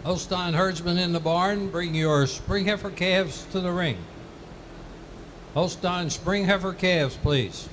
Holstein herdsmen in the barn, bring your spring heifer calves to the ring. Holstein spring heifer calves, please.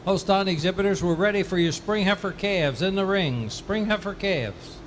Holstein exhibitors, we're ready for your spring heifer calves in the ring. Spring heifer calves.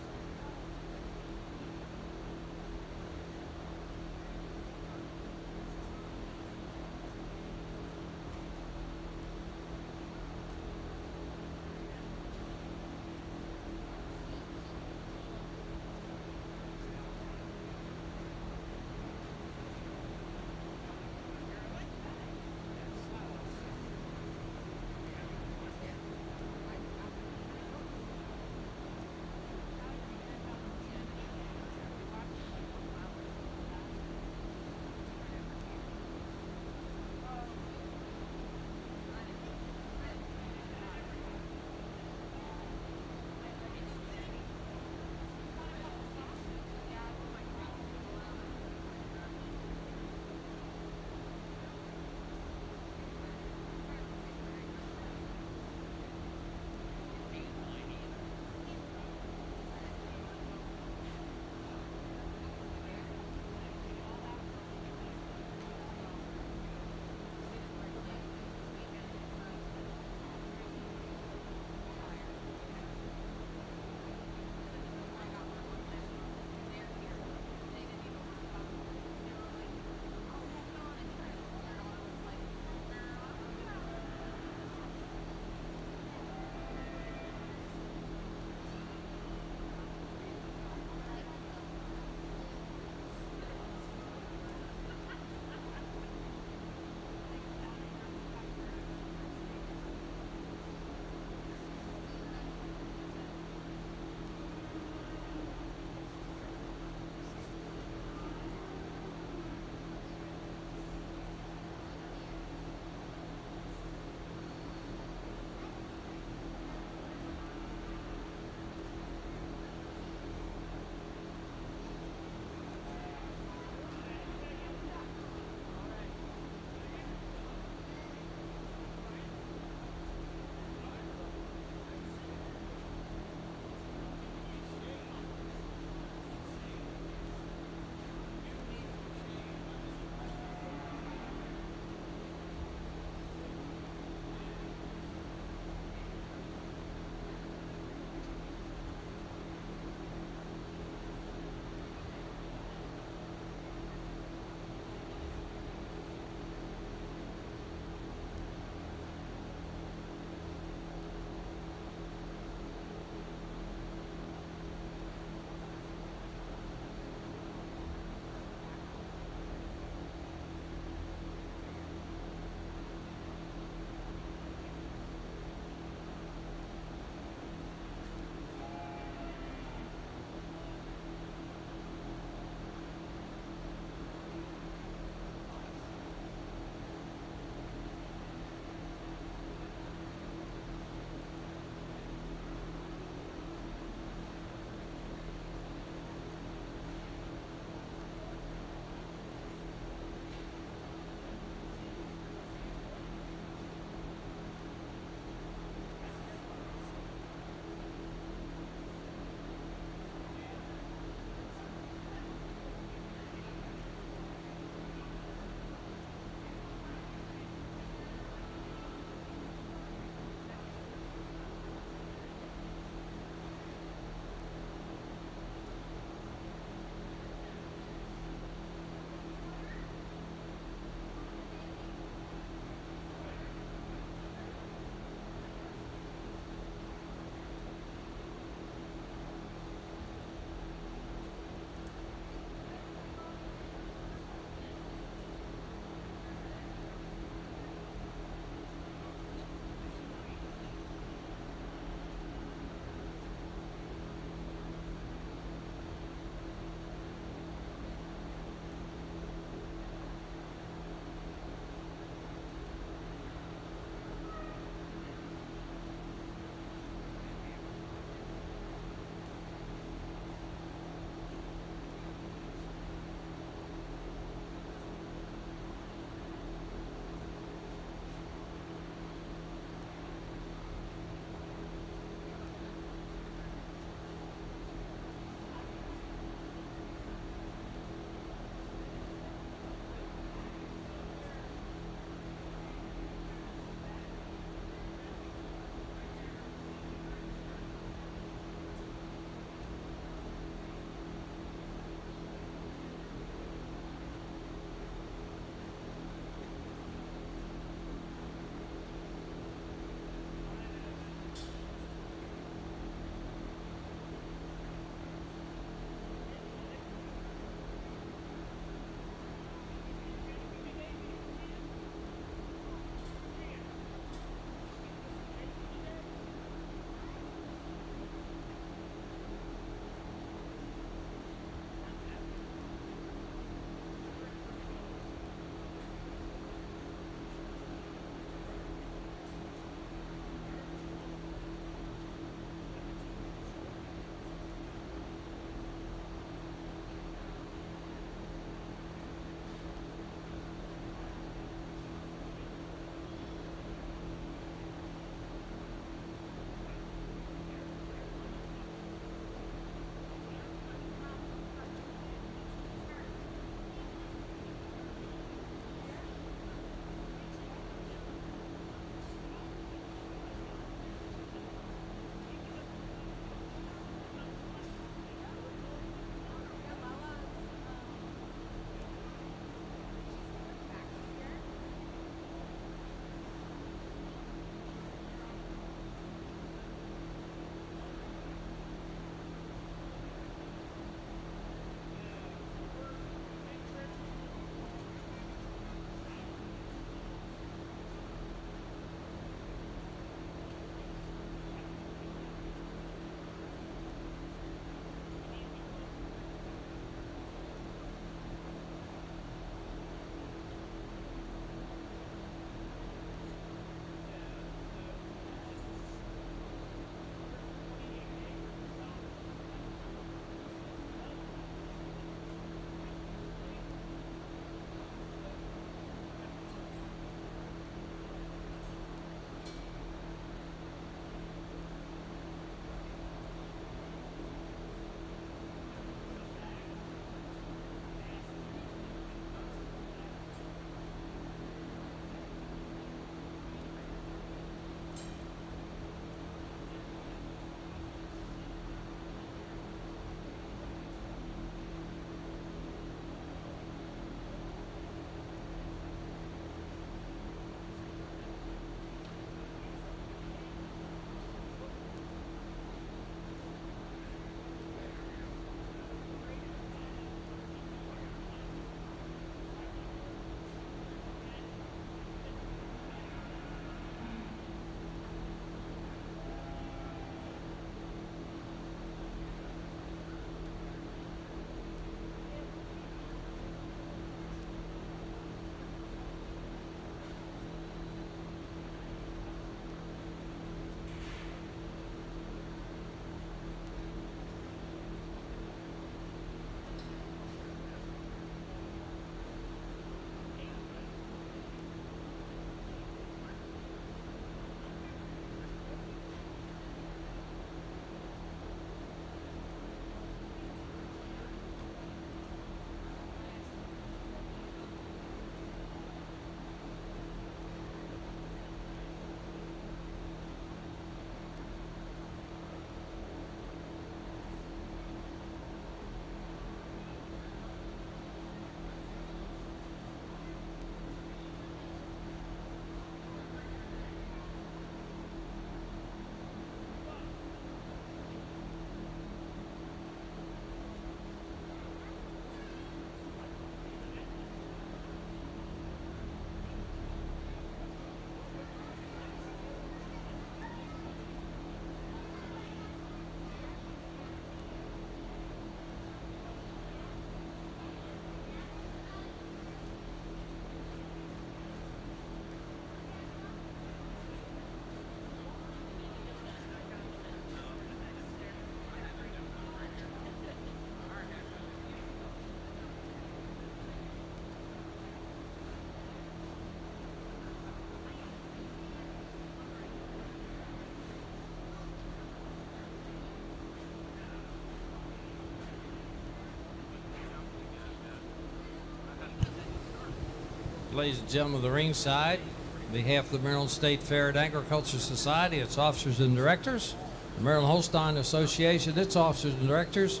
ladies and gentlemen of the ringside, on behalf of the Maryland State Fair and Agriculture Society, its officers and directors, the Maryland Holstein Association, its officers and directors,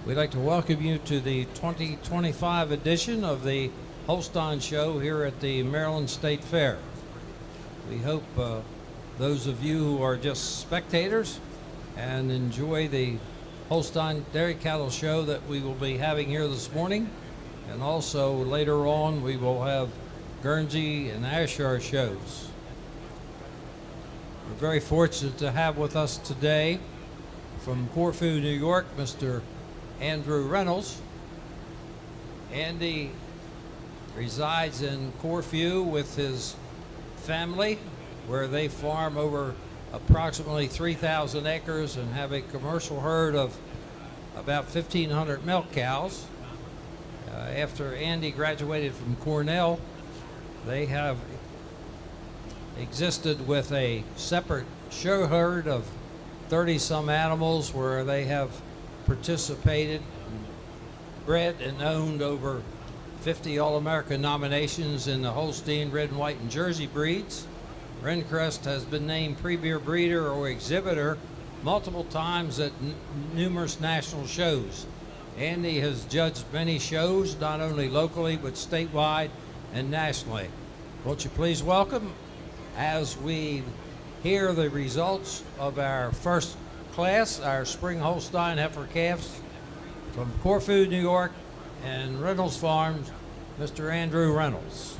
we'd like to welcome you to the 2025 edition of the Holstein Show here at the Maryland State Fair. We hope those of you who are just spectators and enjoy the Holstein Dairy Cattle Show that we will be having here this morning. And also later on we will have Guernsey and Ayrshire shows. We're very fortunate to have with us today from Corfu, New York, Mr. Andrew Reynolds. Andy resides in Corfu with his family, where they farm over approximately 3,000 acres and have a commercial herd of about 1,500 milk cows. After Andy graduated from Cornell, they have existed with a separate show herd of 30-some animals where they have participated, bred and owned over 50 All-American nominations in the Holstein, red and white, and Jersey breeds. Rencrest has been named premier breeder or exhibitor multiple times at numerous national shows. Andy has judged many shows, not only locally, but statewide and nationally. Won't you please welcome, as we hear the results of our first class, our spring Holstein heifer calves from Corfu, New York, and Reynolds Farms, Mr. Andrew Reynolds.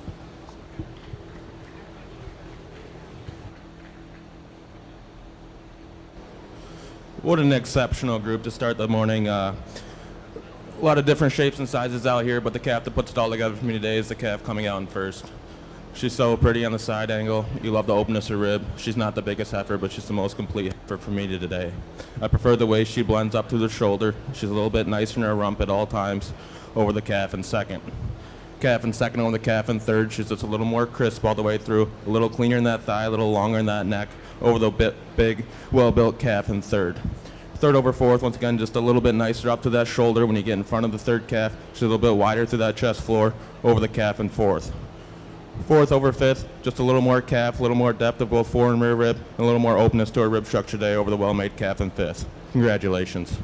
What an exceptional group to start the morning. A lot of different shapes and sizes out here, but the calf that puts it all together for me today is the calf coming out in first. She's so pretty on the side angle. You love the openness of her rib. She's not the biggest heifer, but she's the most complete heifer for me today. I prefer the way she blends up to the shoulder. She's a little bit nicer in her rump at all times over the calf in second. Calf in second over the calf in third. She's just a little more crisp all the way through. A little cleaner in that thigh, a little longer in that neck over the big, well-built calf in third. Third over fourth, once again, just a little bit nicer up to that shoulder when you get in front of the third calf. She's a little bit wider through that chest floor over the calf in fourth. Fourth over fifth, just a little more calf, a little more depth of both fore and rear rib, and a little more openness to her rib structure today over the well-made calf in fifth. Congratulations.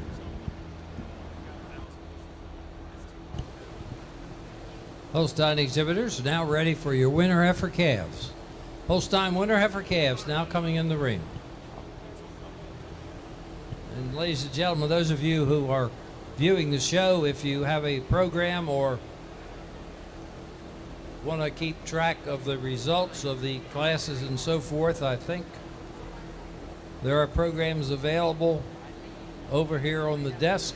Holstein exhibitors are now ready for your winter heifer calves. Holstein winter heifer calves now coming in the ring. And ladies and gentlemen, those of you who are viewing the show, if you have a program or want to keep track of the results of the classes and so forth, I think there are programs available over here on the desk.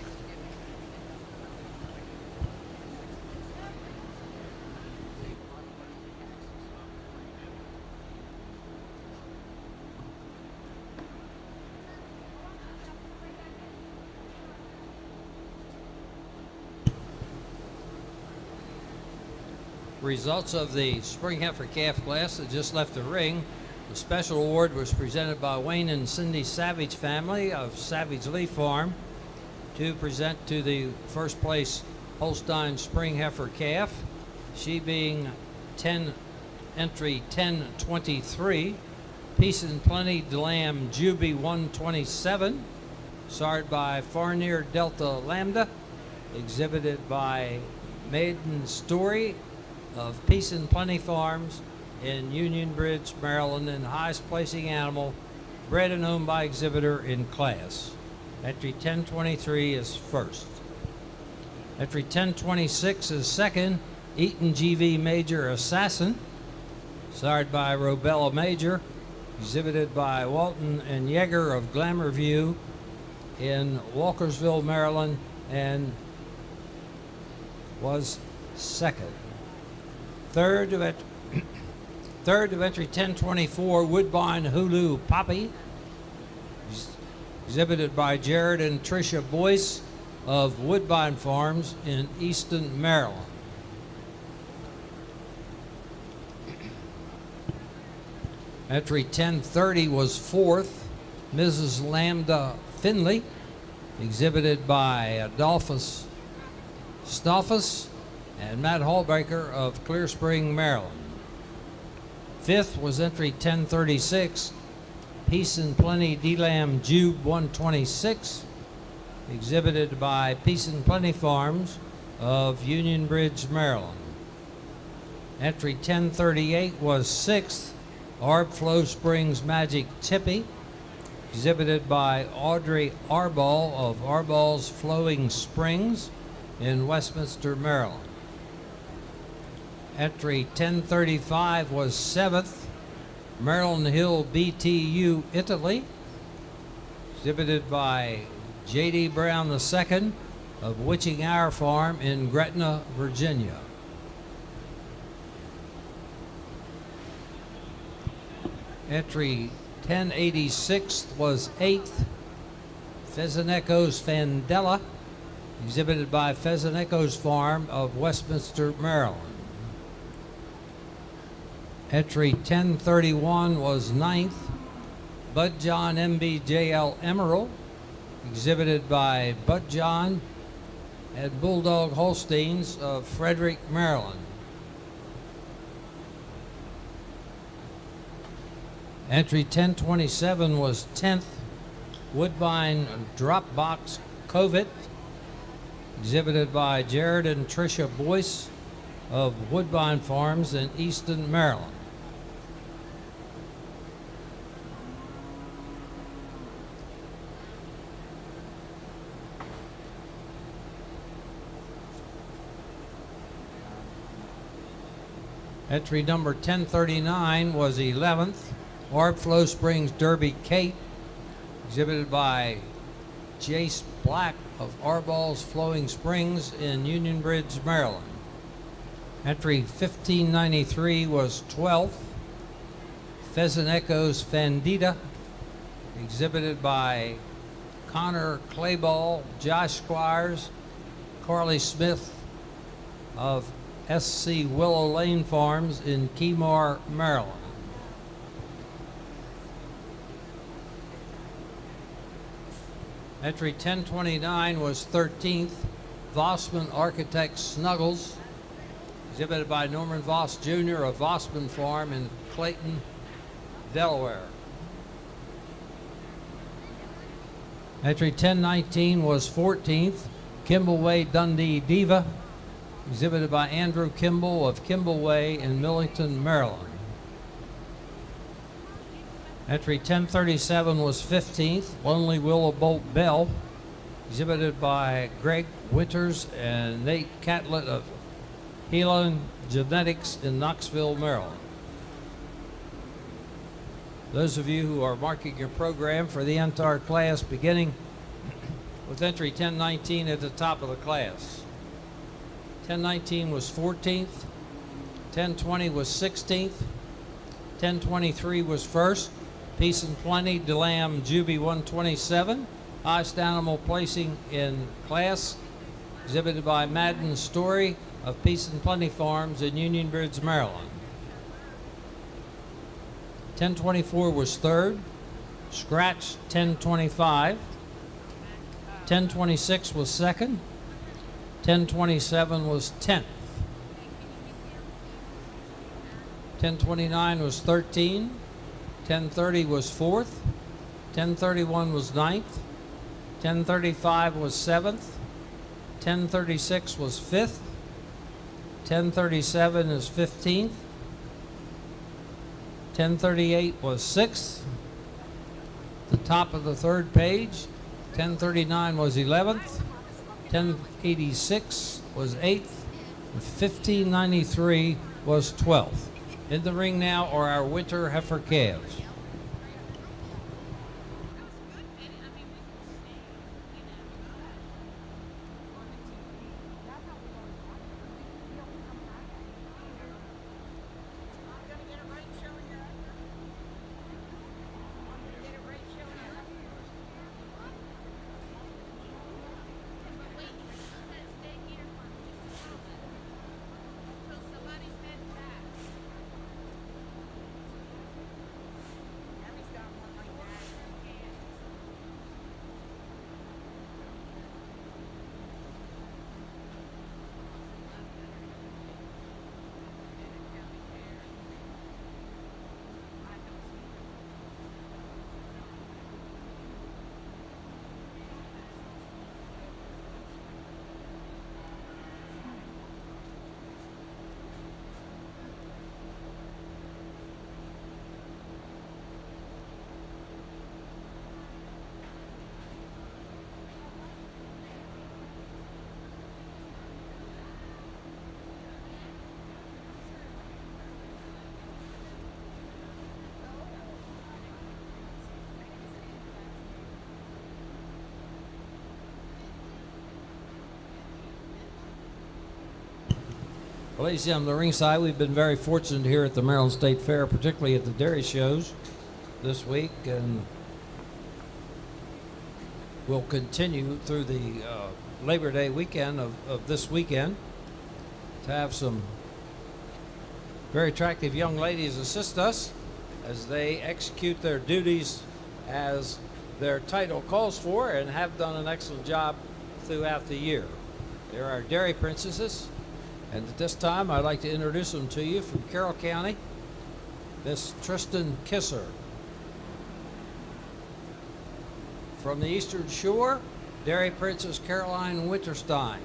Results of the spring heifer calf class that just left the ring. The special award was presented by Wayne and Cindy Savage family of Savage Lee Farm to present to the first place Holstein spring heifer calf, she being entry 1023, Peace and Plenty Lamb Juby 127, sired by Farnier Delta Lambda, exhibited by Maiden Story of Peace and Plenty Farms in Union Bridge, Maryland, and highest placing animal, bred and owned by exhibitor in class. Entry 1023 is first. Entry 1026 is second, Eaton GV Major Assassin, sired by Robella Major, exhibited by Walton and Yeager of Glamour View in Walkersville, Maryland, and was second. Third of entry 1024, Woodbine Hulu Poppy, exhibited by Jared and Tricia Boyce of Woodbine Farms in Easton, Maryland. Entry 1030 was fourth, Mrs. Lambda Finley, exhibited by Adolphus Stoffus and Matt Hallbaker of Clear Spring, Maryland. Fifth was entry 1036, Peace and Plenty D-Lamb Jube 126, exhibited by Peace and Plenty Farms of Union Bridge, Maryland. Entry 1038 was sixth, Arb Flow Springs Magic Tippy, exhibited by Audrey Arball of Arball's Flowing Springs in Westminster, Maryland. Entry 1035 was seventh, Maryland Hill BTU Italy, exhibited by J.D. Brown II of Witching Hour Farm in Gretna, Virginia. Entry 1086 was eighth, Pheasant Echoes Fandella, exhibited by Pheasant Echoes Farm of Westminster, Maryland. Entry 1031 was ninth, Bud John MBJL Emerald, exhibited by Bud John and Bulldog Holsteins of Frederick, Maryland. Entry 1027 was 10th, Woodbine Dropbox Covert, exhibited by Jared and Tricia Boyce of Woodbine Farms in Easton, Maryland. Entry number 1039 was 11th, Arb Flow Springs Derby Cape, exhibited by Jace Black of Arball's Flowing Springs in Union Bridge, Maryland. Entry 1593 was 12th, Pheasant Echoes Fandita, exhibited by Connor Clayball, Josh Squires, Carly Smith of SC Willow Lane Farms in Keymar, Maryland. Entry 1029 was 13th, Vossman Architect Snuggles, exhibited by Norman Voss Jr. of Vossman Farm in Clayton, Delaware. Entry 1019 was 14th, Kimball Way Dundee Diva, exhibited by Andrew Kimball of Kimball Way in Millington, Maryland. Entry 1037 was 15th, Lonely Willow Bolt Bell, exhibited by Greg Winters and Nate Catlett of Helan Genetics in Knoxville, Maryland. Those of you who are marking your program for the entire class, beginning with entry 1019 at the top of the class. 1019 was 14th, 1020 was 16th, 1023 was first, Peace and Plenty DeLamb Juby 127, highest animal placing in class, exhibited by Madden Story of Peace and Plenty Farms in Union Bridge, Maryland. 1024 was third, Scratch 1025, 1026 was second, 1027 was 10th. 1029 was 13, 1030 was 4th, 1031 was 9th, 1035 was 7th, 1036 was 5th, 1037 is 15th, 1038 was 6th, the top of the third page, 1039 was 11th, 1086 was 8th, and 1593 was 12th. In the ring now are our winter heifer calves. Well, ladies and gentlemen, the ringside, we've been very fortunate here at the Maryland State Fair, particularly at the dairy shows this week, and we'll continue through the Labor Day weekend of this weekend to have some very attractive young ladies assist us as they execute their duties as their title calls for and have done an excellent job throughout the year. They're our dairy princesses. And at this time, I'd like to introduce them to you from Carroll County, Miss Tristan Kisser. From the Eastern Shore, Dairy Princess Caroline Winterstein.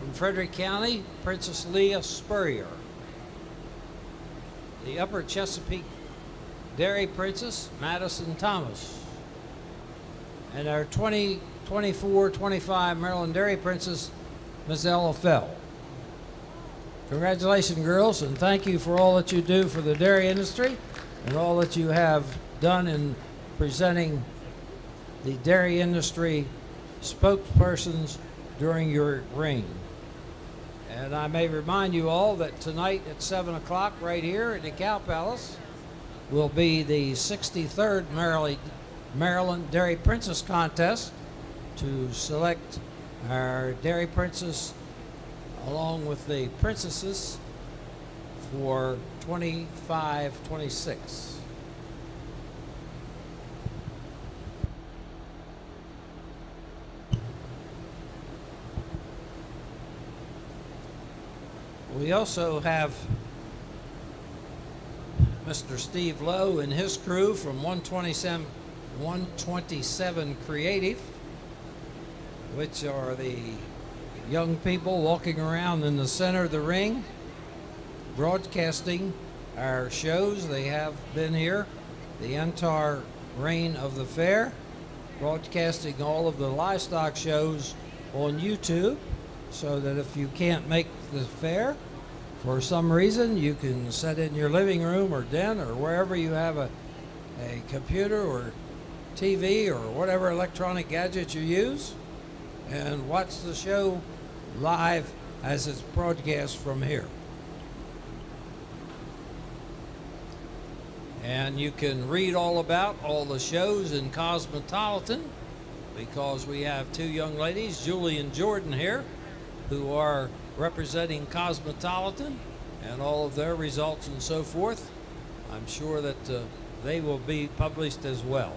From Frederick County, Princess Leah Spurrier. The Upper Chesapeake Dairy Princess, Madison Thomas. And our 2024-25 Maryland Dairy Princess, Ms. Ella Fell. Congratulations, girls, and thank you for all that you do for the dairy industry and all that you have done in presenting the dairy industry spokespersons during your reign. And I may remind you all that tonight at 7 o'clock right here at the Cow Palace will be the 63rd Maryland Dairy Princess Contest to select our Dairy Princess along with the princesses for 25-26. We also have Mr. Steve Lowe and his crew from 127 Creative, which are the young people walking around in the center of the ring, broadcasting our shows. They have been here the entire reign of the fair, broadcasting all of the livestock shows on YouTube, so that if you can't make the fair for some reason, you can sit in your living room or den or wherever you have a computer or TV or whatever electronic gadget you use, and watch the show live as it's broadcast from here. And you can read all about all the shows in Cosmopolitan, because we have two young ladies, Julie and Jordan, here, who are representing Cosmopolitan and all of their results and so forth. I'm sure that they will be published as well.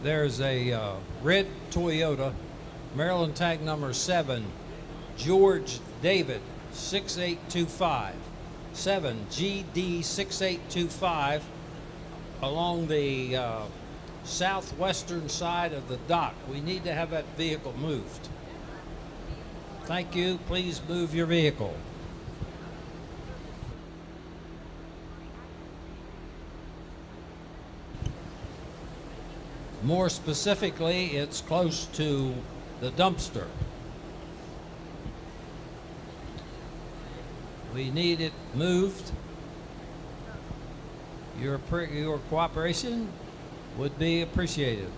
there's a red Toyota, Maryland tag number 7, George David 6825, 7GD6825, along the southwestern side of the dock. We need to have that vehicle moved. Thank you. Please move your vehicle. More specifically, it's close to the dumpster. We need it moved. Your cooperation would be appreciated.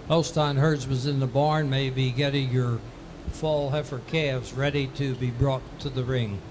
Holstein herdsmen in the barn may be getting your fall heifer calves ready to be brought to the ring.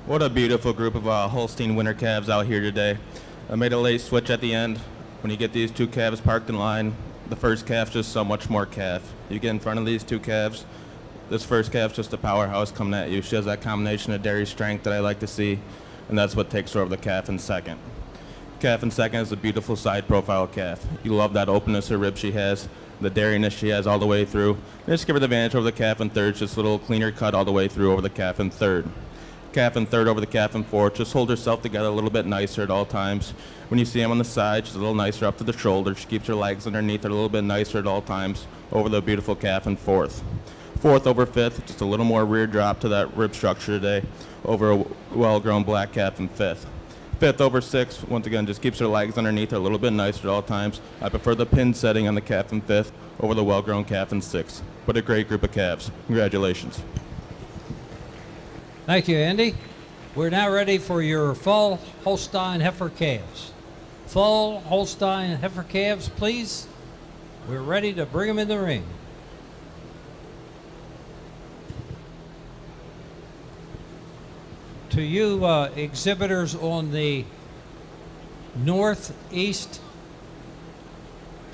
What a beautiful group of Holstein winter calves out here today. I made a late switch at the end. When you get these two calves parked in line, the first calf's just so much more calf. You get in front of these two calves, this first calf's just a powerhouse coming at you. She has that combination of dairy strength that I like to see, and that's what takes her over the calf in second. Calf in second is a beautiful side profile calf. You love that openness of rib she has, the dairiness she has all the way through. And just give her the advantage over the calf in third, just a little cleaner cut all the way through over the calf in third. Calf in third over the calf in fourth. Just hold herself together a little bit nicer at all times. When you see them on the side, she's a little nicer up to the shoulder. She keeps her legs underneath her a little bit nicer at all times over the beautiful calf in fourth. Fourth over fifth, just a little more rear drop to that rib structure today over a well-grown black calf in fifth. Fifth over sixth, once again, just keeps her legs underneath her a little bit nicer at all times. I prefer the pin setting on the calf in fifth over the well-grown calf in sixth. But a great group of calves. Congratulations. Thank you, Andy. We're now ready for your fall Holstein heifer calves. Fall Holstein heifer calves, please. We're ready to bring them in the ring. To you exhibitors on the northeast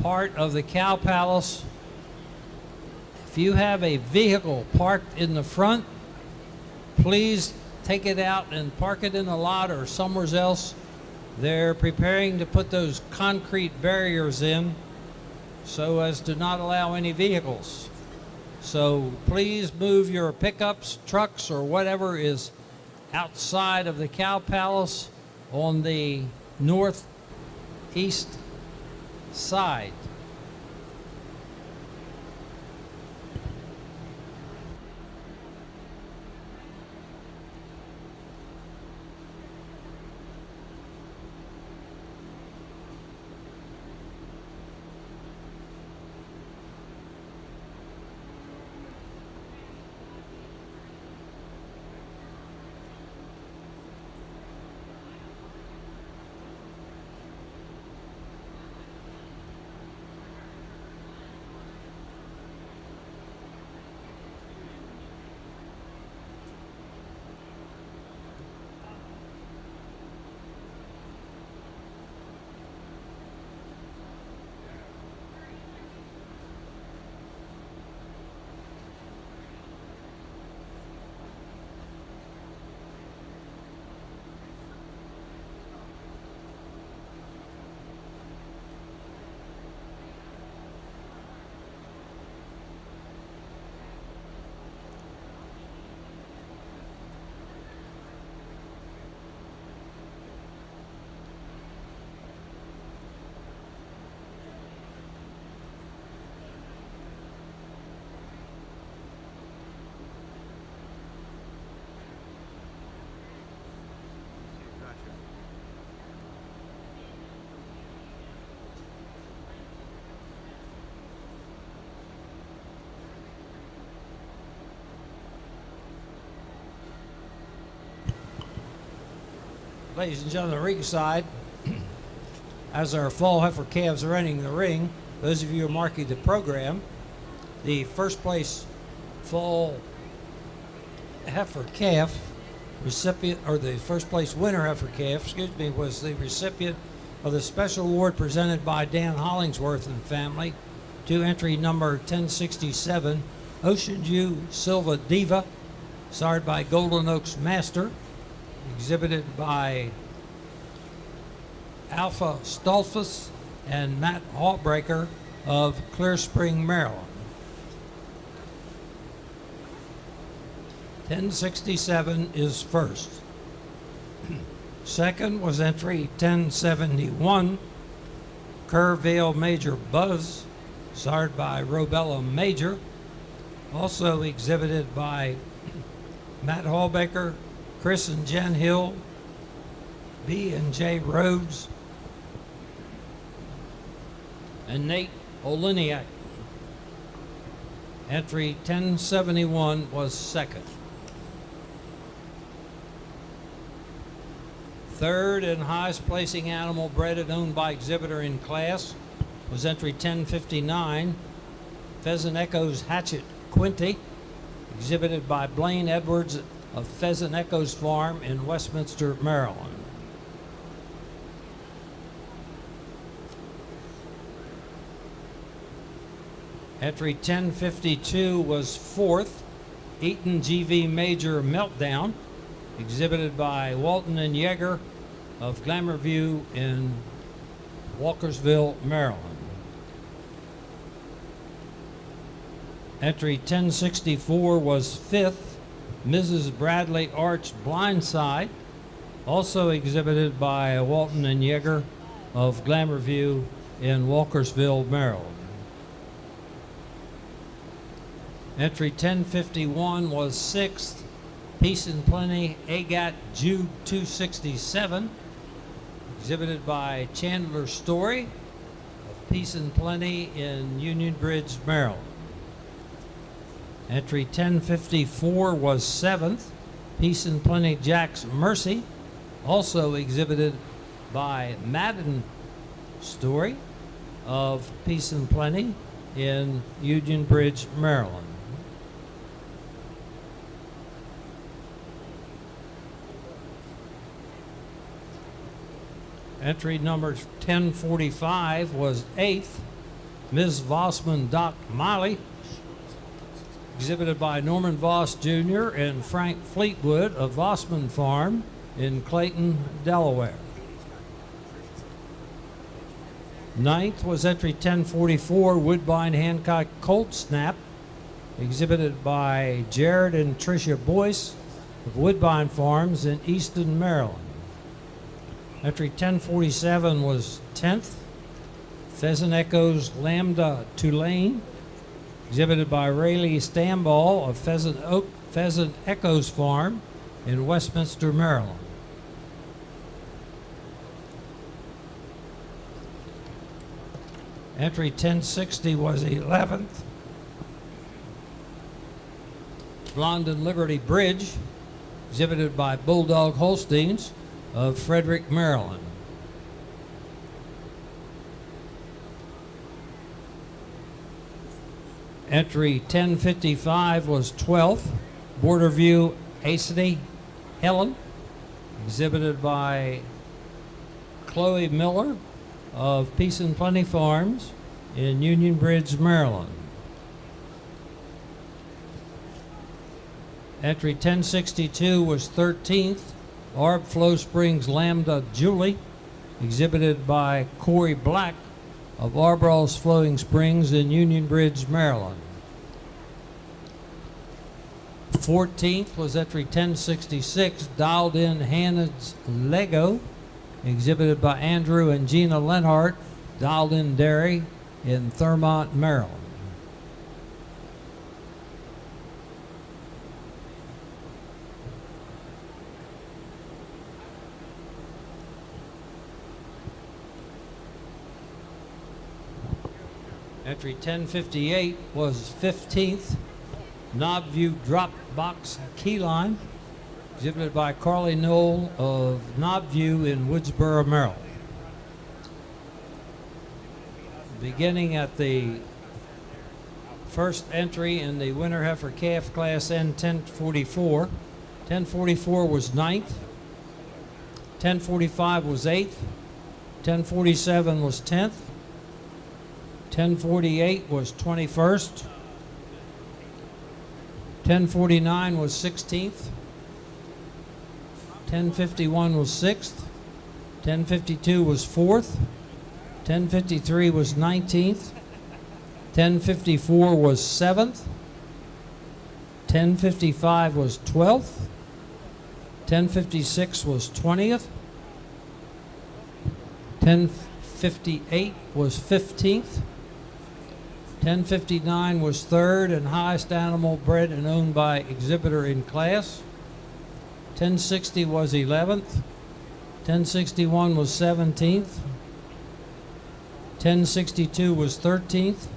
part of the Cow Palace, if you have a vehicle parked in the front, please take it out and park it in the lot or somewhere else. They're preparing to put those concrete barriers in so as to not allow any vehicles. So please move your pickups, trucks, or whatever is outside of the Cow Palace on the northeast side. Ladies and gentlemen, the ringside, as our fall heifer calves are entering the ring, those of you who are marking the program, the first place fall heifer calf recipient, or the first place winner heifer calf, excuse me, was the recipient of the special award presented by Dan Hollingsworth and family to entry number 1067, Ocean View Silva Diva, sired by Golden Oaks Master, exhibited by Alpha Stolfus and Matt Hallbreaker of Clear Spring, Maryland. 1067 is first. Second was entry 1071, Kerrville Major Buzz, sired by Robella Major, also exhibited by Matt Hallbaker, Chris and Jen Hill, B and J Rhodes, and Nate Oliniak. Entry 1071 was second. Third and highest placing animal bred and owned by exhibitor in class was entry 1059, Pheasant Echoes Hatchet Quinty, exhibited by Blaine Edwards of Pheasant Echoes Farm in Westminster, Maryland. Entry 1052 was 4th, Eaton GV Major Meltdown, exhibited by Walton and Yeager of Glamour View in Walkersville, Maryland. Entry 1064 was 5th, Mrs. Bradley Arch Blindside, also exhibited by Walton and Yeager of Glamour View in Walkersville, Maryland. Entry 1051 was 6th, Peace and Plenty Agat Jude 267, exhibited by Chandler Story of Peace and Plenty in Union Bridge, Maryland. Entry 1054 was 7th, Peace and Plenty Jack's Mercy, also exhibited by Madden Story of Peace and Plenty in Union Bridge, Maryland. Entry number 1045 was 8th, Ms. Vossman Doc Miley, exhibited by Norman Voss Jr. and Frank Fleetwood of Vossman Farm in Clayton, Delaware. 9th was entry 1044, Woodbine Hancock Colt Snap, exhibited by Jared and Tricia Boyce of Woodbine Farms in Easton, Maryland. Entry 1047 was 10th, Pheasant Echoes Lambda Tulane, exhibited by Rayleigh Stamball of Pheasant Echoes Farm in Westminster, Maryland. Entry 1060 was 11th, Blondin Liberty Bridge, exhibited by Bulldog Holsteins of Frederick, Maryland. Entry 1055 was 12th, Border View Acety Helen, exhibited by Chloe Miller of Peace and Plenty Farms in Union Bridge, Maryland. Entry 1062 was 13th, Arb Flow Springs Lambda Julie, exhibited by Corey Black of Arbrall's Flowing Springs in Union Bridge, Maryland. 14th was entry 1066, Dialed In Hannah's Lego, exhibited by Andrew and Gina Lenhart, Dialed In Dairy in Thurmont, Maryland. Entry 1058 was 15th, Knobview Drop Box Keyline, exhibited by Carly Knoll of Knobview in Woodsboro, Maryland. Beginning at the first entry in the winter heifer calf class N 1044. 1044 was 9th, 1045 was 8th, 1047 was 10th, 1048 was 21st, 1049 was 16th, 1051 was 6th, 1052 was 4th, 1053 was 19th, 1054 was 7th, 1055 was 12th, 1056 was 20th, 1058 was 15th, 1059 was 3rd and highest animal bred and owned by exhibitor in class. 1060 was 11th. 1061 was 17th. 1062 was 13th.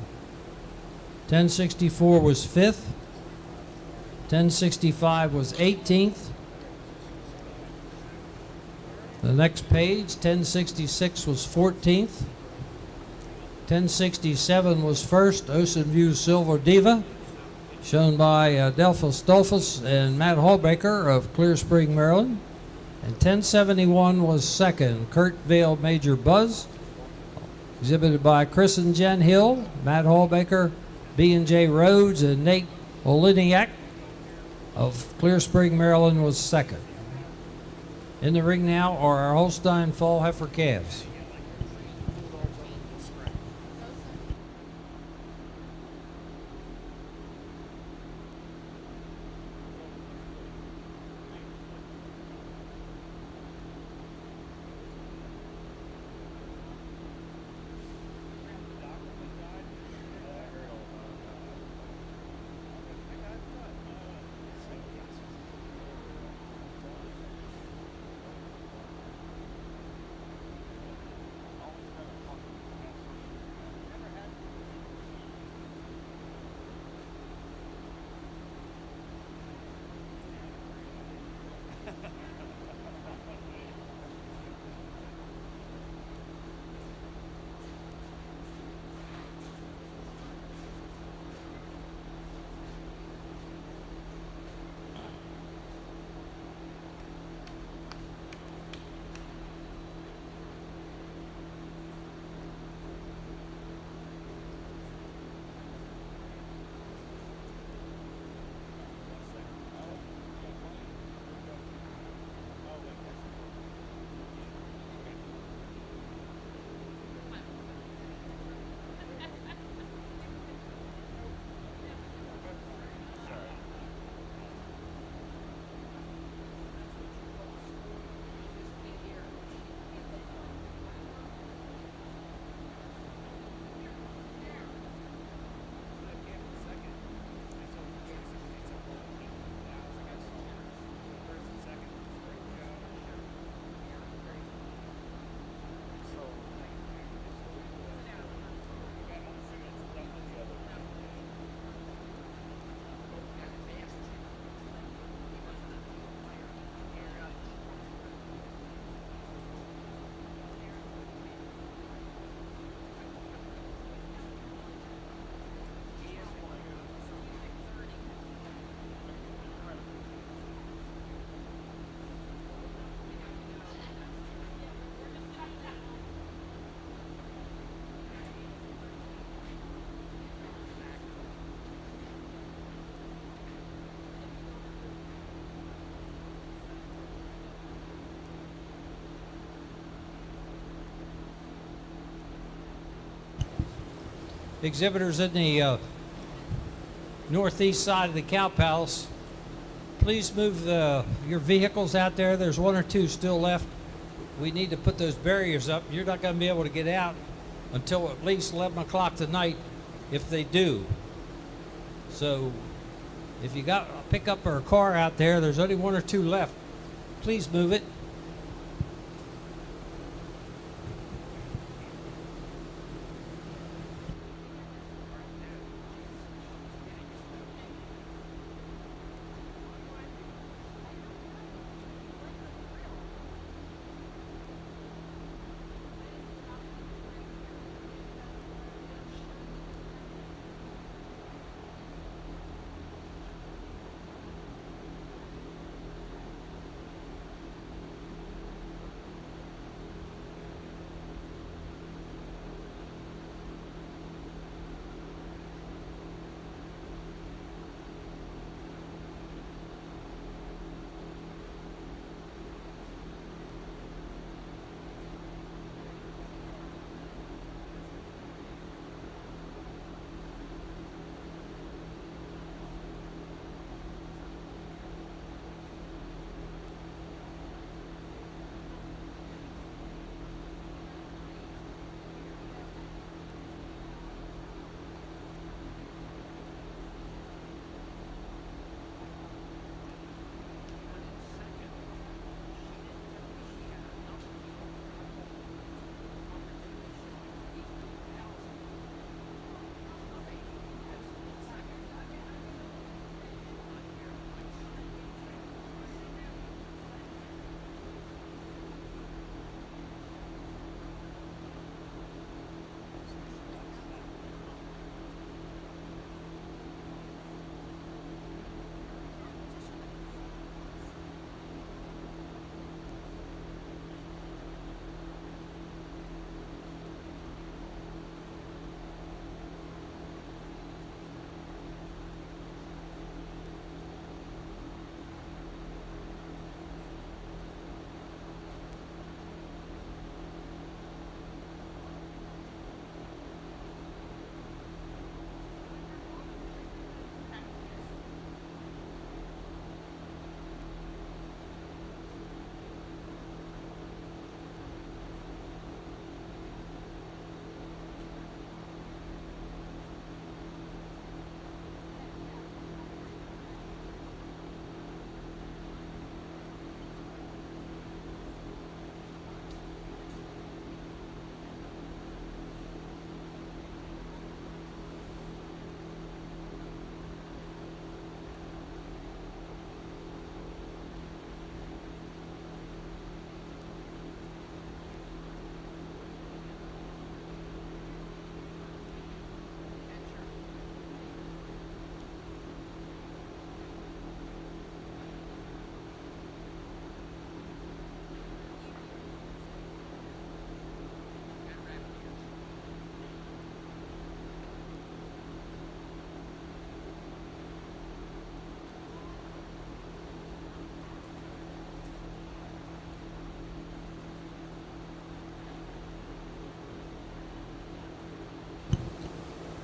1064 was 5th. 1065 was 18th. The next page, 1066 was 14th. 1067 was 1st, Ocean View Silver Diva, shown by Delphus Dolphus and Matt Hallbaker of Clear Spring, Maryland. And 1071 was second, Kurt Vale Major Buzz, exhibited by Chris and Jen Hill, Matt Hallbaker, B&J Rhodes, and Nate Oliniak of Clear Spring, Maryland was second. In the ring now are our Holstein fall heifer calves. Exhibitors in the northeast side of the Cow Palace, please move your vehicles out there. There's one or two still left. We need to put those barriers up. You're not going to be able to get out until at least 11 o'clock tonight if they do. So if you got a pickup or a car out there, there's only one or two left. Please move it.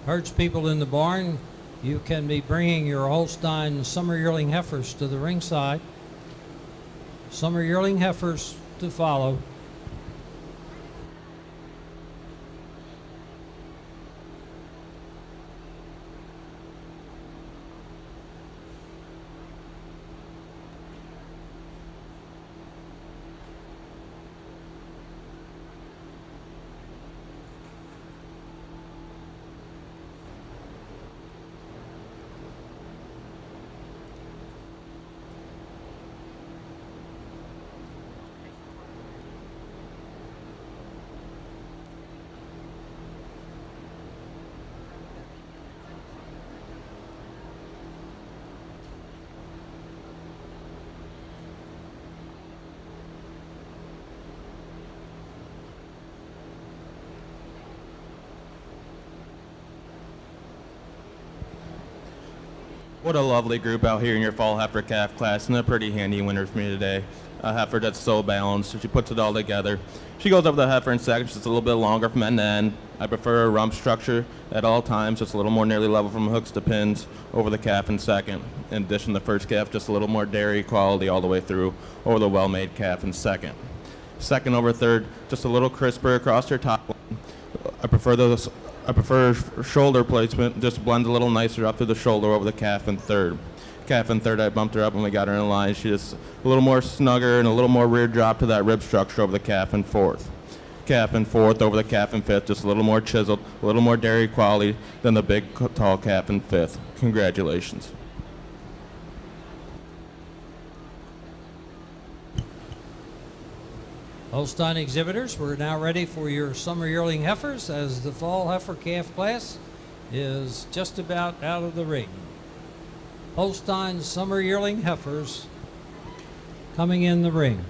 Herds people in the barn, you can be bringing your Holstein summer yearling heifers to the ringside. Summer yearling heifers to follow. What a lovely group out here in your fall heifer calf class, and a pretty handy winner for me today. A heifer that's so balanced, she puts it all together. She goes over the heifer in sections, just a little bit longer from end to end. I prefer a rump structure at all times, just a little more nearly level from hooks to pins over the calf in second. In addition, the first calf, just a little more dairy quality all the way through over the well-made calf in second. Second over third, just a little crisper across her top line. I prefer shoulder placement, just blends a little nicer up through the shoulder over the calf in third. Calf in third, I bumped her up when we got her in line. She just a little more snugger and a little more rear drop to that rib structure over the calf in fourth. Calf in fourth over the calf in fifth, just a little more chiseled, a little more dairy quality than the big, tall calf in fifth. Congratulations. Holstein exhibitors, we're now ready for your summer yearling heifers as the fall heifer calf class is just about out of the ring. Holstein summer yearling heifers coming in the ring.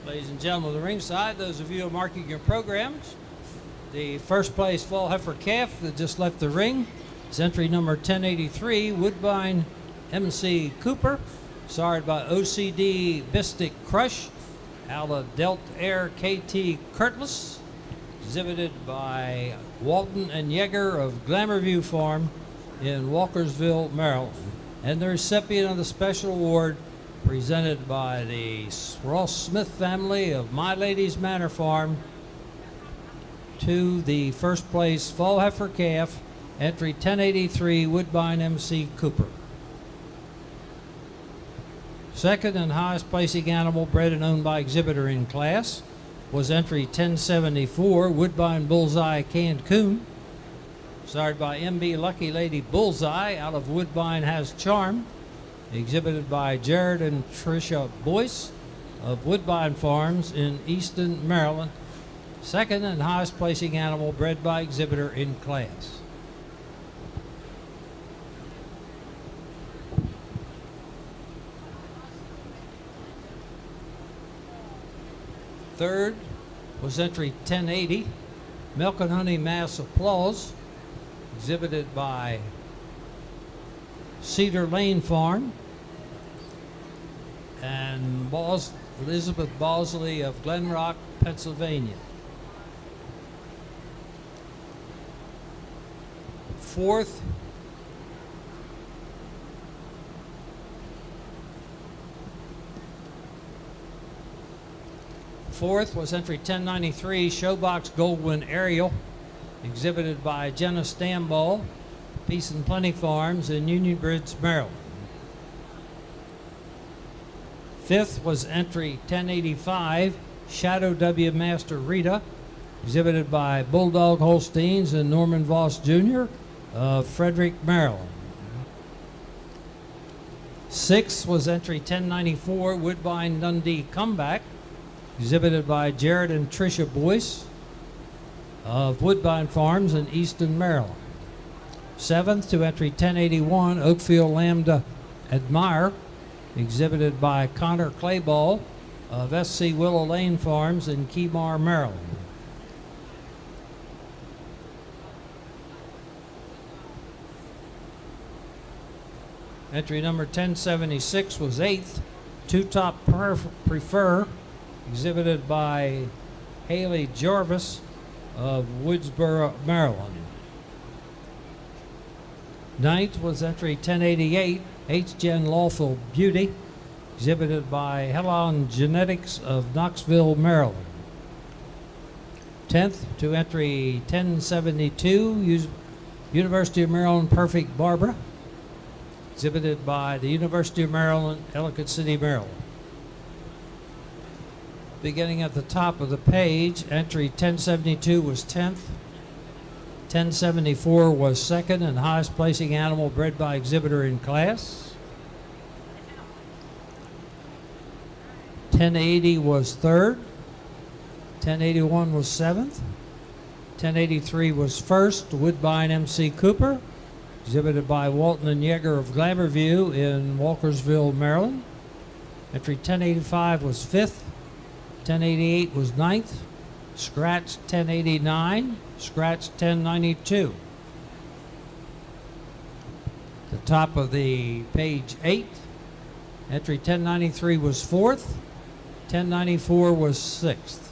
Ladies and gentlemen of the ringside, those of you who are marking your programs, the first place fall heifer calf that just left the ring is entry number 1083, Woodbine MC Cooper, sired by OCD Bistic Crush, out of Delt Air KT Curtless, exhibited by Walton and Yeager of Glamourview Farm in Walkersville, Maryland. And the recipient of the special award presented by the Ross Smith family of My Lady's Manor Farm to the first place fall heifer calf, entry 1083, Woodbine MC Cooper. Second and highest placing animal bred and owned by exhibitor in class was entry 1074, Woodbine Bullseye Canned Coon, sired by MB Lucky Lady Bullseye out of Woodbine Has Charm, exhibited by Jared and Tricia Boyce of Woodbine Farms in Easton, Maryland. Second and highest placing animal bred by exhibitor in class. Third was entry 1080, Milk and Honey Mass Applause, exhibited by Cedar Lane Farm and Elizabeth Bosley of Glen Rock, Pennsylvania. Fourth was entry 1093, Showbox Goldwyn Ariel, exhibited by Jenna Stamball, Peace and Plenty Farms in Union Bridge, Maryland. Fifth was entry 1085, Shadow W. Master Rita, exhibited by Bulldog Holsteins and Norman Voss Jr. of Frederick, Maryland. Sixth was entry 1094, Woodbine Dundee Comeback, exhibited by Jared and Tricia Boyce of Woodbine Farms in Easton, Maryland. Seventh to entry 1081, Oakfield Lambda Admire, exhibited by Connor Clayball of SC Willow Lane Farms in Keymar, Maryland. Entry number 1076 was 8th. Two Top Prefer, exhibited by Haley Jarvis of Woodsboro, Maryland. 9th was entry 1088, H-Gen Lawful Beauty, exhibited by Helon Genetics of Knoxville, Maryland. 10th to entry 1072, University of Maryland Perfect Barbara, exhibited by the University of Maryland, Ellicott City, Maryland. Beginning at the top of the page, entry 1072 was 10th. 1074 was 2nd and highest placing animal bred by exhibitor in class. 1080 was 3rd. 1081 was 7th. 1083 was 1st, Woodbine MC Cooper, exhibited by Walton and Yeager of Glamourview in Walkersville, Maryland. Entry 1085 was 5th. 1088 was 9th. Scratch 1089, scratch 1092. The top of the page 8, entry 1093 was 4th, 1094 was 6th.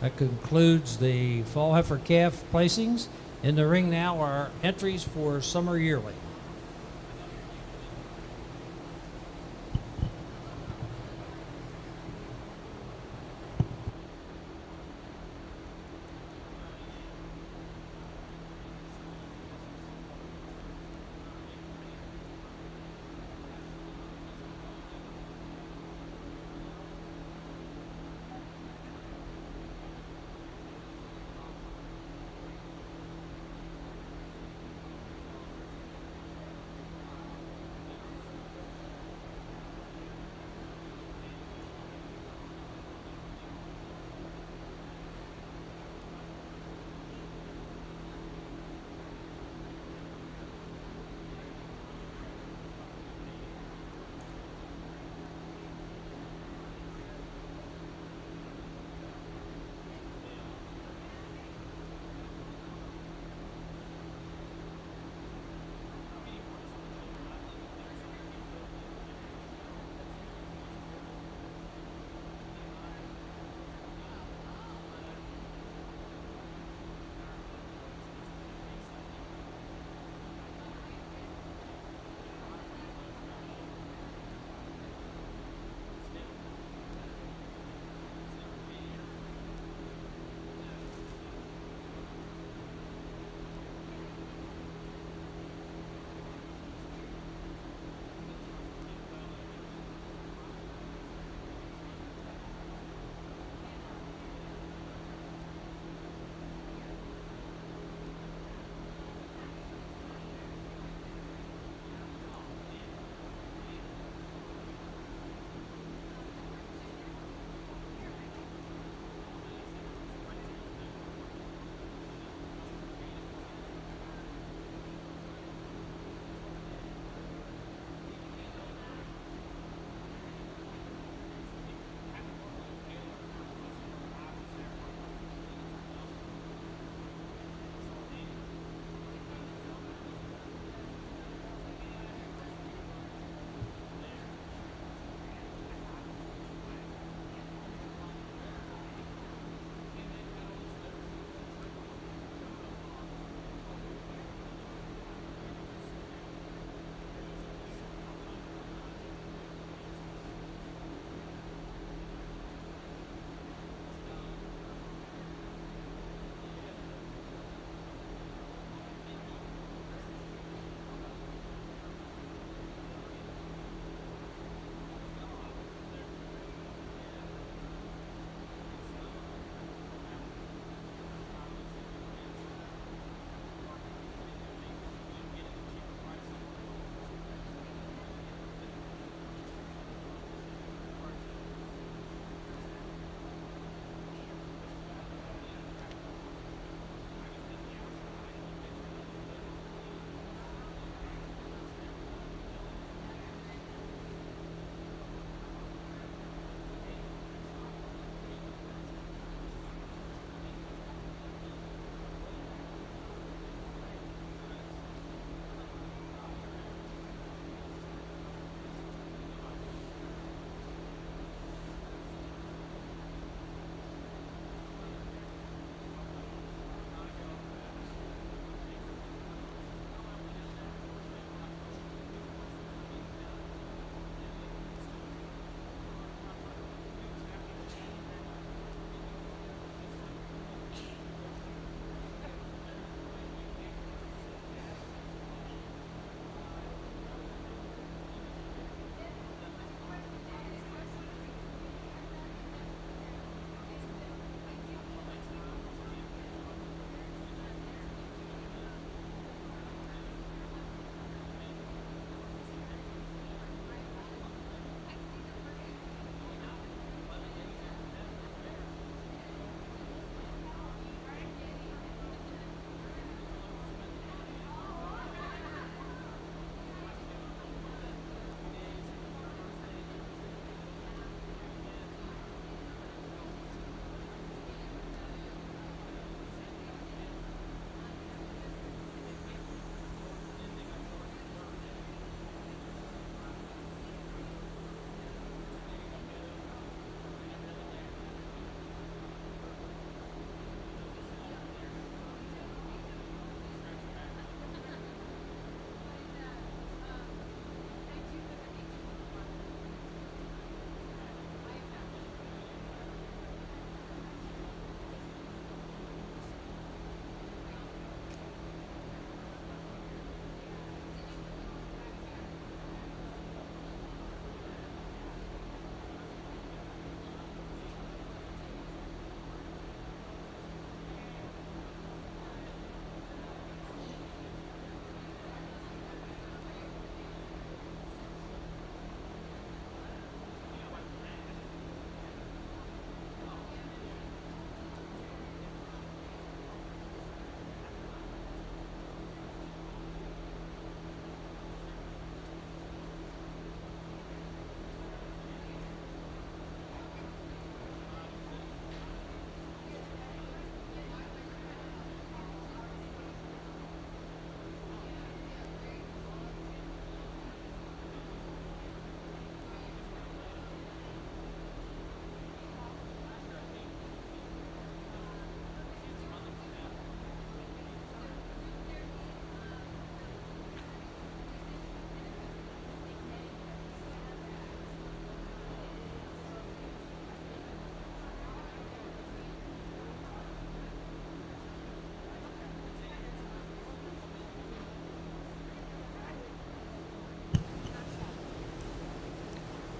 That concludes the fall heifer calf placings. In the ring now are entries for summer yearling.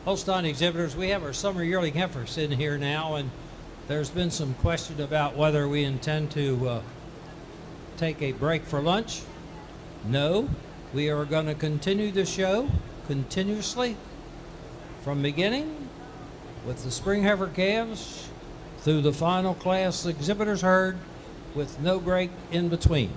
Holstein exhibitors, we have our summer yearling heifers in here now, and there's been some question about whether we intend to take a break for lunch. No, we are going to continue the show continuously from beginning with the spring heifer calves through the final class exhibitors herd with no break in between.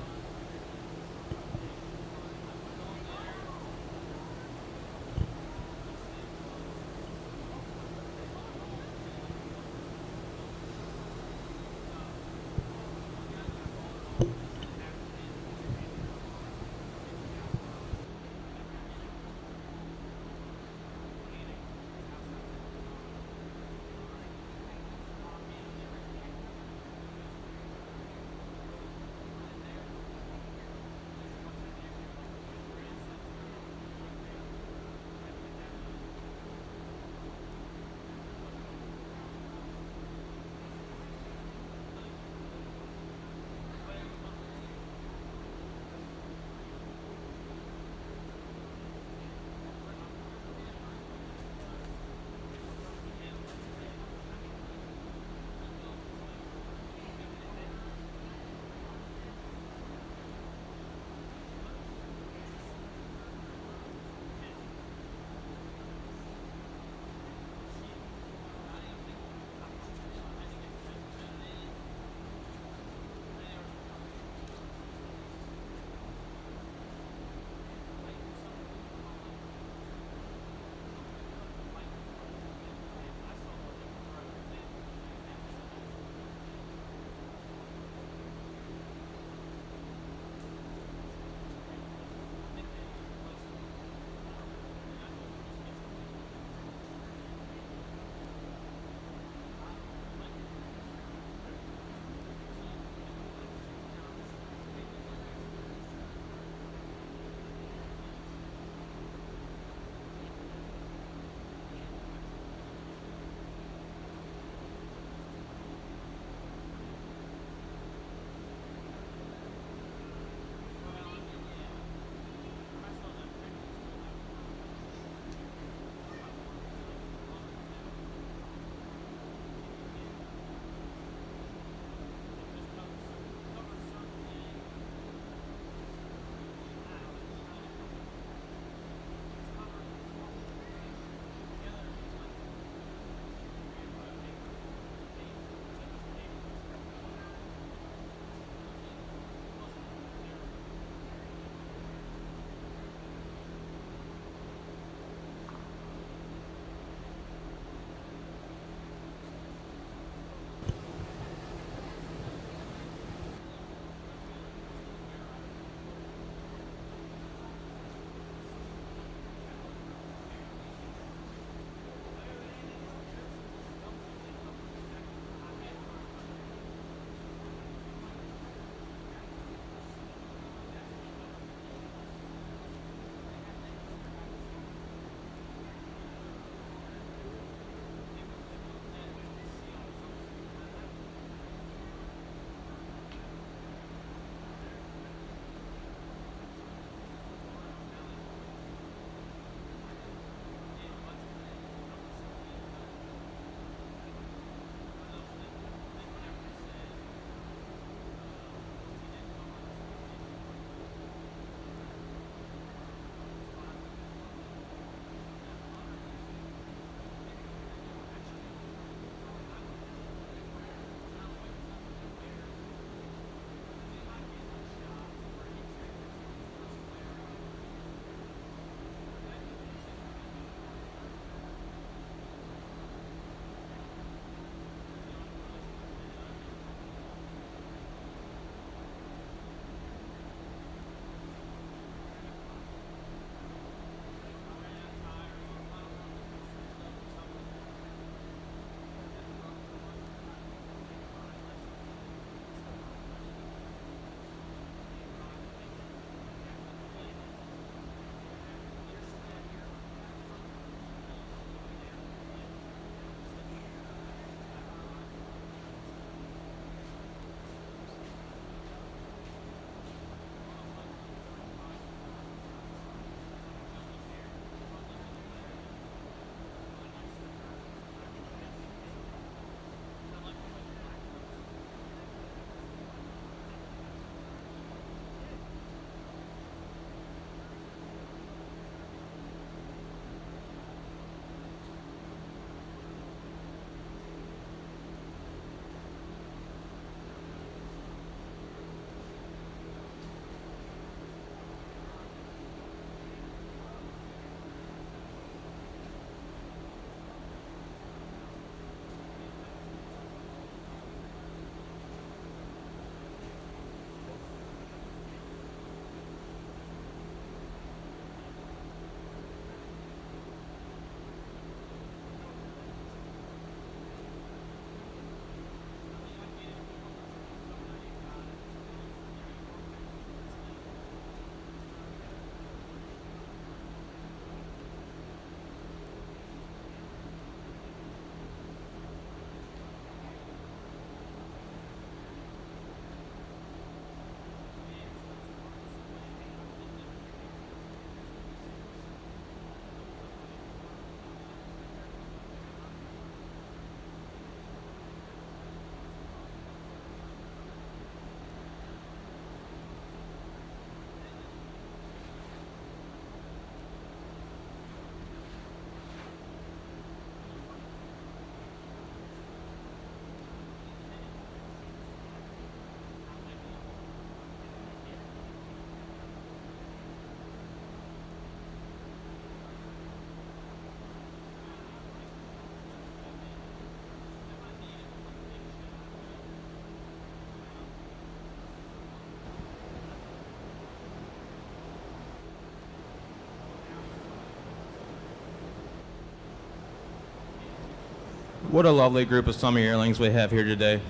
What a lovely group of summer yearlings we have here today.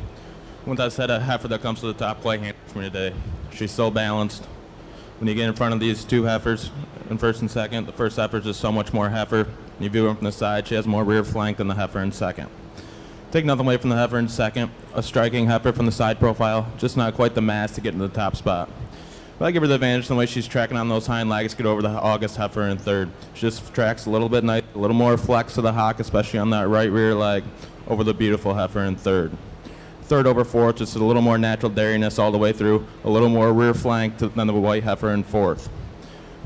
With that said, a heifer that comes to the top quite handy for me today. She's so balanced. When you get in front of these two heifers, in first and second, the first heifer is just so much more heifer. When you view her from the side, she has more rear flank than the heifer in second. Take nothing away from the heifer in second. A striking heifer from the side profile, just not quite the mass to get into the top spot. But I give her the advantage in the way she's tracking on those hind legs, get over the August heifer in third. She just tracks a little bit nice, a little more flex to the hock, especially on that right rear leg, over the beautiful heifer in third. Third over fourth, just a little more natural dairiness all the way through, a little more rear flank than the white heifer in fourth.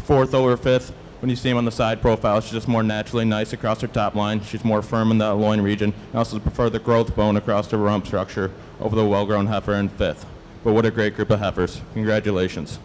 Fourth over fifth, when you see him on the side profile, she's just more naturally nice across her top line. She's more firm in the loin region. I also prefer the growth bone across the rump structure over the well-grown heifer in fifth. But what a great group of heifers. Congratulations.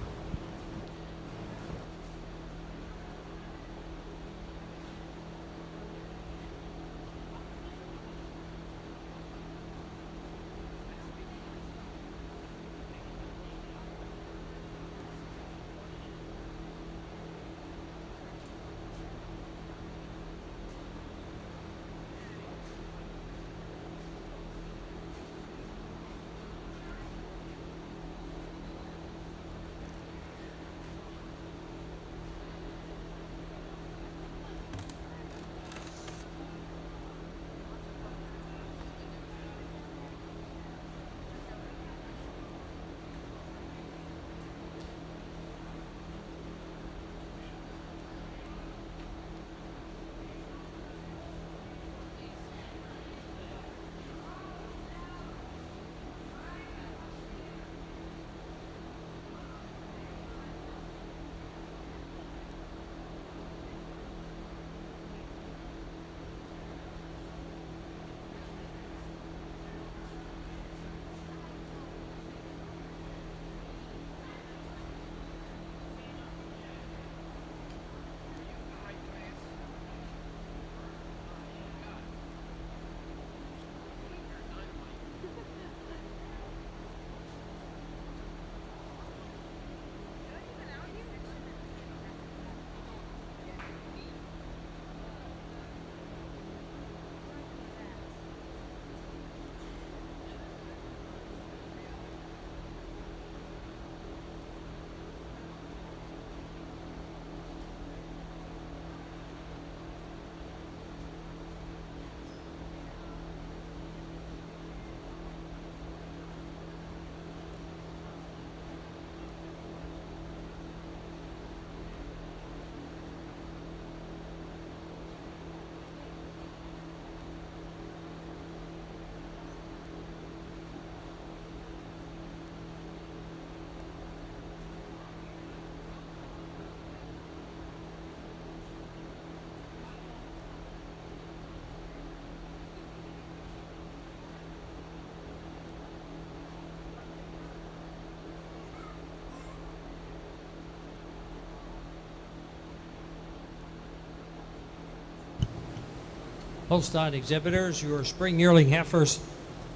Holstein exhibitors, your spring yearling heifers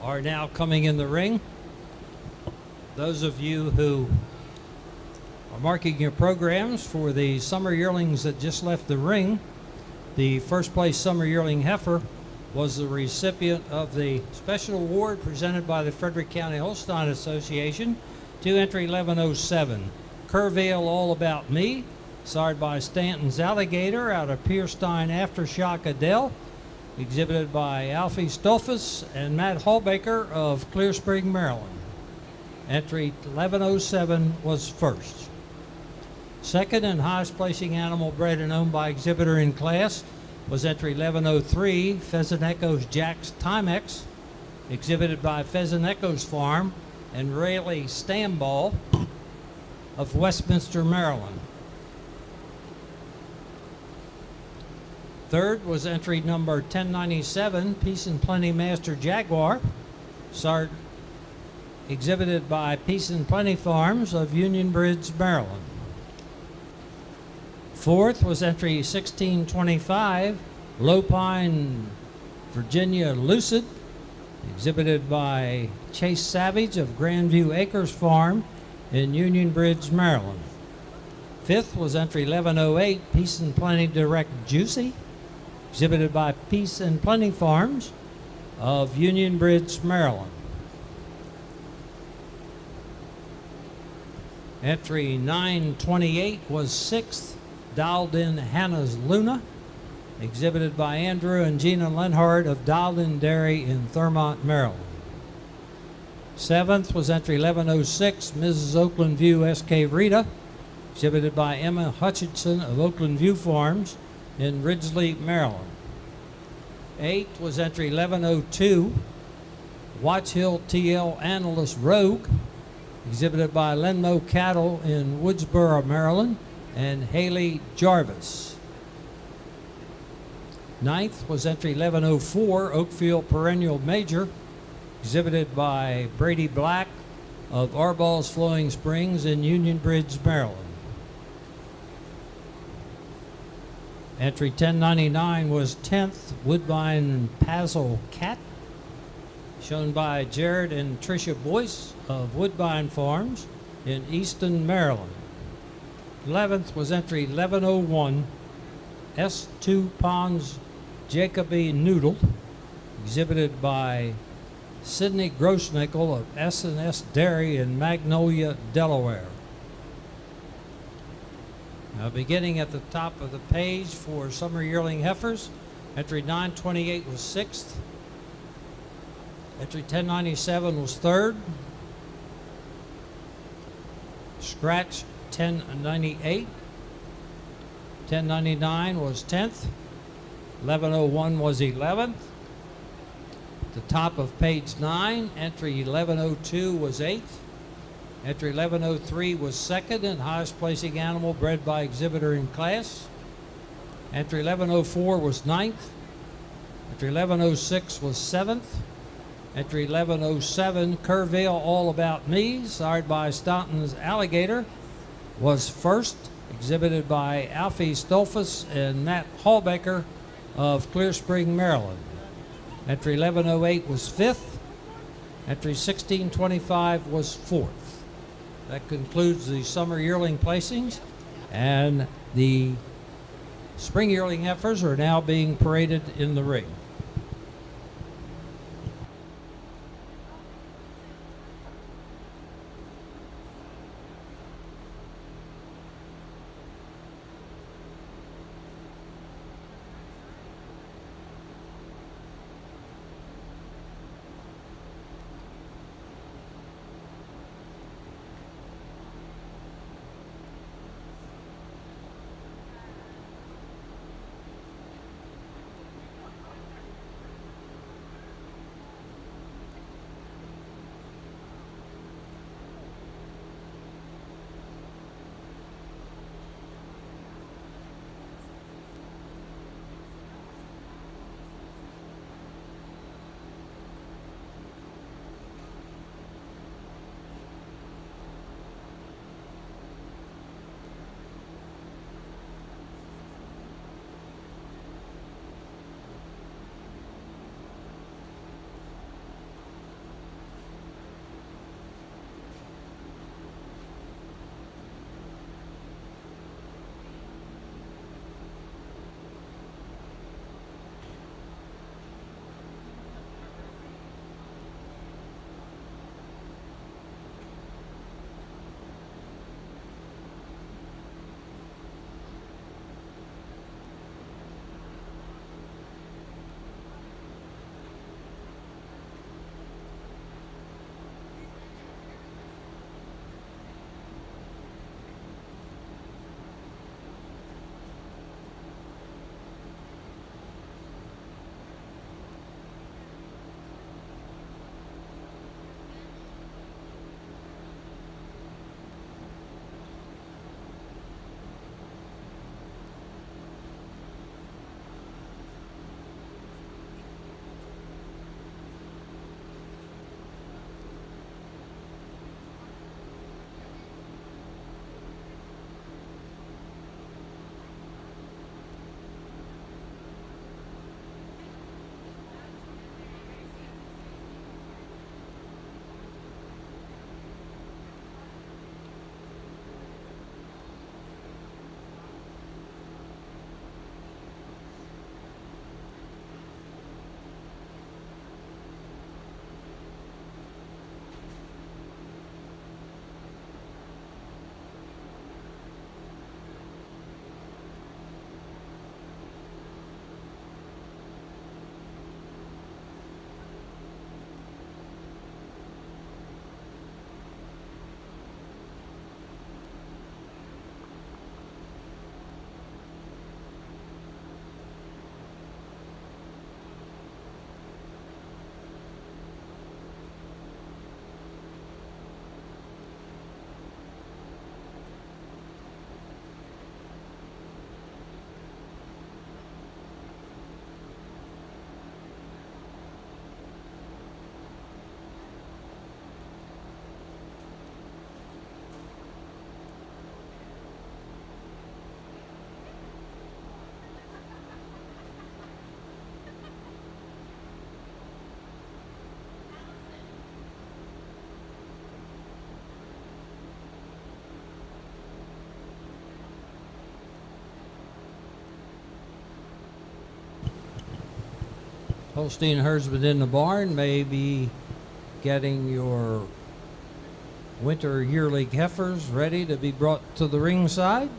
are now coming in the ring. Those of you who are marking your programs for the summer yearlings that just left the ring, the first place summer yearling heifer was the recipient of the special award presented by the Frederick County Holstein Association to entry 1107. Kerrville All About Me, sired by Stanton's Alligator out of Pierstein Aftershock Adele, exhibited by Alfie Stolfus and Matt Hallbaker of Clear Spring, Maryland. Entry 1107 was first. Second and highest placing animal bred and owned by exhibitor in class was entry 1103, Pheasant Echoes Jack's Timex, exhibited by Pheasant Echoes Farm and Rayleigh Stamball of Westminster, Maryland. Third was entry number 1097, Peace and Plenty Master Jaguar, exhibited by Peace and Plenty Farms of Union Bridge, Maryland. Fourth was entry 1625, Low Pine, Virginia Lucid, exhibited by Chase Savage of Grandview Acres Farm in Union Bridge, Maryland. Fifth was entry 1108, Peace and Plenty Direct Juicy, exhibited by Peace and Plenty Farms of Union Bridge, Maryland. Entry 928 was 6th, Dialed-In Hannah's Luna, exhibited by Andrew and Gina Lenhart of Dialed-In Dairy in Thurmont, Maryland. 7th was entry 1106, Mrs. Oakland View S.K. Rita, exhibited by Emma Hutchinson of Oakland View Farms in Ridgely, Maryland. 8th was entry 1102, Watch Hill TL Analyst Rogue, exhibited by Lenmo Cattle in Woodsboro, Maryland, and Haley Jarvis. 9th was entry 1104, Oakfield Perennial Major, exhibited by Brady Black of Arballs Flowing Springs in Union Bridge, Maryland. Entry 1099 was 10th, Woodbine Pazzle Cat, shown by Jared and Tricia Boyce of Woodbine Farms in Easton, Maryland. 11th was entry 1101, S2 Ponds Jacoby Noodle, exhibited by Sidney Grossnickel of S&S Dairy in Magnolia, Delaware. Now, beginning at the top of the page for summer yearling heifers, entry 928 was 6th, entry 1097 was 3rd, scratch 1098, 1099 was 10th, 1101 was 11th. At the top of page 9, entry 1102 was 8th. Entry 1103 was 2nd and highest placing animal bred by exhibitor in class. Entry 1104 was 9th. Entry 1106 was 7th. Entry 1107, Kerrville All About Me, sired by Staunton's Alligator, was 1st, exhibited by Alfie Stolfus and Matt Hallbaker of Clear Spring, Maryland. Entry 1108 was 5th. Entry 1625 was 4th. That concludes the summer yearling placings, and the spring yearling heifers are now being paraded in the ring. Holstein herdsmen in the barn may be getting your winter yearling heifers ready to be brought to the ringside.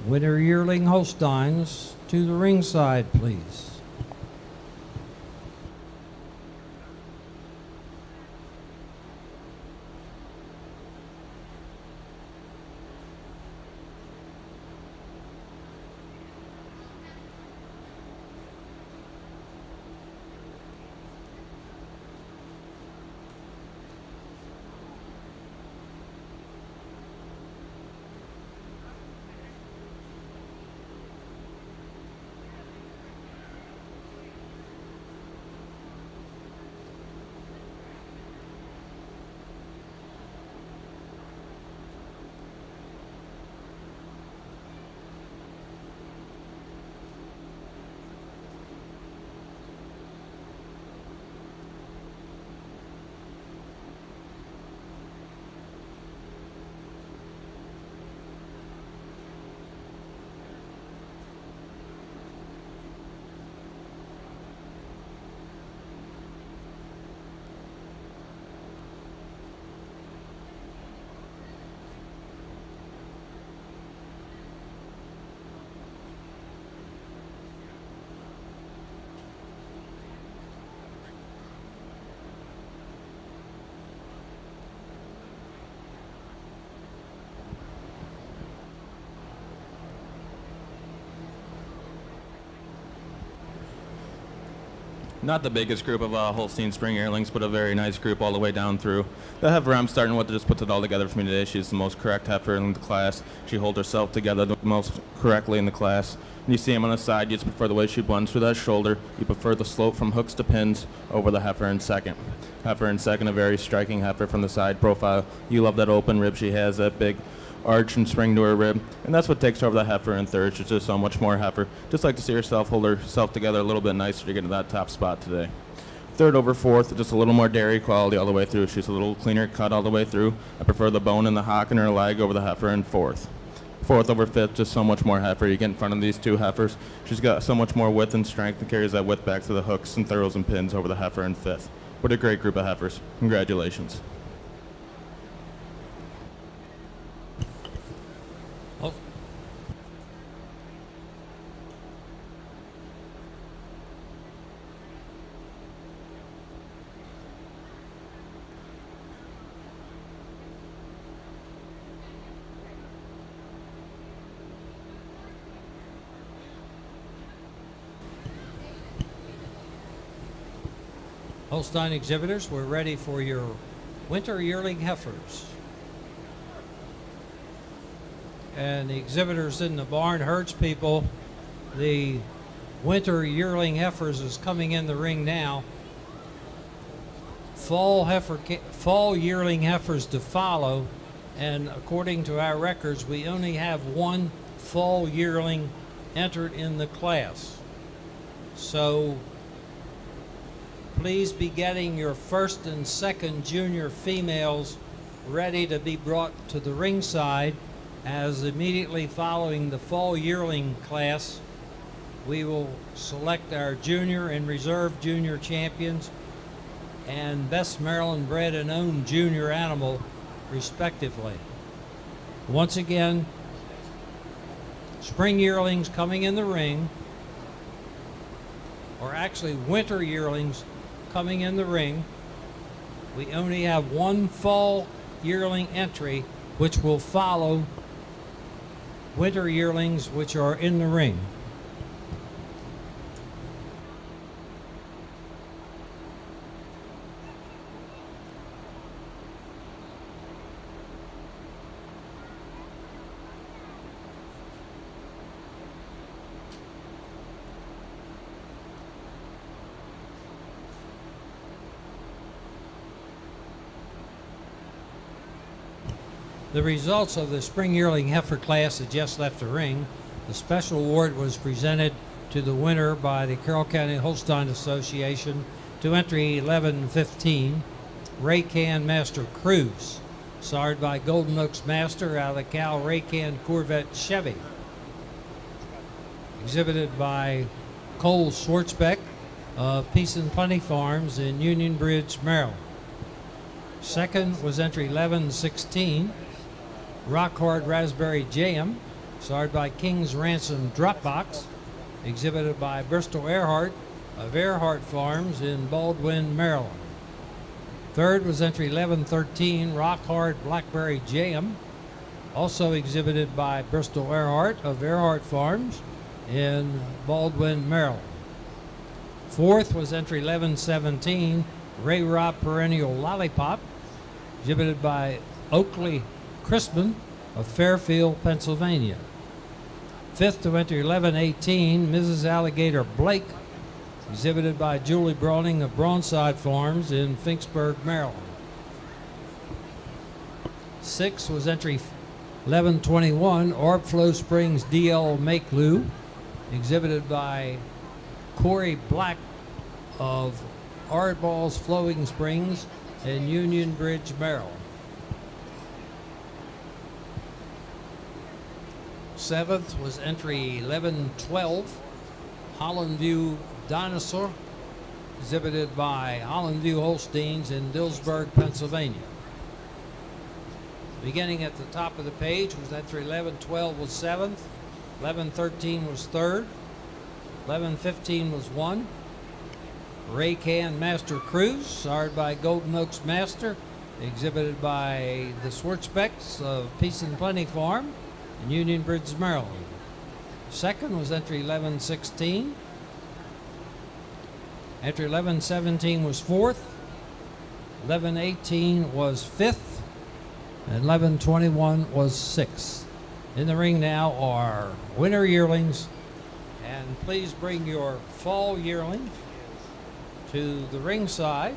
Winter yearling Holsteins to the ringside, please. Not the biggest group of Holstein spring yearlings, but a very nice group all the way down through. The heifer I'm starting with just puts it all together for me today. She's the most correct heifer in the class. She holds herself together the most correctly in the class. And you see him on the side, you just prefer the way she blends through that shoulder. You prefer the slope from hooks to pins over the heifer in second. Heifer in second, a very striking heifer from the side profile. You love that open rib she has, that big arch and spring to her rib, and that's what takes her over the heifer in third. She's just so much more heifer. Just like to see herself hold herself together a little bit nicer to get to that top spot today. Third over fourth, just a little more dairy quality all the way through. She's a little cleaner cut all the way through. I prefer the bone and the hock in her leg over the heifer in fourth. Fourth over fifth, just so much more heifer. You get in front of these two heifers. She's got so much more width and strength and carries that width back to the hooks and throws and pins over the heifer in fifth. What a great group of heifers. Congratulations. Holstein exhibitors, we're ready for your winter yearling heifers. And the exhibitors in the barn, herds people, the winter yearling heifers is coming in the ring now. Fall yearling heifers to follow, and according to our records, we only have one fall yearling entered in the class. So please be getting your first and second junior females ready to be brought to the ringside, as immediately following the fall yearling class, we will select our junior and reserve junior champions and best Maryland bred and owned junior animal, respectively. Once again, spring yearlings coming in the ring, or actually winter yearlings coming in the ring. We only have one fall yearling entry, which will follow winter yearlings which are in the ring. The results of the spring yearling heifer class that just left the ring. The special award was presented to the winner by the Carroll County Holstein Association to entry 1115, Raycan Master Cruise, sired by Golden Oaks Master out of the Cal Raycan Corvette Chevy. Exhibited by Cole Schwartzbeck of Peace and Plenty Farms in Union Bridge, Maryland. Second was entry 1116, Rock Hard Raspberry Jam, started by King's Ransom Dropbox, exhibited by Bristol Earhart of Earhart Farms in Baldwin, Maryland. Third was entry 1113, Rock Hard Blackberry Jam, also exhibited by Bristol Earhart of Earhart Farms in Baldwin, Maryland. Fourth was entry 1117, Ray Rob Perennial Lollipop, exhibited by Oakley Crispin of Fairfield, Pennsylvania. Fifth to entry 1118, Mrs. Alligator Blake, exhibited by Julie Browning of Bronside Farms in Finksburg, Maryland. Sixth was entry 1121, Orbflow Springs DL Makeloo, exhibited by Corey Black of Ardballs Flowing Springs in Union Bridge, Maryland. Seventh was entry 1112, Holland View Dinosaur, exhibited by Holland View Holsteins in Dillsburg, Pennsylvania. Beginning at the top of the page was entry 1112 was seventh, 1113 was third, 1115 was one. Raycan Master Cruise, starred by Golden Oaks Master, exhibited by the Schwartzbecks of Peace and Plenty Farm in Union Bridge, Maryland. Second was entry 1116. Entry 1117 was fourth, 1118 was fifth, and 1121 was sixth. In the ring now are winter yearlings, and please bring your fall yearling to the ringside.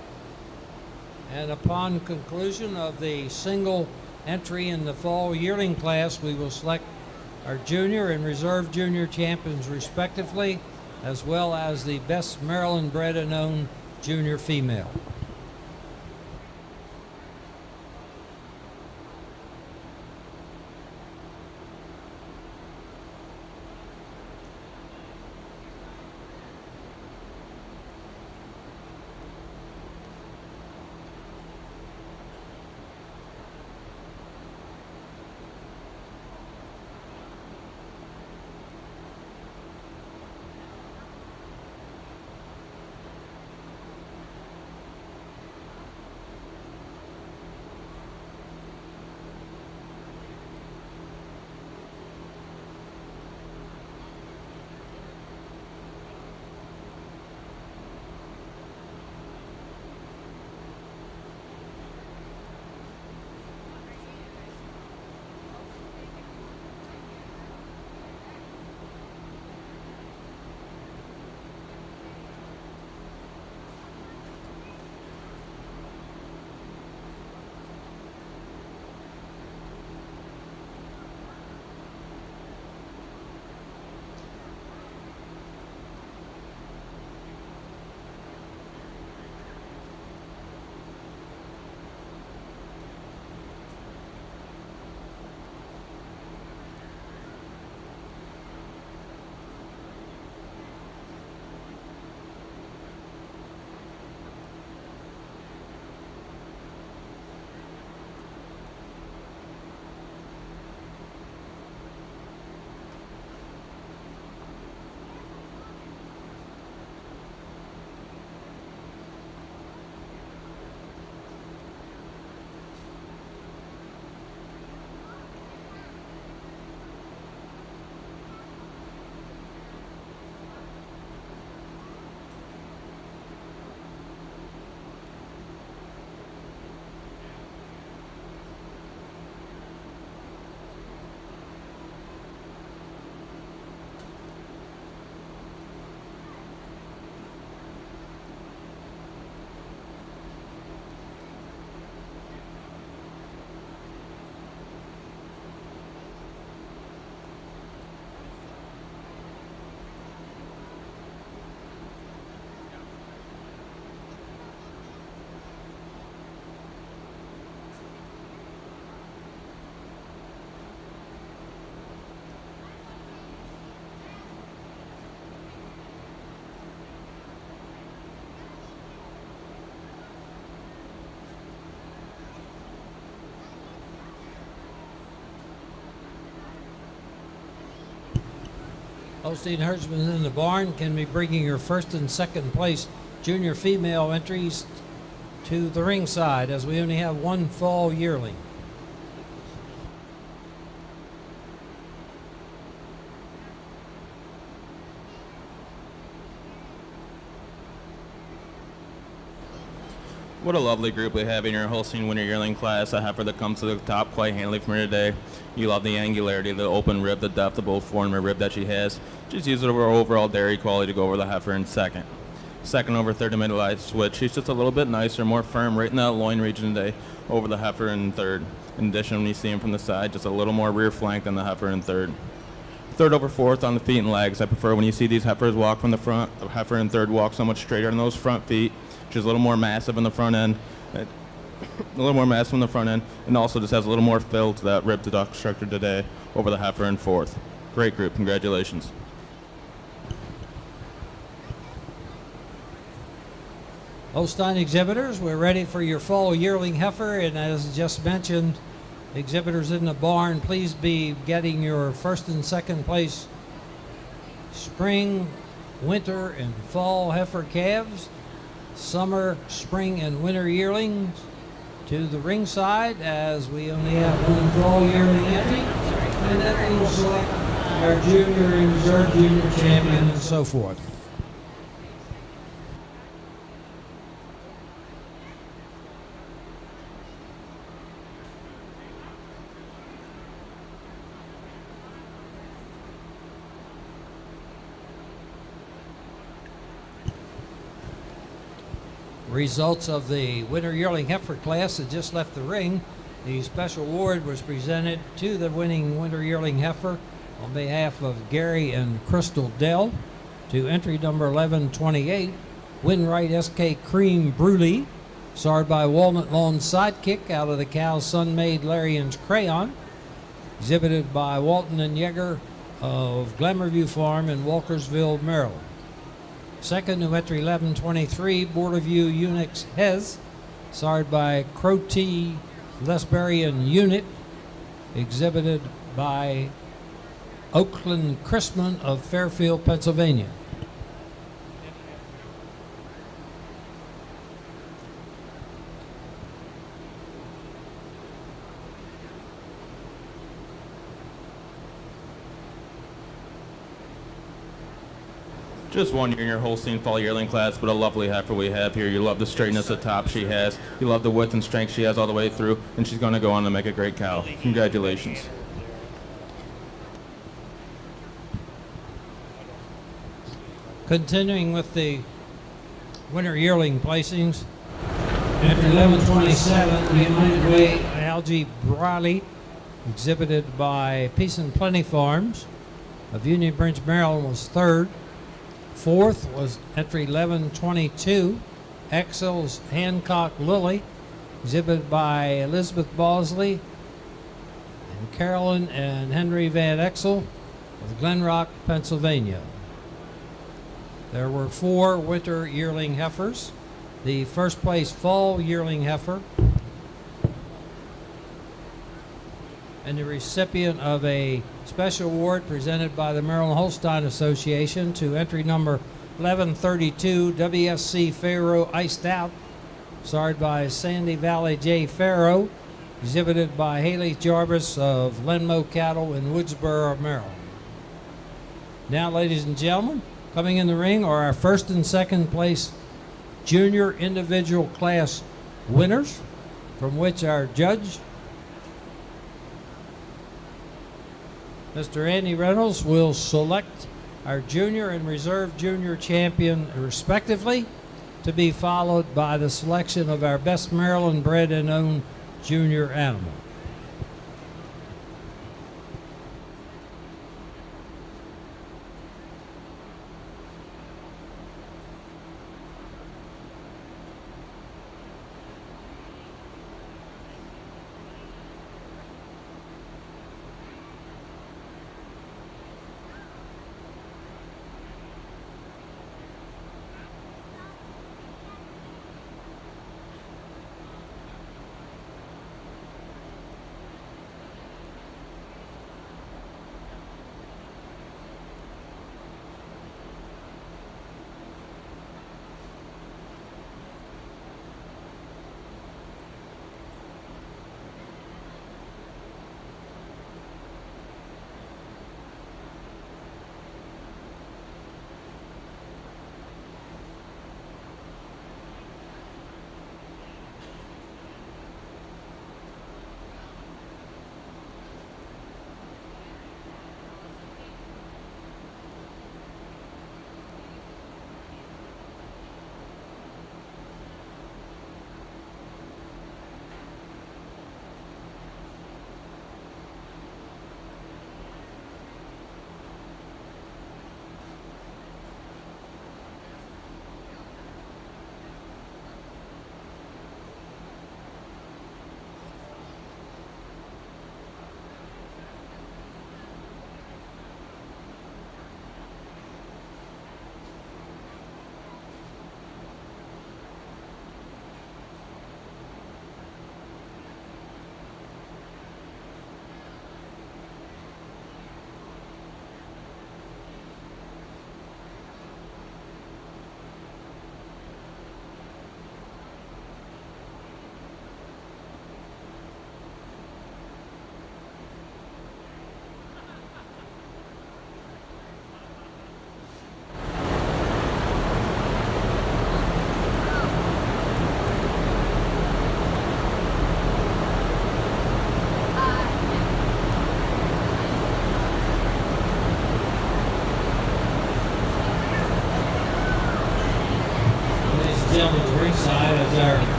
And upon conclusion of the single entry in the fall yearling class, we will select our junior and reserve junior champions respectively, as well as the best Maryland bred and owned junior female. Holstein herdsmen in the barn can be bringing your first and second place junior female entries to the ringside, as we only have one fall yearling. What a lovely group we have in your Holstein Winter Yearling class. A heifer that comes to the top quite handily from here today. You love the angularity, the open rib, the depth of both form and rib that she has. She's used her overall dairy quality to go over the heifer in second. Second over third to middle-eyed switch. She's just a little bit nicer, more firm right in that loin region today over the heifer in third. In addition, when you see him from the side, just a little more rear flank than the heifer in third. Third over fourth on the feet and legs. I prefer when you see these heifers walk from the front, the heifer in third walk so much straighter on those front feet. She's a little more massive in the front end, and also just has a little more fill to that rib to duct structure today over the heifer in fourth. Great group, congratulations. Holstein exhibitors, we're ready for your fall yearling heifer, and as just mentioned, exhibitors in the barn, please be getting your first and second place spring, winter, and fall heifer calves, summer, spring, and winter yearlings to the ringside, as we only have one fall yearling entry, and then we will select our junior and reserve junior champion and so forth. Results of the winter yearling heifer class that just left the ring. The special award was presented to the winning winter yearling heifer on behalf of Gary and Crystal Dell to entry number 1128, Winright SK Cream Bruley, starred by Walnut Lawn Sidekick out of the cow Sun-Made Larian's Crayon, exhibited by Walton and Yeager of Glamourview Farm in Walkersville, Maryland. Second to entry 1123, Borderview Unix Hez, starred by Crotty Lesberian Unit, exhibited by Oakland Chrisman of Fairfield, Pennsylvania. Just one year in your Holstein fall yearling class, but a lovely heifer we have here. You love the straightness of top she has. You love the width and strength she has all the way through, and she's going to go on to make a great cow. Congratulations. Continuing with the winter yearling placings, after 1127, the United Way Algae Briley, exhibited by Peace and Plenty Farms of Union Branch, Maryland, was third. Fourth was entry 1122, Excel's Hancock Lily, exhibited by Elizabeth Bosley and Carolyn and Henry Van Exel of Glen Rock, Pennsylvania. There were 4 winter yearling heifers. The first place fall yearling heifer and the recipient of a special award presented by the Maryland Holstein Association to entry number 1132, WSC Faro Iced Out, starred by Sandy Valley J. Faro, exhibited by Haley Jarvis of Lenmo Cattle in Woodsboro, Maryland. Now, ladies and gentlemen, coming in the ring are our first and second place junior individual class winners, from which our judge, Mr. Andy Reynolds, will select our junior and reserve junior champion respectively, to be followed by the selection of our best Maryland bred and owned junior animal.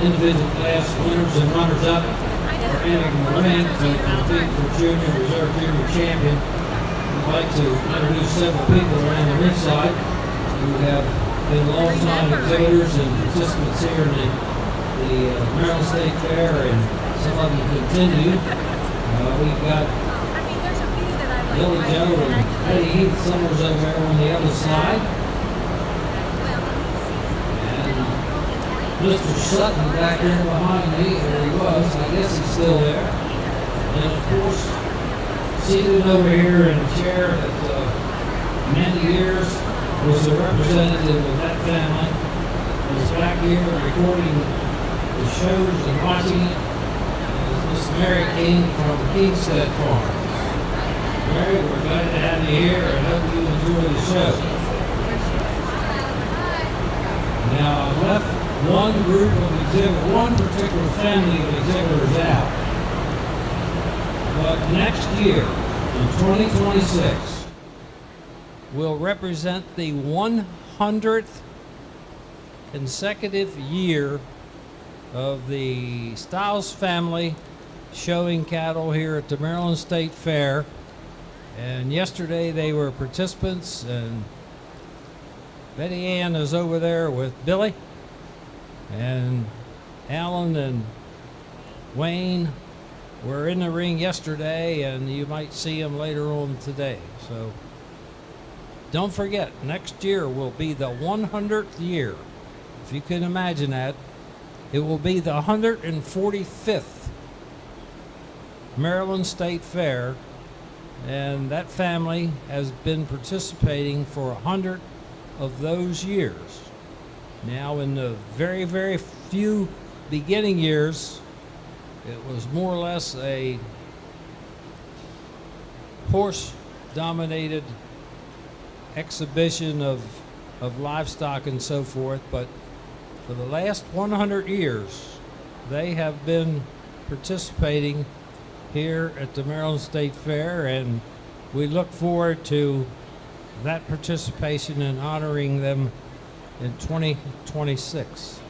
individual class winners and runners-up are entering the ring to compete for junior, reserve junior champion. I'd like to introduce several people around the ringside who have been long-time exhibitors and participants here in the Maryland State Fair, and some of them continue. We've got Billy Joe and Eddie Heath Summers over there on the other side. Mr. Sutton back there behind me, there he was. I guess he's still there. And of course, seated over here in a chair that many years was a representative of that family, was back here recording the shows and watching it, is Miss Mary King from Kingstead Farm. Mary, we're glad to have you here and hope you enjoy the show. Now, I've left one group of exhibitors, one particular family of exhibitors out. But next year, in 2026, will represent the 100th consecutive year of the Stiles family showing cattle here at the Maryland State Fair. And yesterday they were participants, and Betty Ann is over there with Billy. And Alan and Wayne were in the ring yesterday, and you might see them later on today. So don't forget, next year will be the 100th year. If you can imagine that, it will be the 145th Maryland State Fair, and that family has been participating for 100 of those years. Now, in the very, very few beginning years, it was more or less a horse-dominated exhibition of livestock and so forth, but for the last 100 years, they have been participating here at the Maryland State Fair, and we look forward to that participation and honoring them in 2026.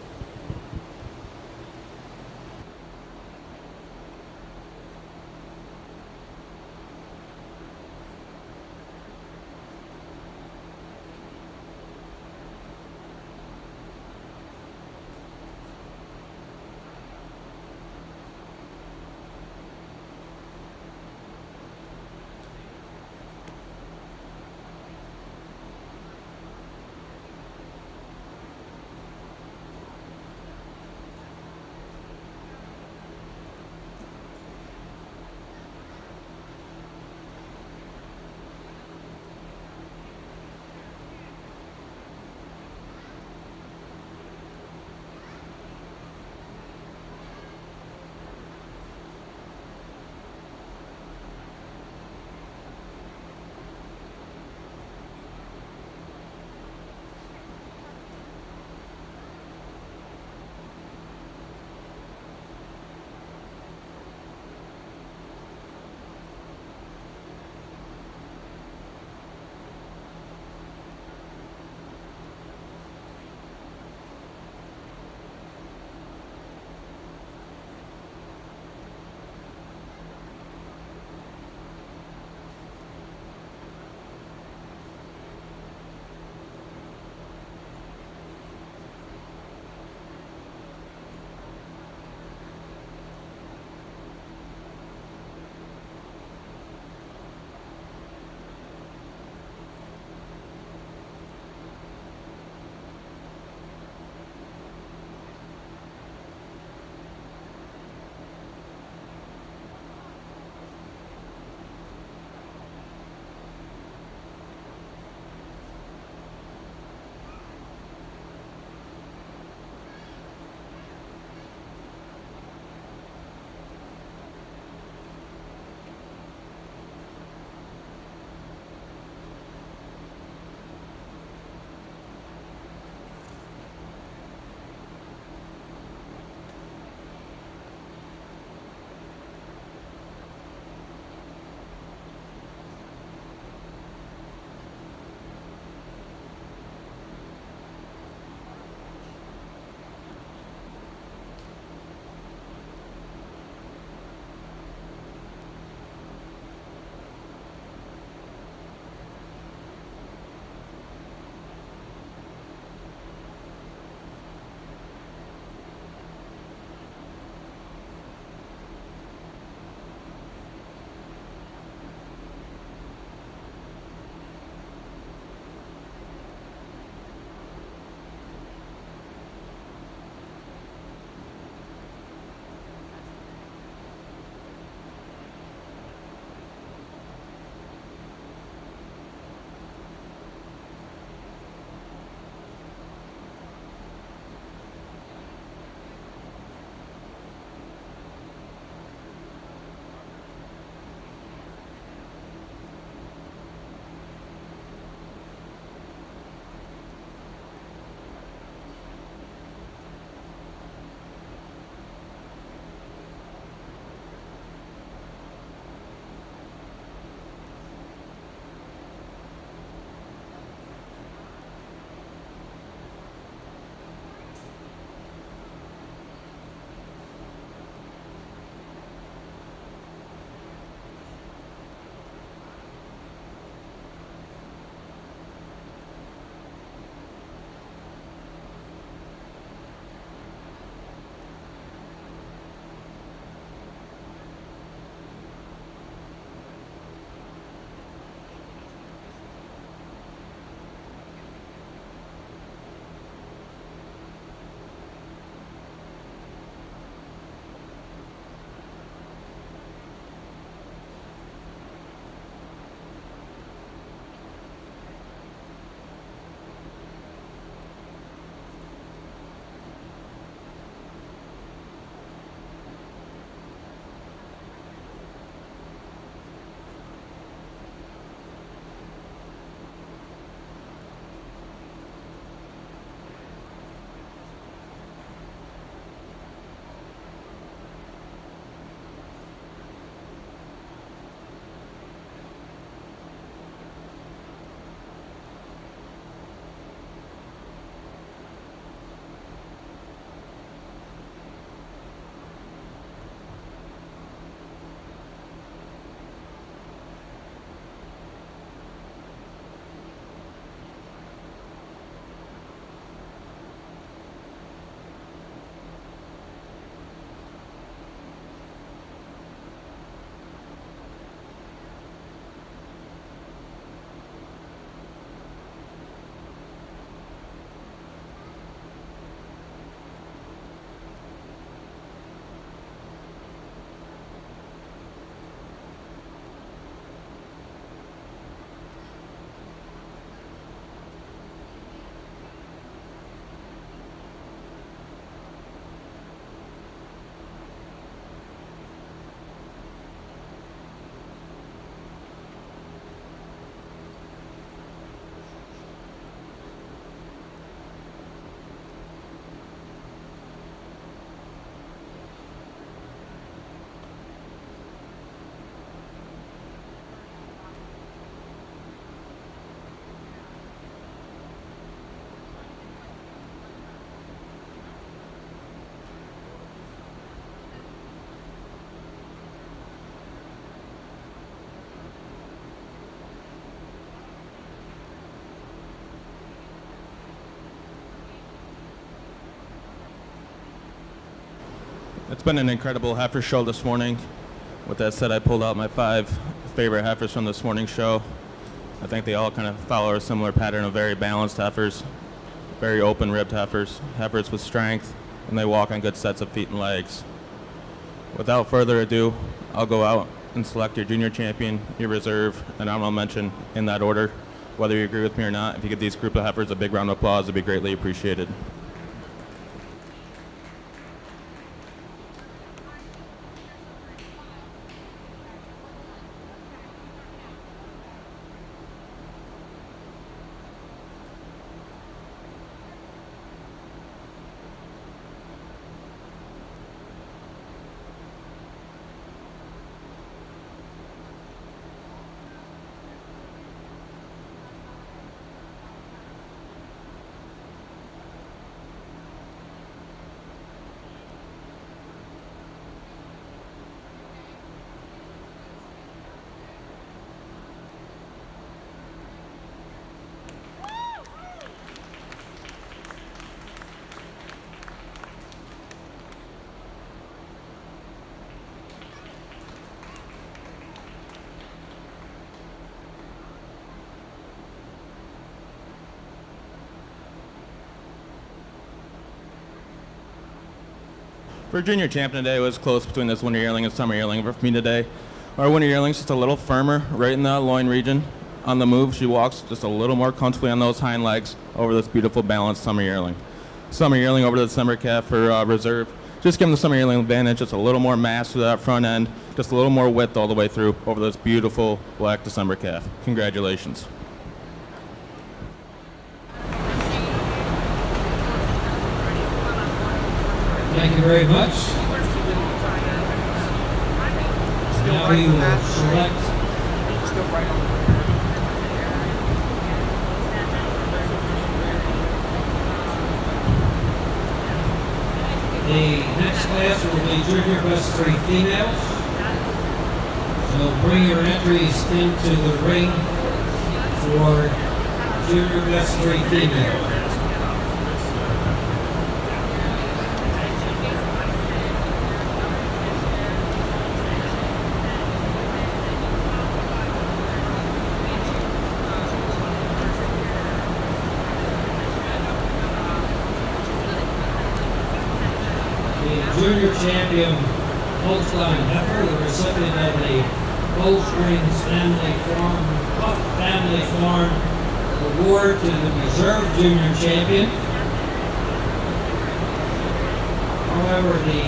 It's been an incredible heifer show this morning. With that said, I pulled out my 5 favorite heifers from this morning's show. I think they all kind of follow a similar pattern of very balanced heifers, very open-ribbed heifers, heifers with strength, and they walk on good sets of feet and legs. Without further ado, I'll go out and select your junior champion, your reserve, and honorable mention in that order. Whether you agree with me or not, if you give these group of heifers a big round of applause, it'd be greatly appreciated. For junior champion today, it was close between this winter yearling and summer yearling. For me today, our winter yearling's just a little firmer, right in the loin region. On the move, she walks just a little more comfortably on those hind legs over this beautiful balanced summer yearling. Summer yearling over to the summer calf for reserve. Just giving the summer yearling advantage, just a little more mass to that front end, just a little more width all the way through over this beautiful black December calf. Congratulations. Thank you very much. Now we will select the next class will be junior best 3 females. So bring your entries into the ring for junior best 3 females. Junior champion Holstein heifer, the recipient of the Holstein Family Farm Award to the reserve junior champion. However, the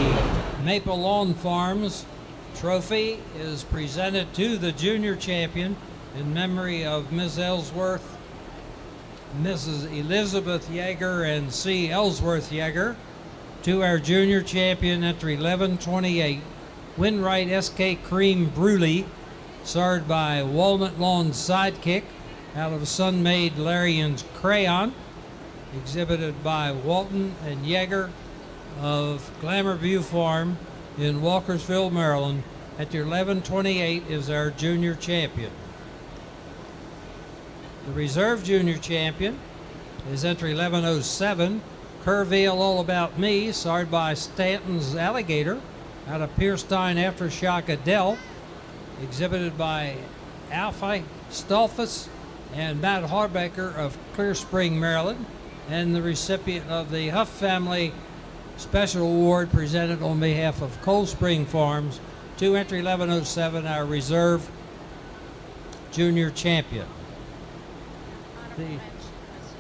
Maple Lawn Farms trophy is presented to the junior champion in memory of Ms. Ellsworth, Mrs. Elizabeth Yeager, and C. Ellsworth Yeager. To our junior champion, entry 1128, Winright SK Cream Bruley, starred by Walnut Lawn Sidekick, out of Sun-Made Larian's Crayon, exhibited by Walton and Yeager of Glamour View Farm in Walkersville, Maryland. Entry 1128 is our junior champion. The reserve junior champion is entry 1107, Kerrville All About Me, starred by Stanton's Alligator, out of Pierstein Aftershock Adele, exhibited by Alfie Stolfus and Matt Harbaker of Clear Spring, Maryland, and the recipient of the Huff Family Special Award presented on behalf of Cold Spring Farms to entry 1107, our reserve junior champion.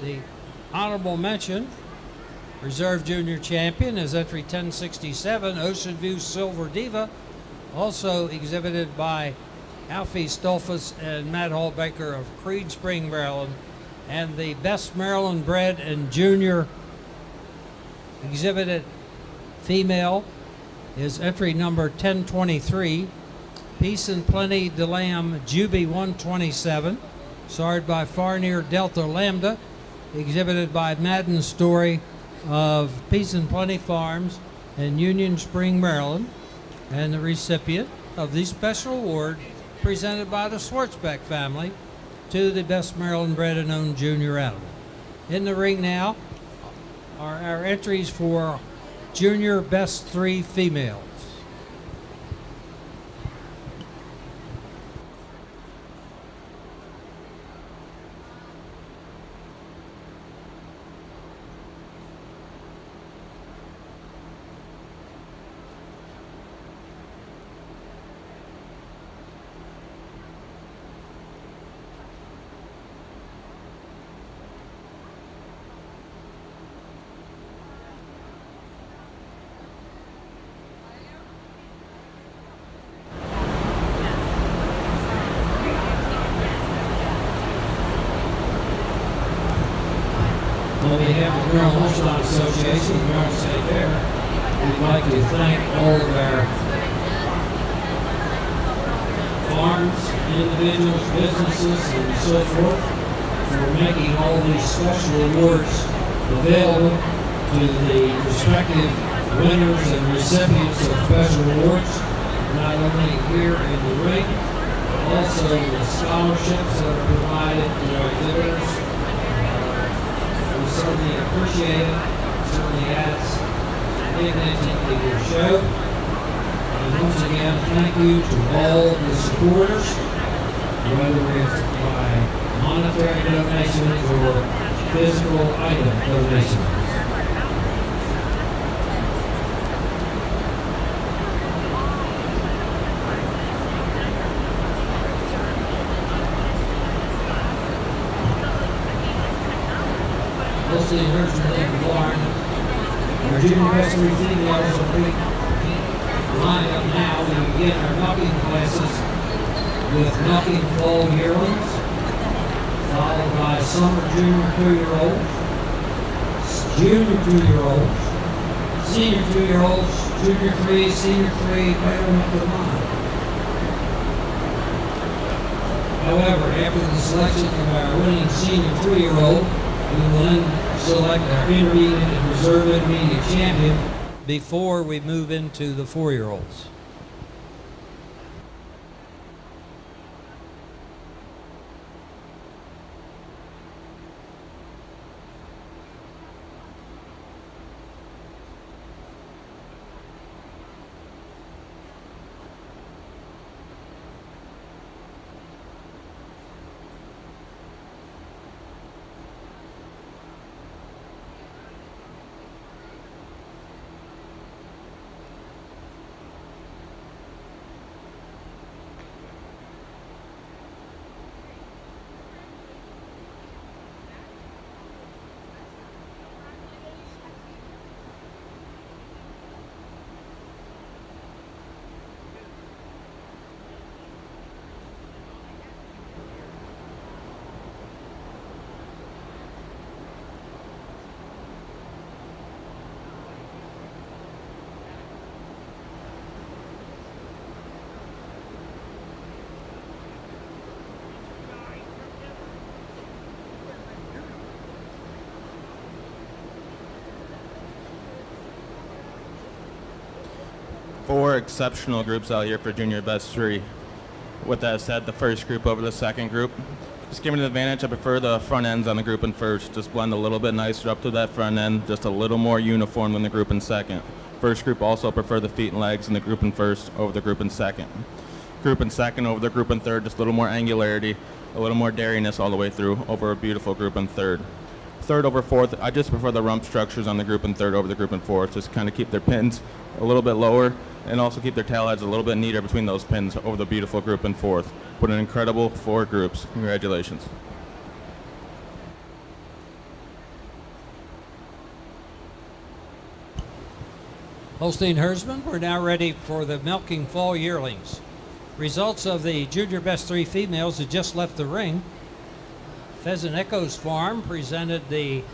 The honorable mention reserve junior champion is entry 1067, Ocean View Silver Diva, also exhibited by Alfie Stolfus and Matt Hallbaker of Creed Spring, Maryland. And the best Maryland bred and junior exhibited female is entry number 1023, Peace and Plenty DeLamb Juby 127, starred by Farnier Delta Lambda, exhibited by Madden Story of Peace and Plenty Farms in Union Spring, Maryland, and the recipient of the special award presented by the Schwartzbeck family to the best Maryland bred and owned junior animal. In the ring now are our entries for Junior Best 3 Females. On behalf of the Holstein Association of Gurnsey Fair, we'd like to thank all of our farms, individuals, businesses, and so forth for making all these special awards available to the prospective winners and recipients of special awards, not only here in the ring, but also the scholarships that are provided to our exhibitors. We certainly appreciate it. Certainly adds dignity to your show. And once again, thank you to all the supporters, whether it's by monetary donations or physical item donations. Holstein, Ayrshire, Barn. Our junior best 3 females are pretty lined up now. We begin our milking classes with milking fall yearlings, followed by summer junior 2-year-olds, junior 2-year-olds, senior 2-year-olds, junior 3, senior 3, right on up to 9. However, after the selection of our winning senior 3-year-old, we will then select our intermediate and reserve intermediate champion before we move into the 4-year-olds. Four exceptional groups out here for junior best 3. With that said, the first group over the second group. Just giving an advantage, I prefer the front ends on the group in first. Just blend a little bit nicer up to that front end, just a little more uniform than the group in second. First group also prefer the feet and legs in the group in first over the group in second. Group in second over the group in third, just a little more angularity, a little more dairiness all the way through over a beautiful group in third. Third over fourth, I just prefer the rump structures on the group in third over the group in fourth. Just kind of keep their pins a little bit lower and also keep their tail heads a little bit neater between those pins over the beautiful group in fourth. Put an incredible 4 groups. Congratulations. Holstein herdsmen, we're now ready for the milking fall yearlings. Results of the junior best 3 females that just left the ring. Pheasant Echoes Farm presented the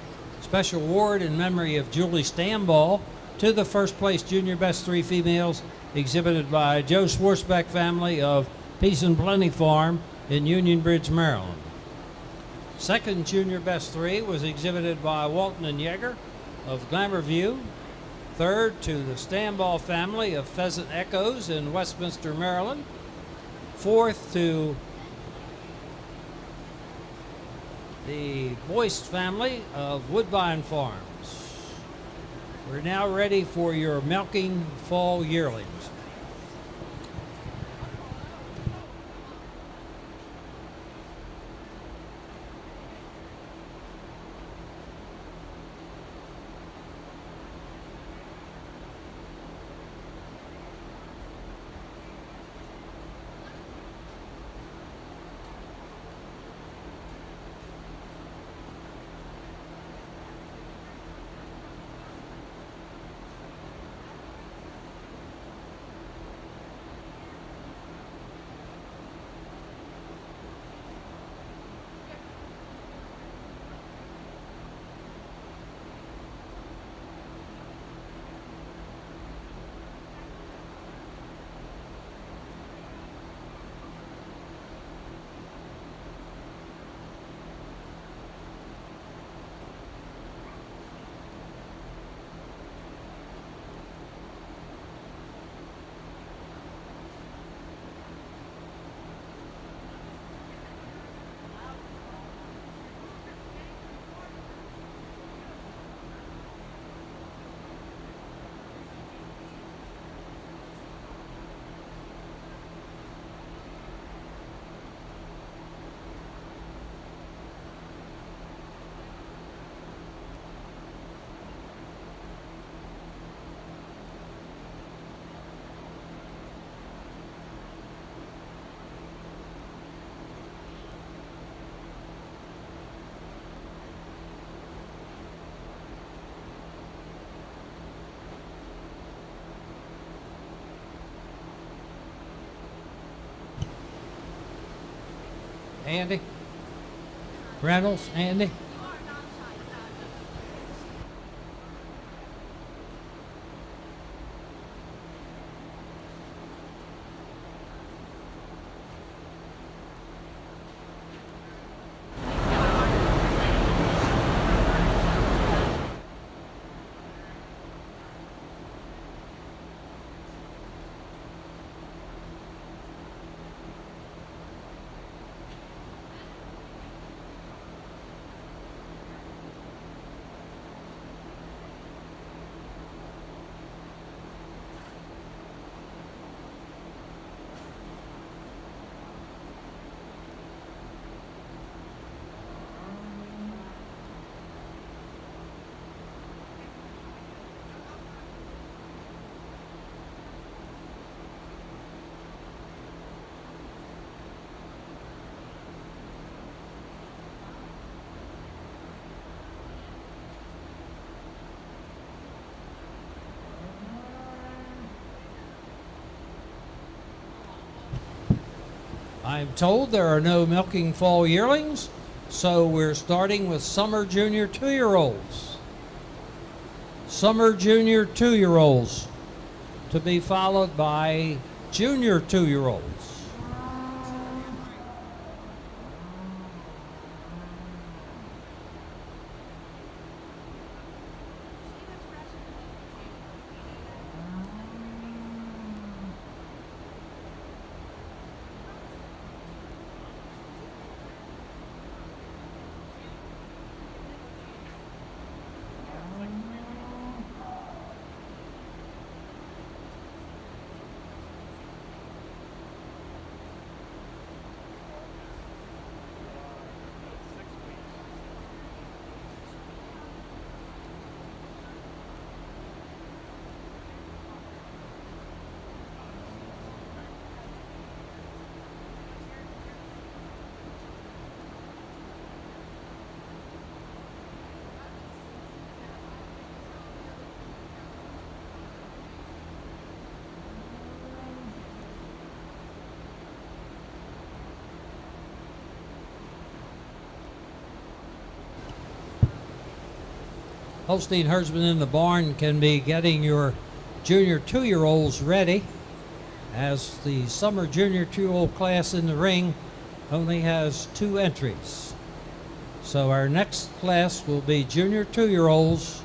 special award in memory of Julie Stamball to the first place junior best 3 females exhibited by Joe Schwarzbeck family of Peace and Plenty Farm in Union Bridge, Maryland. Second junior best 3 was exhibited by Walton and Yeager of Glamourview. Third to the Stamball family of Pheasant Echoes in Westminster, Maryland. Fourth to the Boyce family of Woodbine Farms. We're now ready for your milking fall yearlings. Andy? Reynolds, Andy? I'm told there are no milking fall yearlings, so we're starting with summer junior 2-year-olds. Summer junior 2-year-olds to be followed by junior 2-year-olds. Holstein herdsmen in the barn can be getting your junior 2-year-olds ready, as the summer junior 2-year-old class in the ring only has 2 entries. So our next class will be junior 2-year-olds.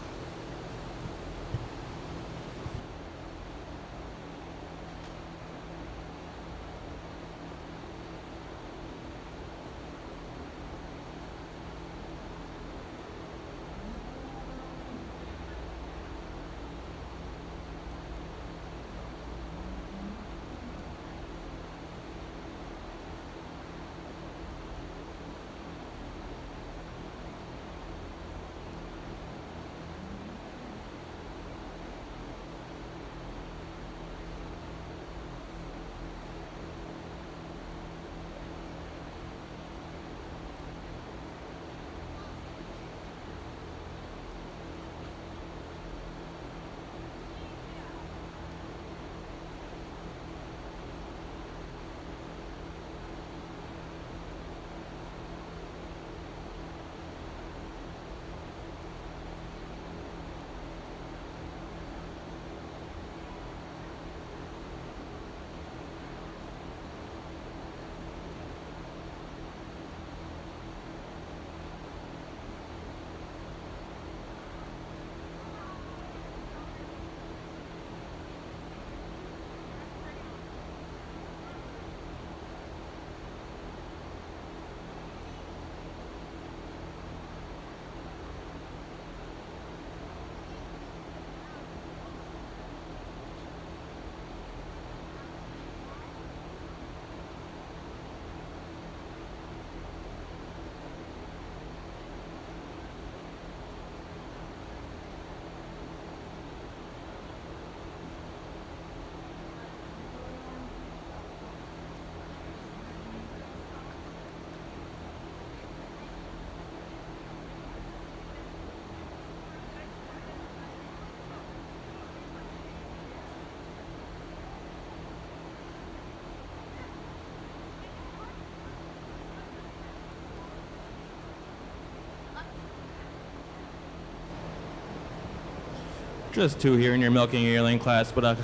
Just 2 here in your milking yearling class, but a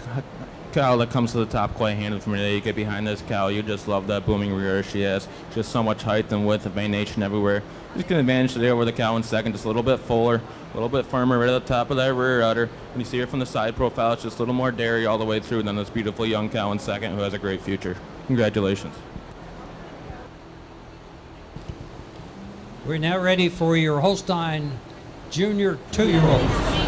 cow that comes to the top quite handy for me today. You get behind this cow, you just love that booming rear she has. Just so much height and width of venation everywhere. Just get advantage today over the cow in second, just a little bit fuller, a little bit firmer right at the top of that rear udder. When you see her from the side profile, it's just a little more dairy all the way through than this beautiful young cow in second who has a great future. Congratulations. We're now ready for your Holstein Junior 2-year-olds.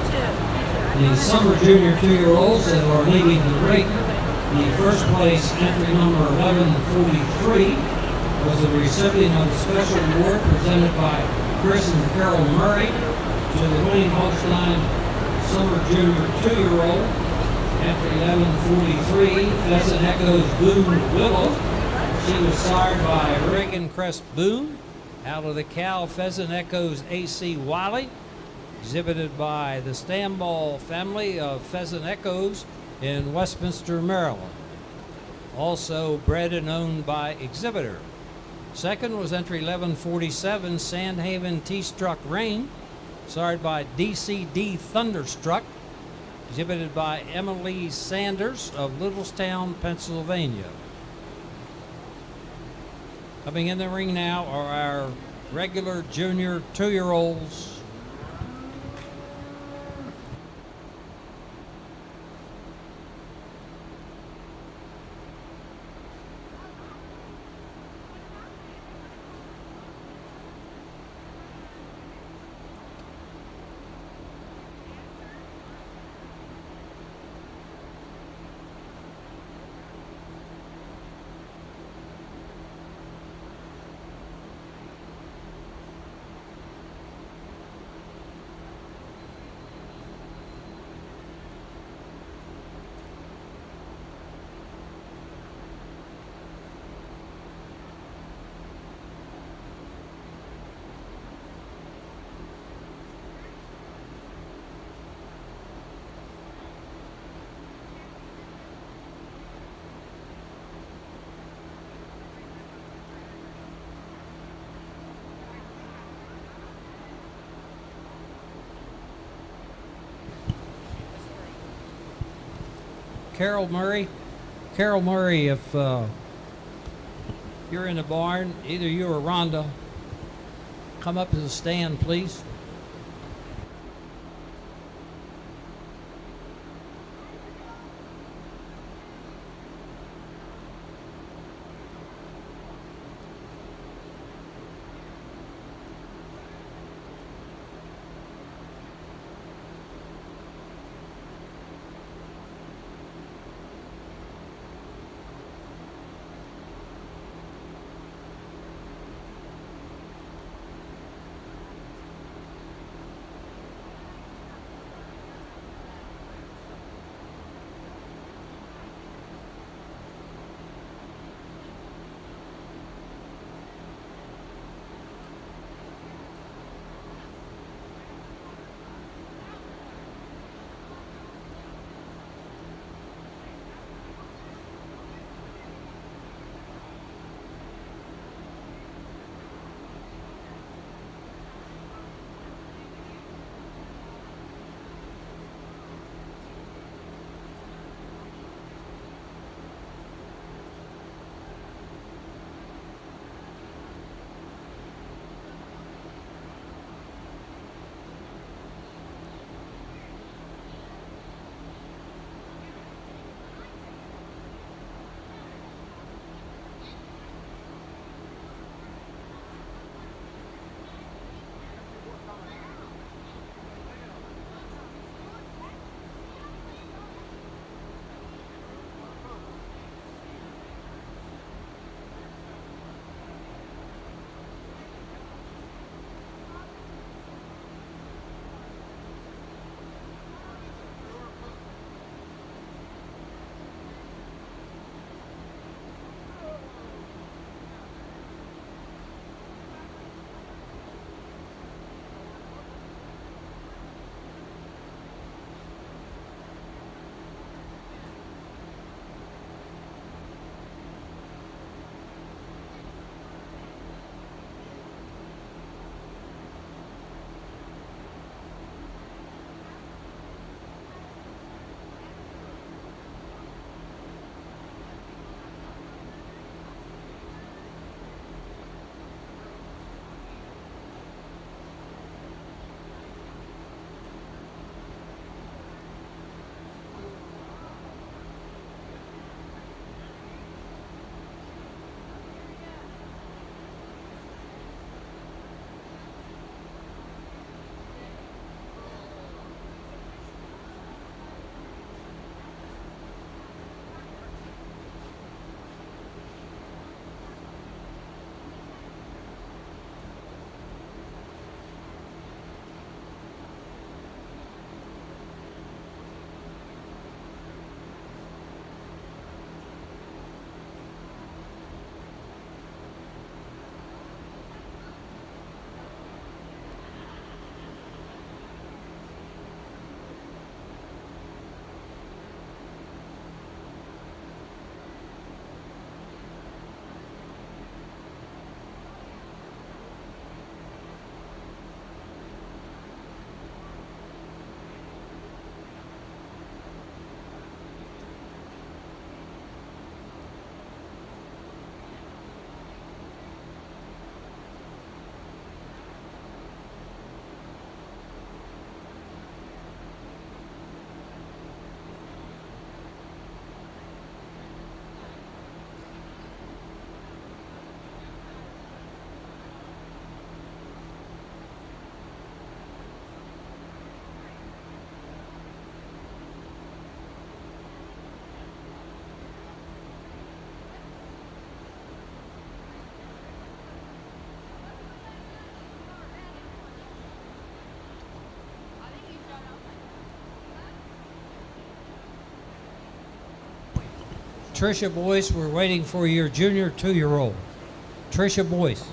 The summer Junior 2-year-olds that are leading the ring. The first place entry number 1143 was the recipient of the special award presented by Chris and Carol Murray to the winning Holstein summer Junior 2-year-old. Entry 1143, Pheasant Echoes Boone Willow. She was sired by Reagan Crest Boone. Out of the cow, Pheasant Echoes A.C. Wiley, exhibited by the Stamball family of Pheasant Echoes in Westminster, Maryland. Also bred and owned by exhibitor. Second was entry 1147, Sandhaven T-Struck Rain, sired by DCD Thunderstruck, exhibited by Emily Sanders of Littlestown, Pennsylvania. Coming in the ring now are our regular Junior 2-year-olds. Carol Murray, if you're in the barn, either you or Rhonda, come up to the stand, please. Tricia Boyce, we're waiting for your junior 2-year-old. Tricia Boyce.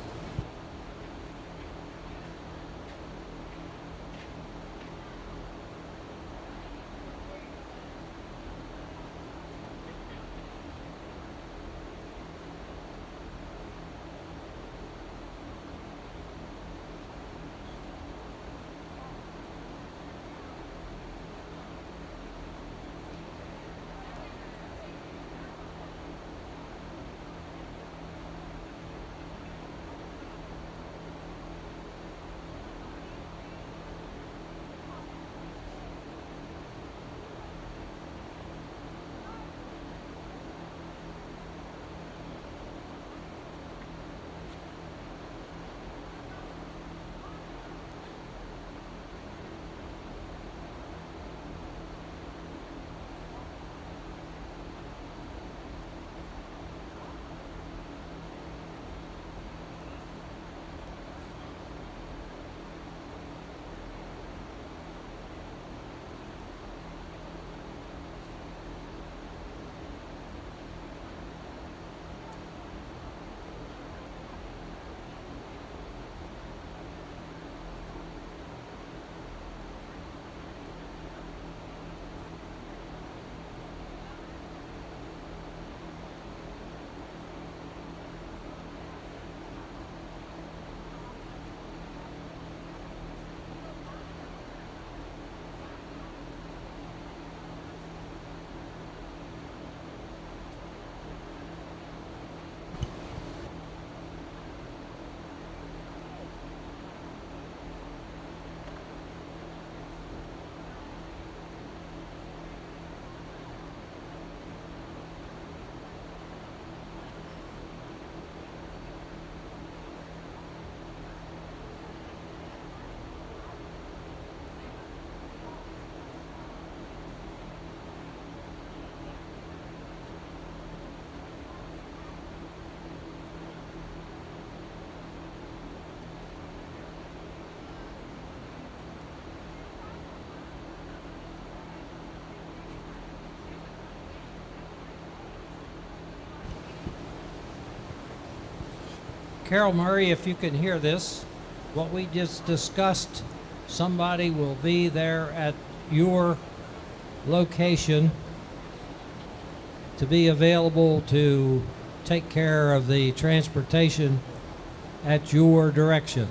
Carol Murray, if you can hear this, what we just discussed, somebody will be there at your location to be available to take care of the transportation at your direction.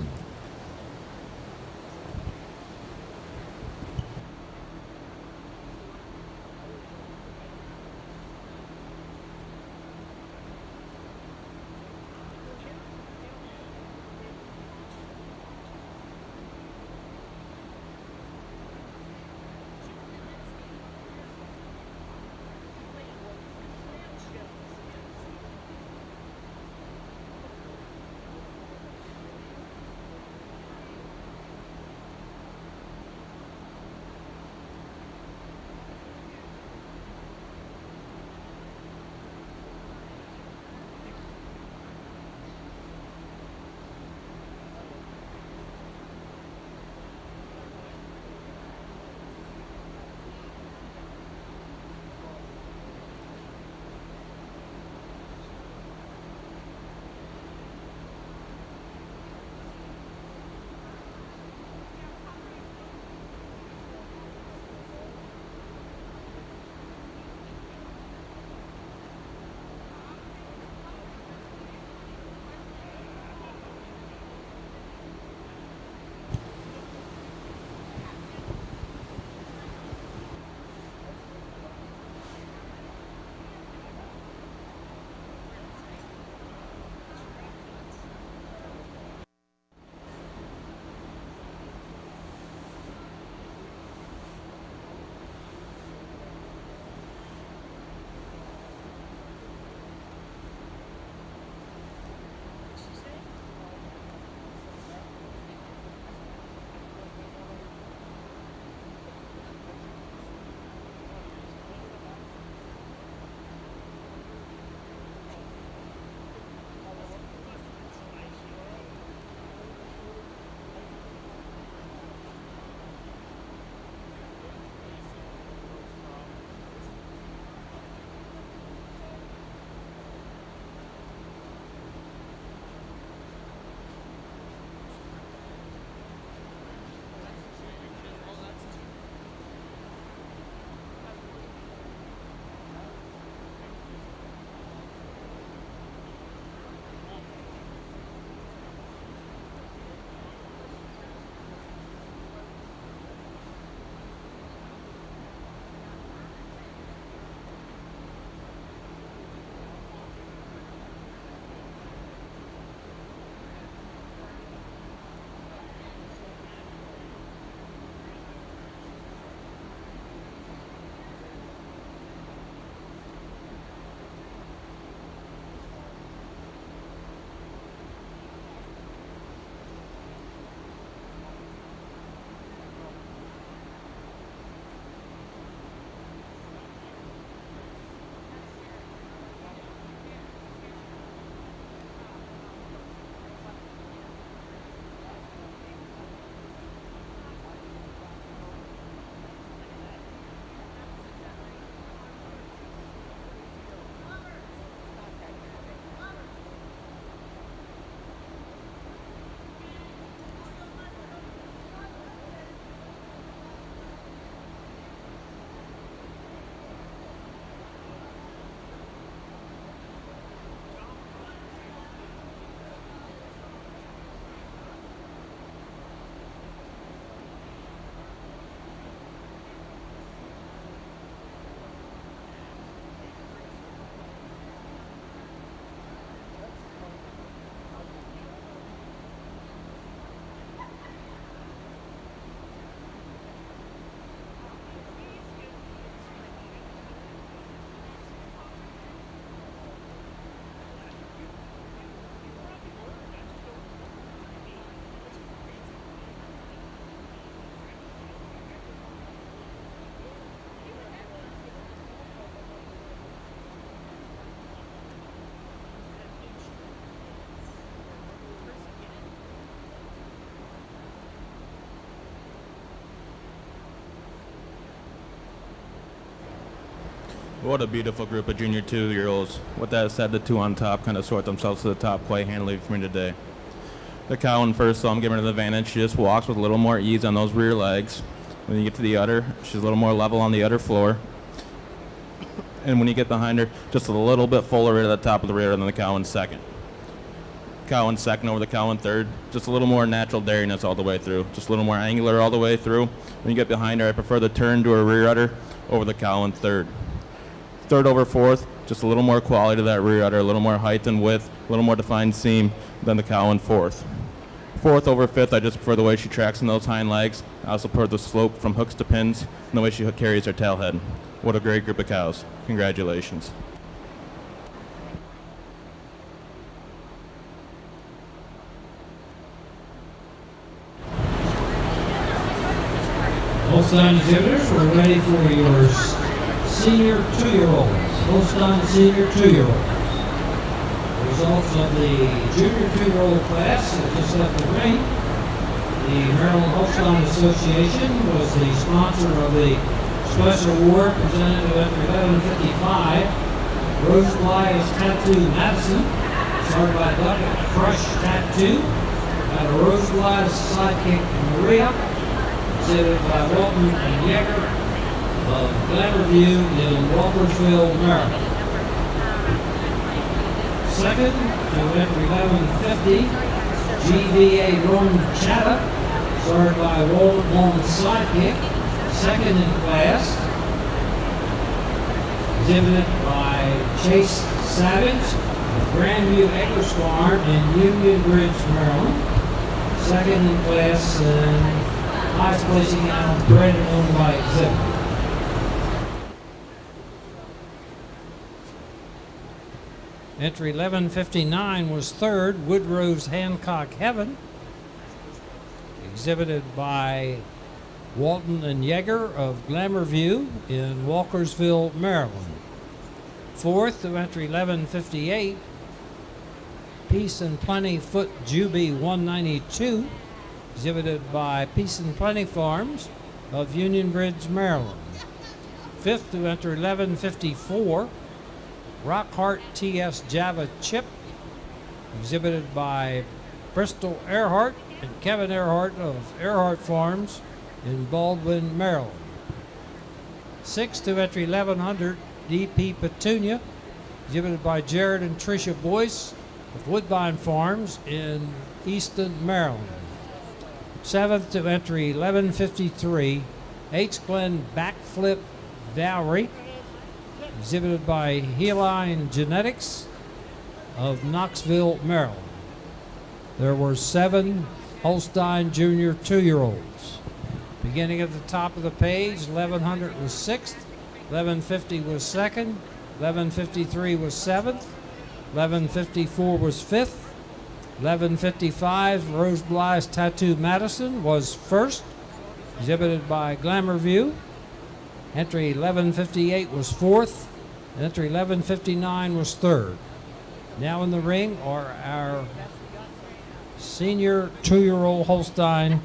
What a beautiful group of junior 2-year-olds. With that said, the two on top kind of sort themselves to the top quite handily for me today. The cow in first, so I'm giving her the advantage. She just walks with a little more ease on those rear legs. When you get to the udder, she's a little more level on the udder floor. And when you get behind her, just a little bit fuller at the top of the rear than the cow in second. Cow in second over the cow in third. Just a little more natural dariness all the way through. Just a little more angular all the way through. When you get behind her, I prefer the turn to her rear udder over the cow in third. Third over fourth, just a little more quality to that rear udder, a little more height and width, a little more defined seam than the cow in fourth. Fourth over fifth, I just prefer the way she tracks in those hind legs. I also prefer the slope from hooks to pins and the way she carries her tail head. What a great group of cows. Congratulations. Holstein exhibitors, we're ready for your senior 2-year-olds. Holstein senior 2-year-olds. Results of the junior 2-year-old class that just left the ring. The Maryland Holstein Association was the sponsor of the special award presented to after 11:55. Rose Fly's Tattoo Madison, started by Duckett Fresh Tattoo. Got a Rose Fly's sidekick Maria, exhibited by Walton and Yeager of Glamourview in Walkersville, Maryland. Second, to enter 11:50, GVA Roman Chatta, started by Walton Sidekick, second in class, exhibited by Chase Savage of Grandview Acres Farm in Union Bridge, Maryland. Second in class and highest placing animal bred and owned by exhibit. Entry 11:59 was third, Woodrow's Hancock Heaven, exhibited by Walton and Yeager of Glamourview in Walkersville, Maryland. Fourth to entry 11:58, Peace and Plenty Foot Juby 192, exhibited by Peace and Plenty Farms of Union Bridge, Maryland. Fifth to enter 11:54, Rockhart TS Java Chip, exhibited by Bristol Earhart and Kevin Earhart of Earhart Farms in Baldwin, Maryland. Sixth to entry 1100, DP Petunia, exhibited by Jared and Tricia Boyce of Woodbine Farms in Easton, Maryland. Seventh to entry 1153, H. Glen Backflip Valerie, exhibited by Heline Genetics of Knoxville, Maryland. There were 7 Holstein junior 2-year-olds. Beginning at the top of the page, 1100 was 6th, 1150 was 2nd, 1153 was 7th, 1154 was 5th, 1155 Rose Bly's Tattoo Madison was 1st, exhibited by Glamourview. Entry 1158 was 4th, and entry 1159 was 3rd. Now in the ring are our senior 2-year-old Holstein.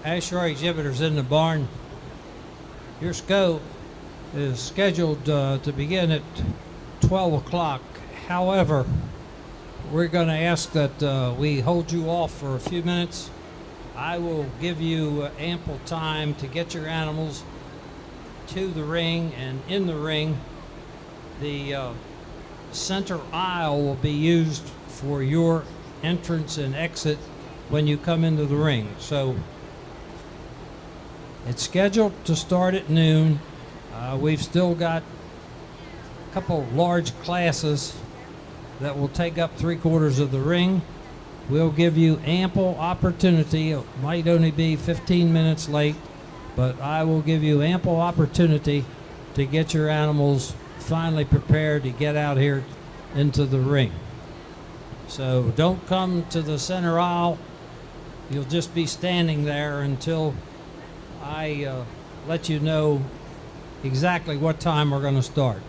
Ayrshire exhibitors in the barn. Your show is scheduled to begin at 12 o'clock. However, we're going to ask that we hold you off for a few minutes. I will give you ample time to get your animals to the ring, and in the ring, the center aisle will be used for your entrance and exit when you come into the ring. So it's scheduled to start at noon. We've still got a couple large classes that will take up 3/4 of the ring. We'll give you ample opportunity. It might only be 15 minutes late, but I will give you ample opportunity to get your animals finally prepared to get out here into the ring. So don't come to the center aisle. You'll just be standing there until I let you know exactly what time we're going to start.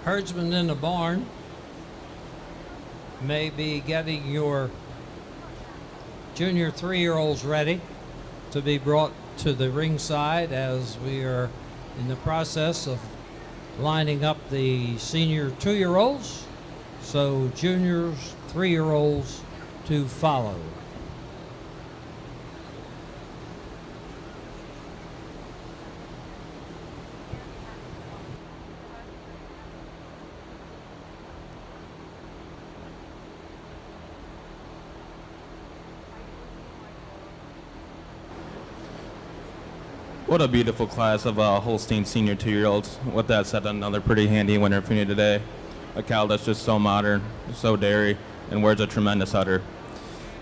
herdsmen in the barn may be getting your junior 3-year-olds ready to be brought to the ringside as we are in the process of lining up the senior 2-year-olds. So juniors, 3-year-olds to follow. What a beautiful class of Holstein senior 2-year-olds. With that said, another pretty handy winner for me today. A cow that's just so modern, so dairy, and wears a tremendous udder.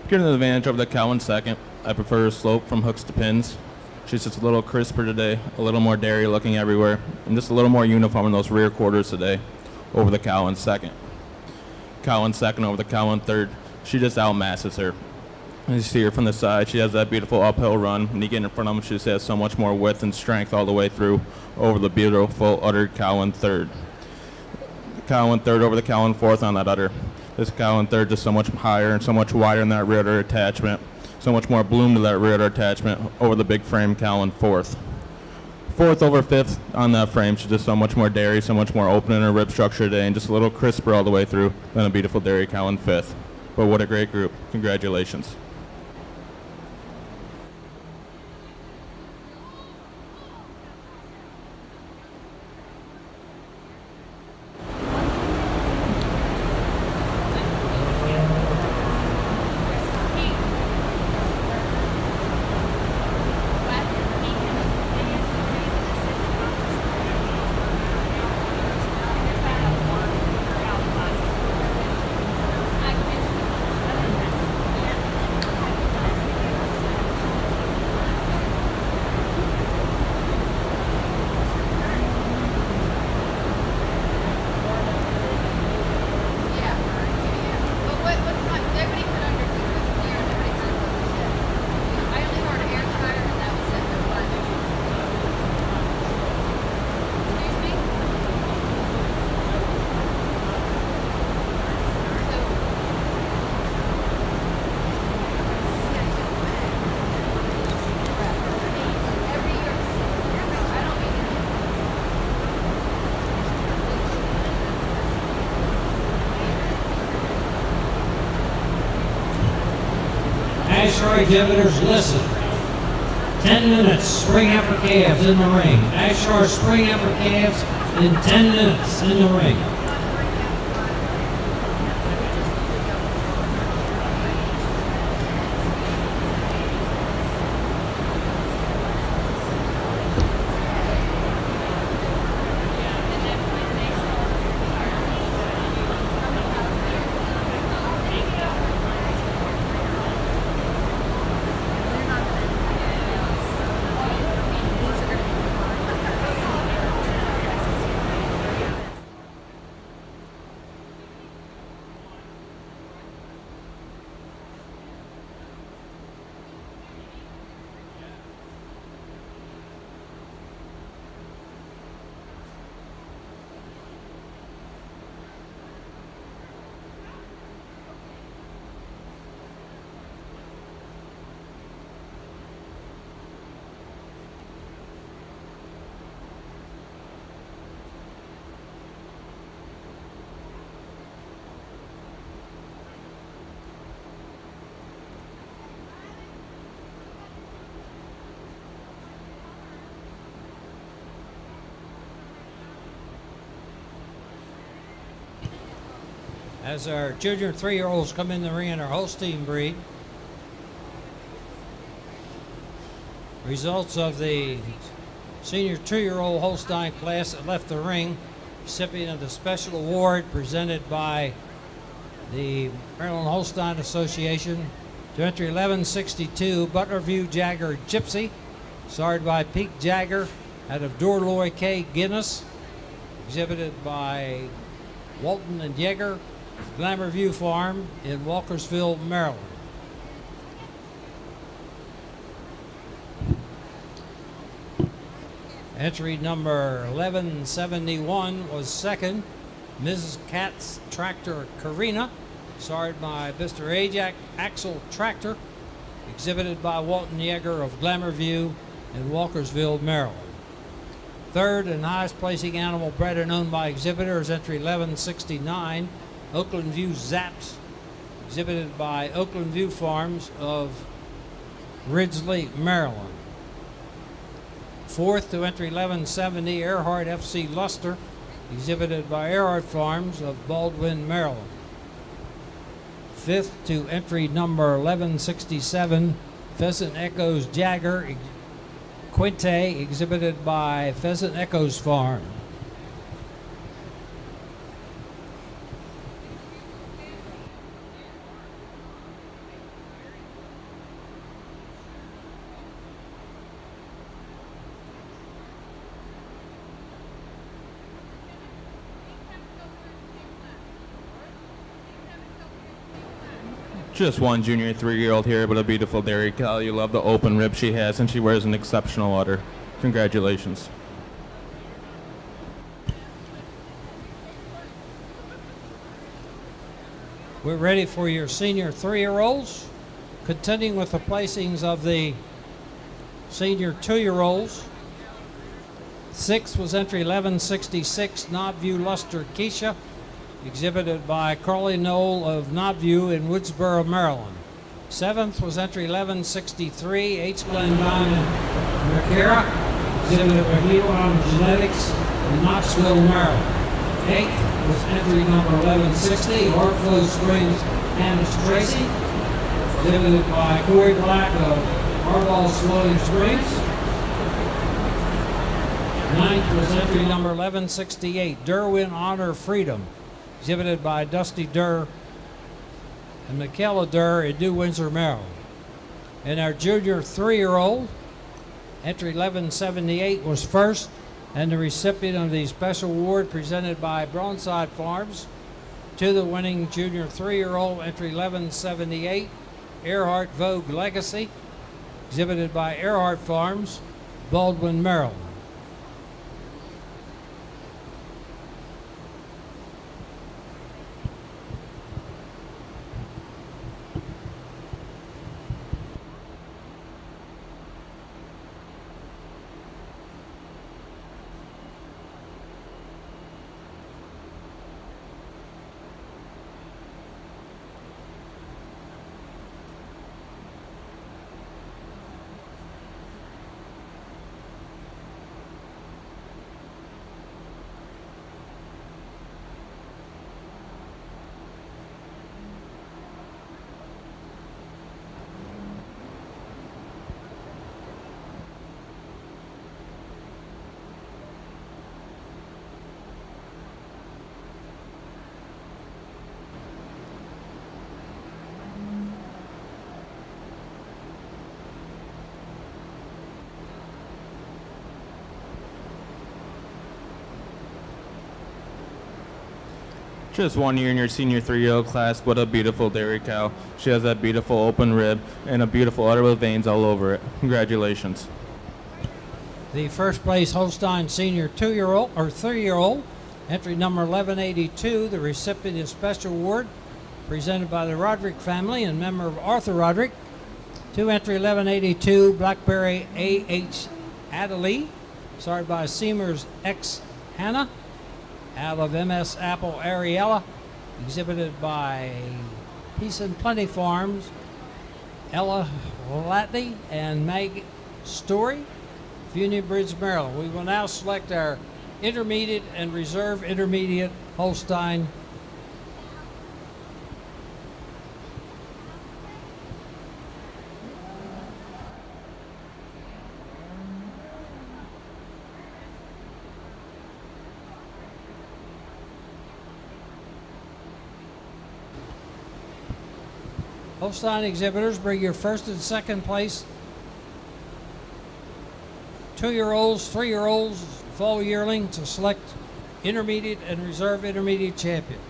Getting the advantage over the cow in second. I prefer her slope from hooks to pins. She's just a little crisper today, a little more dairy looking everywhere, and just a little more uniform in those rear quarters today over the cow in second. Cow in second over the cow in third. She just outmasses her. As you see her from the side, she has that beautiful uphill run. When you get in front of them, she just has so much more width and strength all the way through over the beautiful uddered cow in third. The cow in third over the cow in fourth on that udder. This cow in third just so much higher and so much wider in that rear udder attachment. So much more bloom to that rear udder attachment over the big frame cow in fourth. Fourth over fifth on that frame, she's just so much more dairy, so much more open in her rib structure today, and just a little crisper all the way through than a beautiful dairy cow in fifth. But what a great group. Congratulations. Ayrshire exhibitors, listen. 10 minutes, spring heifer calves in the ring. Ayrshire spring heifer calves in 10 minutes in the ring. As our junior 3-year-olds come in the ring in our Holstein breed, results of the senior 2-year-old Holstein class that left the ring, recipient of the special award presented by the Maryland Holstein Association to entry 1162, Butlerview Jagger Gypsy, starred by Pete Jagger out of Dorloy K. Guinness, exhibited by Walton and Yeager, Glamour View Farm in Walkersville, Maryland. Entry number 1171 was second Mrs. Katz Tractor Karina, started by Mr. Ajax Axel Tractor, exhibited by Walton Yeager of Glamourview in Walkersville, Maryland. Third and highest placing animal bred and owned by exhibitors, entry 1169, Oakland View Zaps, exhibited by Oakland View Farms of Ridgely, Maryland. Fourth to entry 1170, Earhart FC Luster, exhibited by Earhart Farms of Baldwin, Maryland. Fifth to entry number 1167, Pheasant Echoes Jagger, Quinte, exhibited by Pheasant Echoes Farm. Just one junior 3-year-old here, but a beautiful dairy cow. You love the open rib she has, and she wears an exceptional udder. Congratulations. We're ready for your senior 3-year-olds. Continuing with the placings of the senior 2-year-olds. Sixth was entry 1166, Knobview Luster Keisha, exhibited by Carly Knoll of Knobview in Woodsboro, Maryland. Seventh was entry 1163, H. Glen Diamond Mercara, exhibited by Helon Genetics in Knoxville, Maryland. Eighth was entry number 1160, Orflow Springs, Hannah Tracy, exhibited by Corey Black of Harbaugh Floating Springs. Ninth was entry number 1168, Derwin Honor Freedom, exhibited by Dusty Durr and Michaela Durr in New Windsor, Maryland. And our junior 3-year-old, entry 1178, was first, and the recipient of the special award presented by Bronside Farms to the winning junior 3-year-old, entry 1178, Earhart Vogue Legacy, exhibited by Earhart Farms, Baldwin, Maryland. Just 1 year in your senior 3-year-old class, but a beautiful dairy cow. She has that beautiful open rib and a beautiful udder with veins all over it. Congratulations. The first place Holstein senior 2-year-old or 3-year-old, entry number 1182, the recipient of special award presented by the Roderick family and member of Arthur Roderick. To entry 1182, Blackberry A.H. Adelie, started by Seamers X Hannah, out of MS Apple Ariella, exhibited by Peace and Plenty Farms, Ella Latney and Meg Story, Union Bridge, Maryland. We will now select our intermediate and reserve intermediate Holstein Holstein exhibitors. Bring your first and second place 2-year-olds, 3-year-olds, fall yearling to select intermediate and reserve intermediate champion.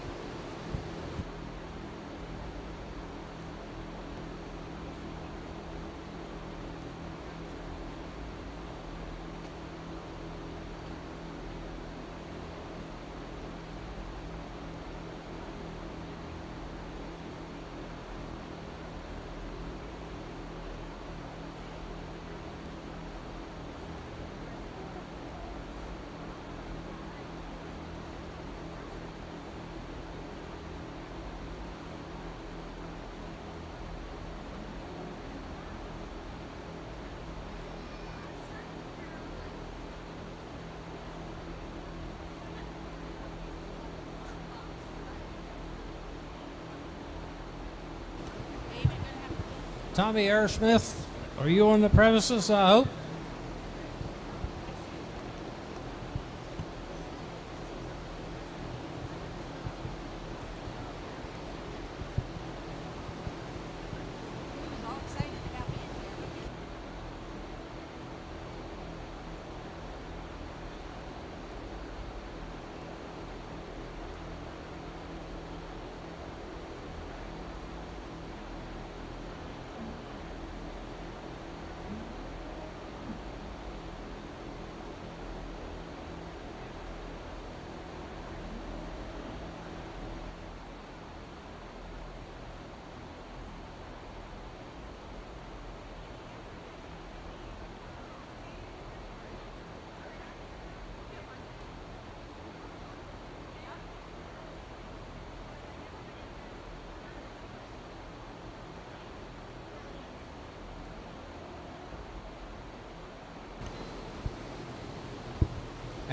Tommy Airshmith, are you on the premises, I hope?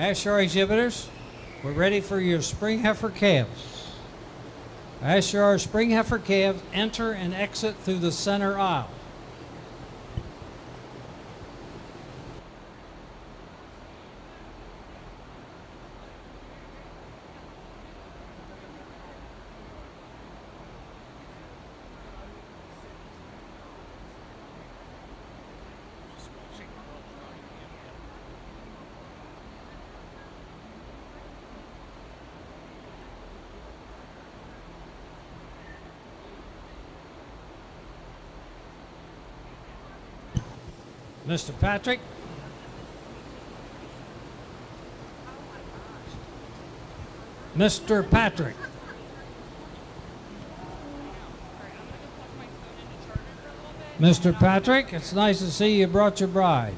Ayrshire exhibitors, we're ready for your spring heifer calves. Ayrshire spring heifer calves enter and exit through the center aisle. Mr. Patrick. Mr. Patrick. Mr. Patrick, it's nice to see you brought your bride.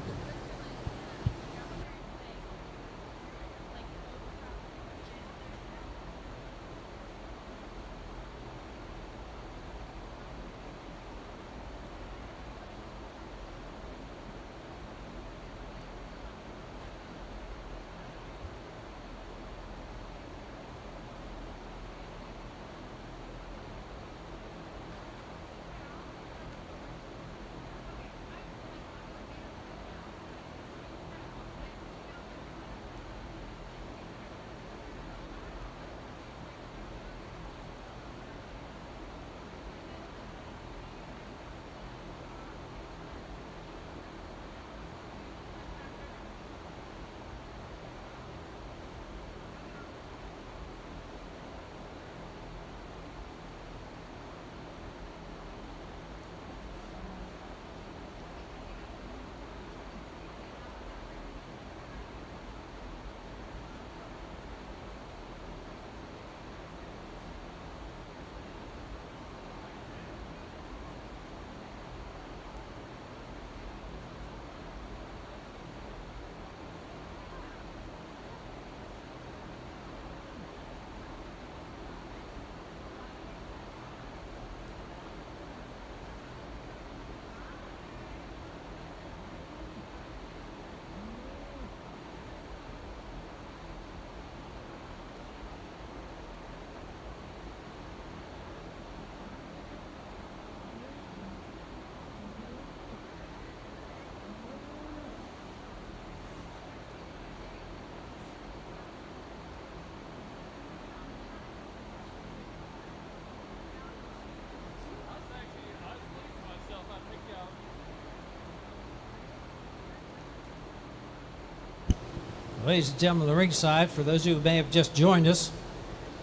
Ladies and gentlemen, the ringside, for those who may have just joined us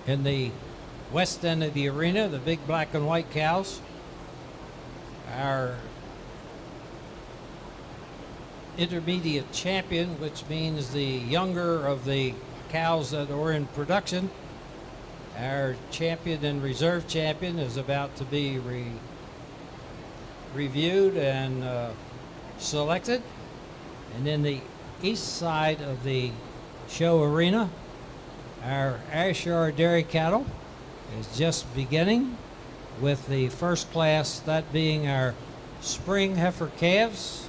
in the west end of the arena, the big black and white cows, our intermediate champion, which means the younger of the cows that are in production. Our champion and reserve champion is about to be reviewed and selected. And in the east side of the show arena, our Ayrshire dairy cattle is just beginning with the first class, that being our spring heifer calves,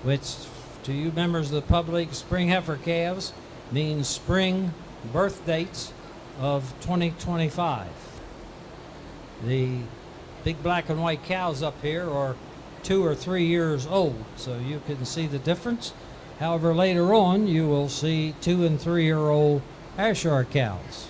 which to you members of the public, spring heifer calves means spring birth dates of 2025. The big black and white cows up here are 2 or 3 years old, so you can see the difference. However, later on you will see 2 and 3-year-old Ayrshire cows.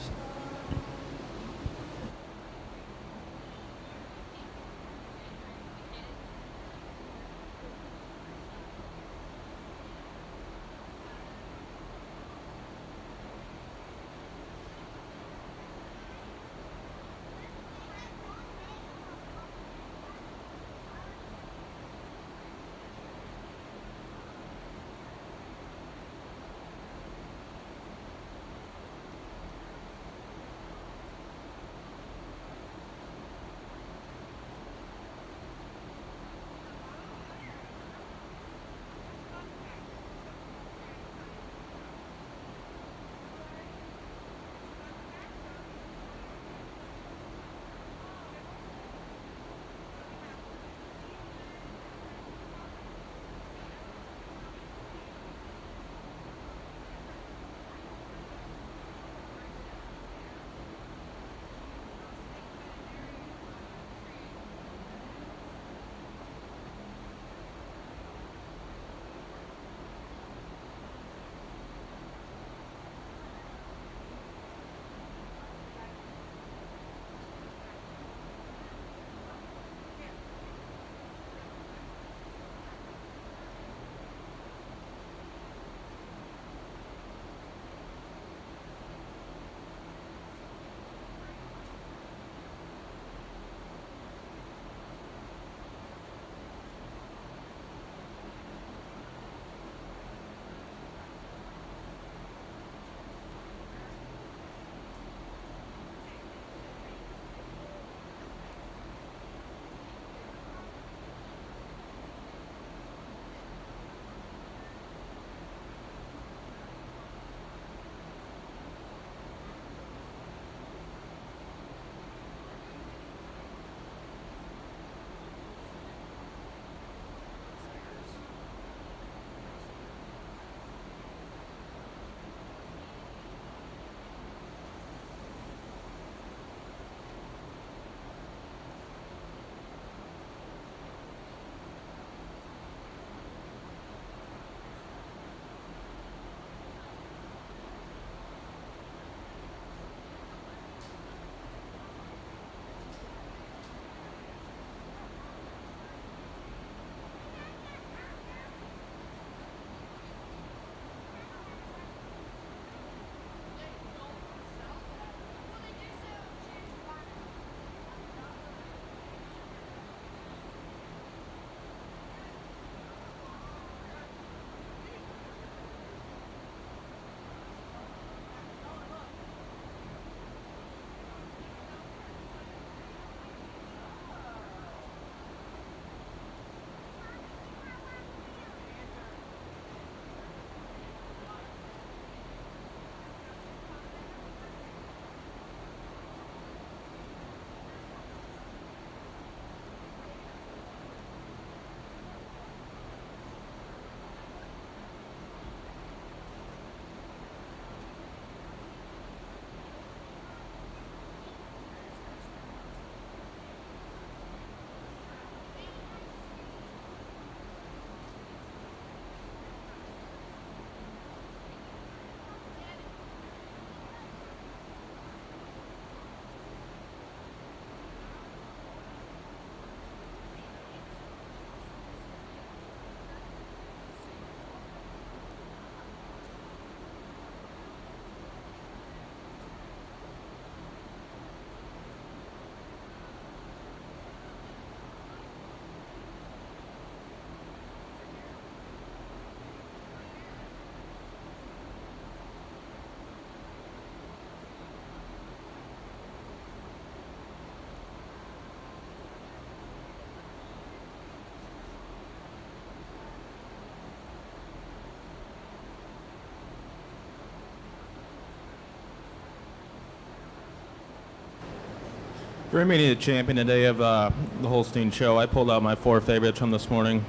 For meeting the champion today of the Holstein show, I pulled out my 4 favorites from this morning.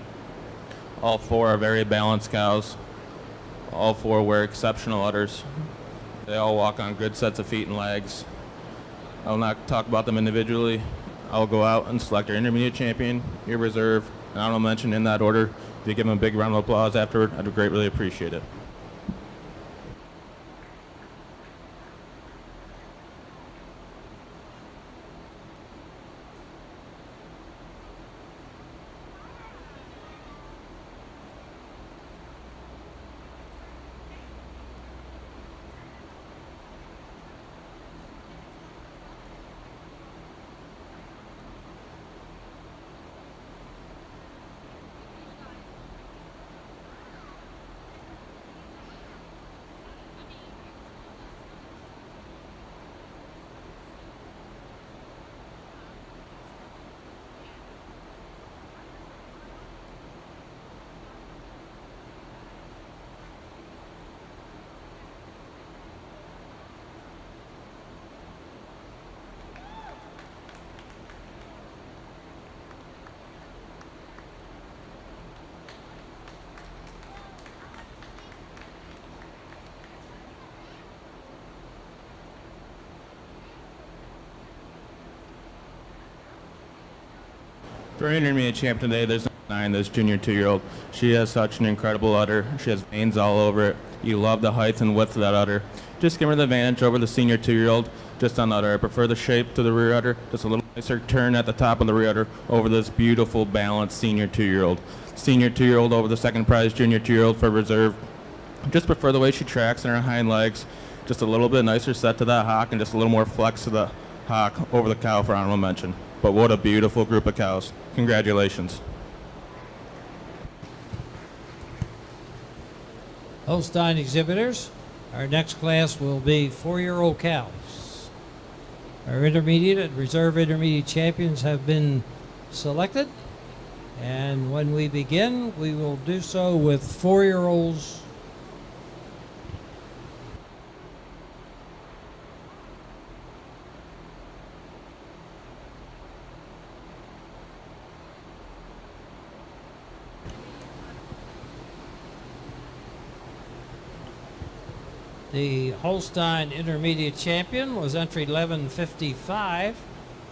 All 4 are very balanced cows. All 4 wear exceptional udders. They all walk on good sets of feet and legs. I will not talk about them individually. I'll go out and select your intermediate champion, your reserve, and I'll mention in that order. If you give them a big round of applause afterward, I'd greatly appreciate it. For our intermediate champ today, there's nine, this junior 2-year-old. She has such an incredible udder. She has veins all over it. You love the height and width of that udder. Just give her the advantage over the senior 2-year-old just on udder. I prefer the shape to the rear udder. Just a little nicer turn at the top of the rear udder over this beautiful, balanced senior 2-year-old. Senior 2-year-old over the second prize, junior 2-year-old for reserve. Just prefer the way she tracks in her hind legs. Just a little bit nicer set to that hock and just a little more flex to the hock over the cow for honorable mention. But what a beautiful group of cows. Congratulations. Holstein exhibitors, our next class will be 4-year-old cows. Our intermediate and reserve intermediate champions have been selected, and when we begin, we will do so with 4-year-olds. The Holstein Intermediate Champion was entry 1155,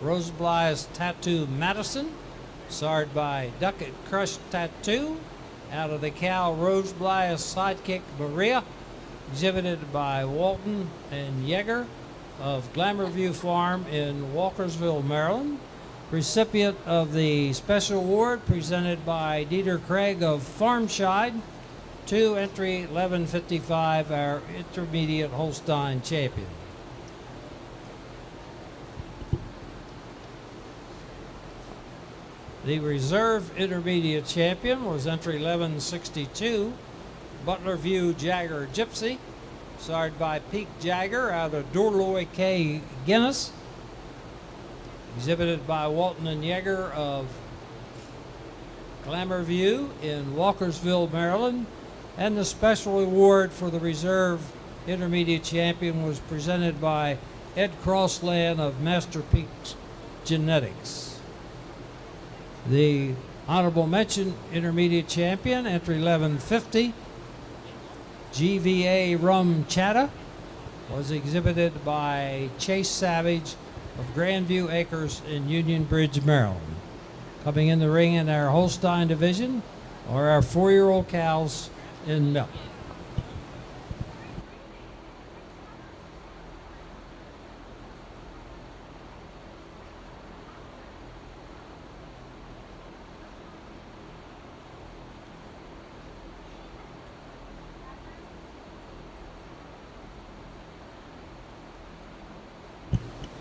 Rosebly's Tattoo Madison, starred by Ducket Crush Tattoo, out of the cow Rosebly's Sidekick Maria, exhibited by Walton and Yeager of Glamour View Farm in Walkersville, Maryland. Recipient of the special award presented by Dieter Craig of Farmshide, to entry 1155, our intermediate Holstein champion. The reserve intermediate champion was entry 1162, Butler View Jagger Gypsy, starred by Peak Jagger out of Dorloy K. Guinness, exhibited by Walton and Yeager of Glamour View in Walkersville, Maryland. And the special award for the reserve intermediate champion was presented by Ed Crossland of Masterpiece Genetics. The honorable mention intermediate champion, entry 1150, GVA Rum Chatta, was exhibited by Chase Savage of Grandview Acres in Union Bridge, Maryland. Coming in the ring in our Holstein division are our 4-year-old cows in milk.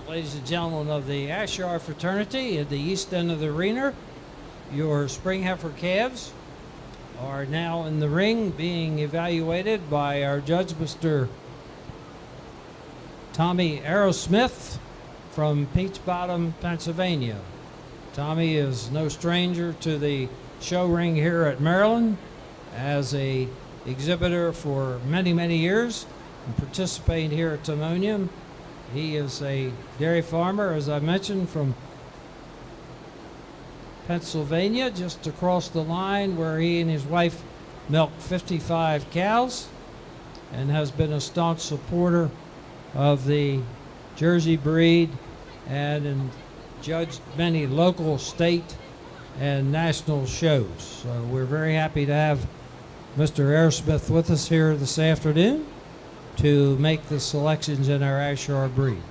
Ladies and gentlemen of the Ayrshire fraternity at the east end of the arena, your spring heifer calves are now in the ring being evaluated by our judge, Mr. Tommy Aerosmith from Peach Bottom, Pennsylvania. Tommy is no stranger to the show ring here at Maryland as a exhibitor for many, many years and participating here at Timonium. He is a dairy farmer, as I mentioned, from Pennsylvania, just across the line, where he and his wife milk 55 cows, and has been a staunch supporter of the Jersey breed and in judged many local, state, and national shows. So we're very happy to have Mr. Airshire with us here this afternoon to make the selections in our Ayrshire breed.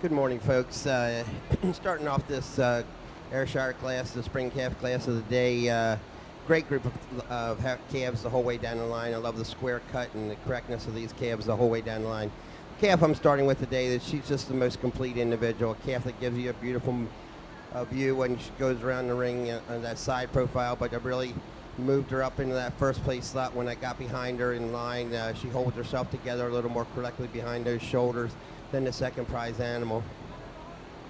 Good morning, folks. Starting off this Ayrshire class, the spring calf class of the day. Great group of calves the whole way down the line. I love the square cut and the correctness of these calves the whole way down the line. The calf I'm starting with today, that she's just the most complete individual. A calf that gives you a beautiful view when she goes around the ring on that side profile, but I really moved her up into that first place slot when I got behind her in line. She holds herself together a little more correctly behind those shoulders than the second prize animal.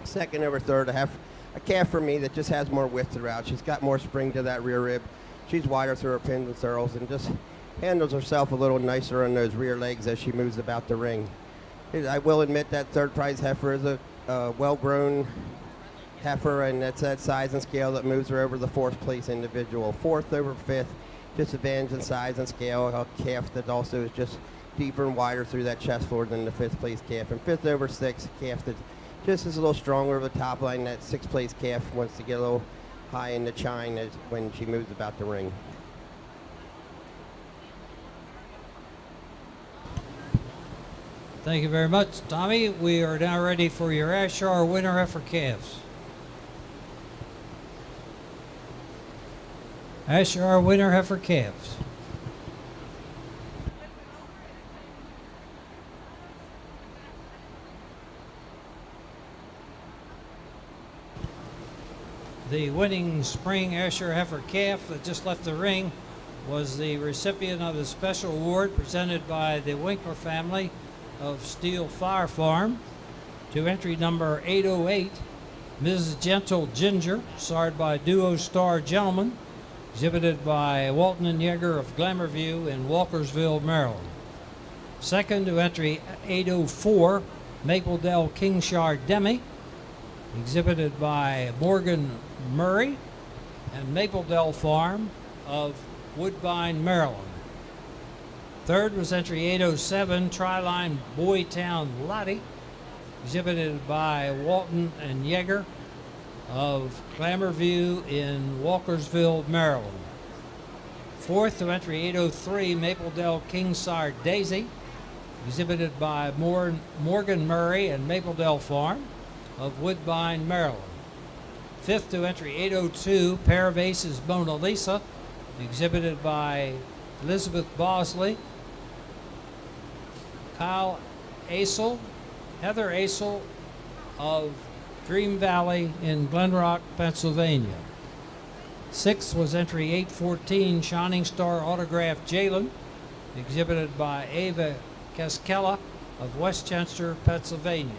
Second over third, I have a calf for me that just has more width throughout. She's got more spring to that rear rib. She's wider through her pins and thurls and just handles herself a little nicer on those rear legs as she moves about the ring. I will admit that third prize heifer is a well-grown heifer, and that's that size and scale that moves her over the fourth place individual. Fourth over fifth, just advantage in size and scale. A calf that also is just deeper and wider through that chest floor than the fifth place calf. And fifth over sixth, calf that just is a little stronger over the top line. That sixth place calf wants to get a little high in the chine when she moves about the ring. Thank you very much, Tommy. We are now ready for your Ayrshire winter heifer calves. Ayrshire winter heifer calves. The winning spring Ayrshire heifer calf that just left the ring was the recipient of the special award presented by the Winkler family of Steel Fire Farm. To entry number 808, Mrs. Gentle Ginger, sired by Duo Star Gentleman, exhibited by Walton and Yeager of Glamourview in Walkersville, Maryland. Second to entry 804, Mapledale Kingshire Demi, exhibited by Morgan Murray and Mapledale Farm of Woodbine, Maryland. Third was entry 807, Triline Boytown Lottie, exhibited by Walton and Yeager of Glamourview in Walkersville, Maryland. Fourth to entry 803, Mapledale Kingsire Daisy, exhibited by Morgan Murray and Mapledale Farm of Woodbine, Maryland. Fifth to entry 802, Pair of Aces Mona Lisa, exhibited by Elizabeth Bosley, Kyle Asel, Heather Asel of Dream Valley in Glen Rock, Pennsylvania. Sixth was entry 814, Shining Star Autograph Jalen, exhibited by Ava Kaskela of Westchester, Pennsylvania.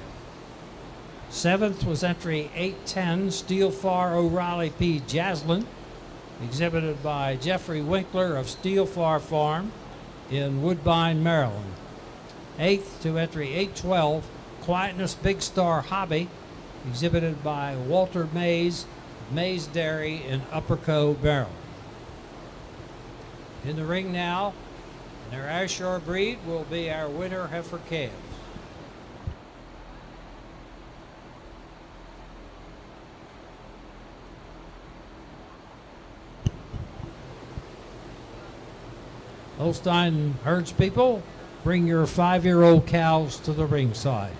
Seventh was entry 810, Steel Far O'Reilly P. Jaslyn, exhibited by Jeffrey Winkler of Steel Far Farm in Woodbine, Maryland. Eighth to entry 812, Quietness Big Star Hobby, exhibited by Walter Mays, Mays Dairy in Upperco, Maryland. In the ring now, their Ayrshire breed will be our winner heifer calves. Holstein herds people, bring your 5-year-old cows to the ringside.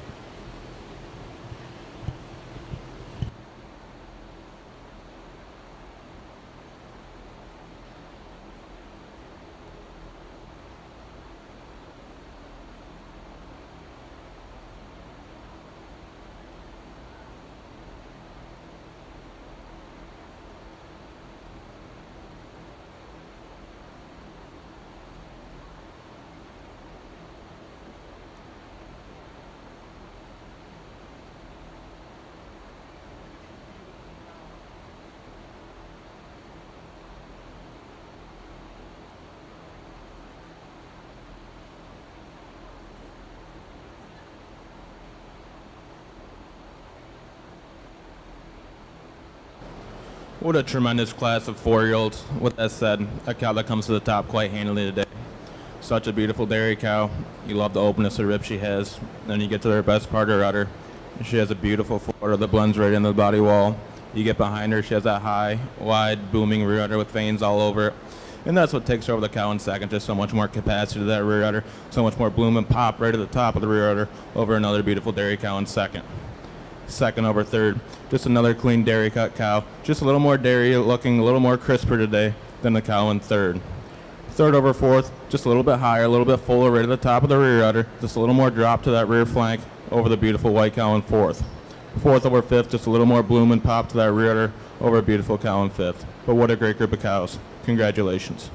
What a tremendous class of 4-year-olds. With that said, a cow that comes to the top quite handily today. Such a beautiful dairy cow. You love the openness of rib she has. Then you get to her best part, her udder. She has a beautiful forudder that blends right into the body wall. You get behind her, she has that high, wide, booming rear udder with veins all over it. And that's what takes her over the cow in second. Just so much more capacity to that rear udder. So much more bloom and pop right at the top of the rear udder over another beautiful dairy cow in second. Second over third. Just another clean dairy cut cow. Just a little more dairy, looking a little more crisper today than the cow in third. Third over fourth, just a little bit higher, a little bit fuller right at the top of the rear udder. Just a little more drop to that rear flank over the beautiful white cow in fourth. Fourth over fifth, just a little more bloom and pop to that rear udder over a beautiful cow in fifth. But what a great group of cows. Congratulations.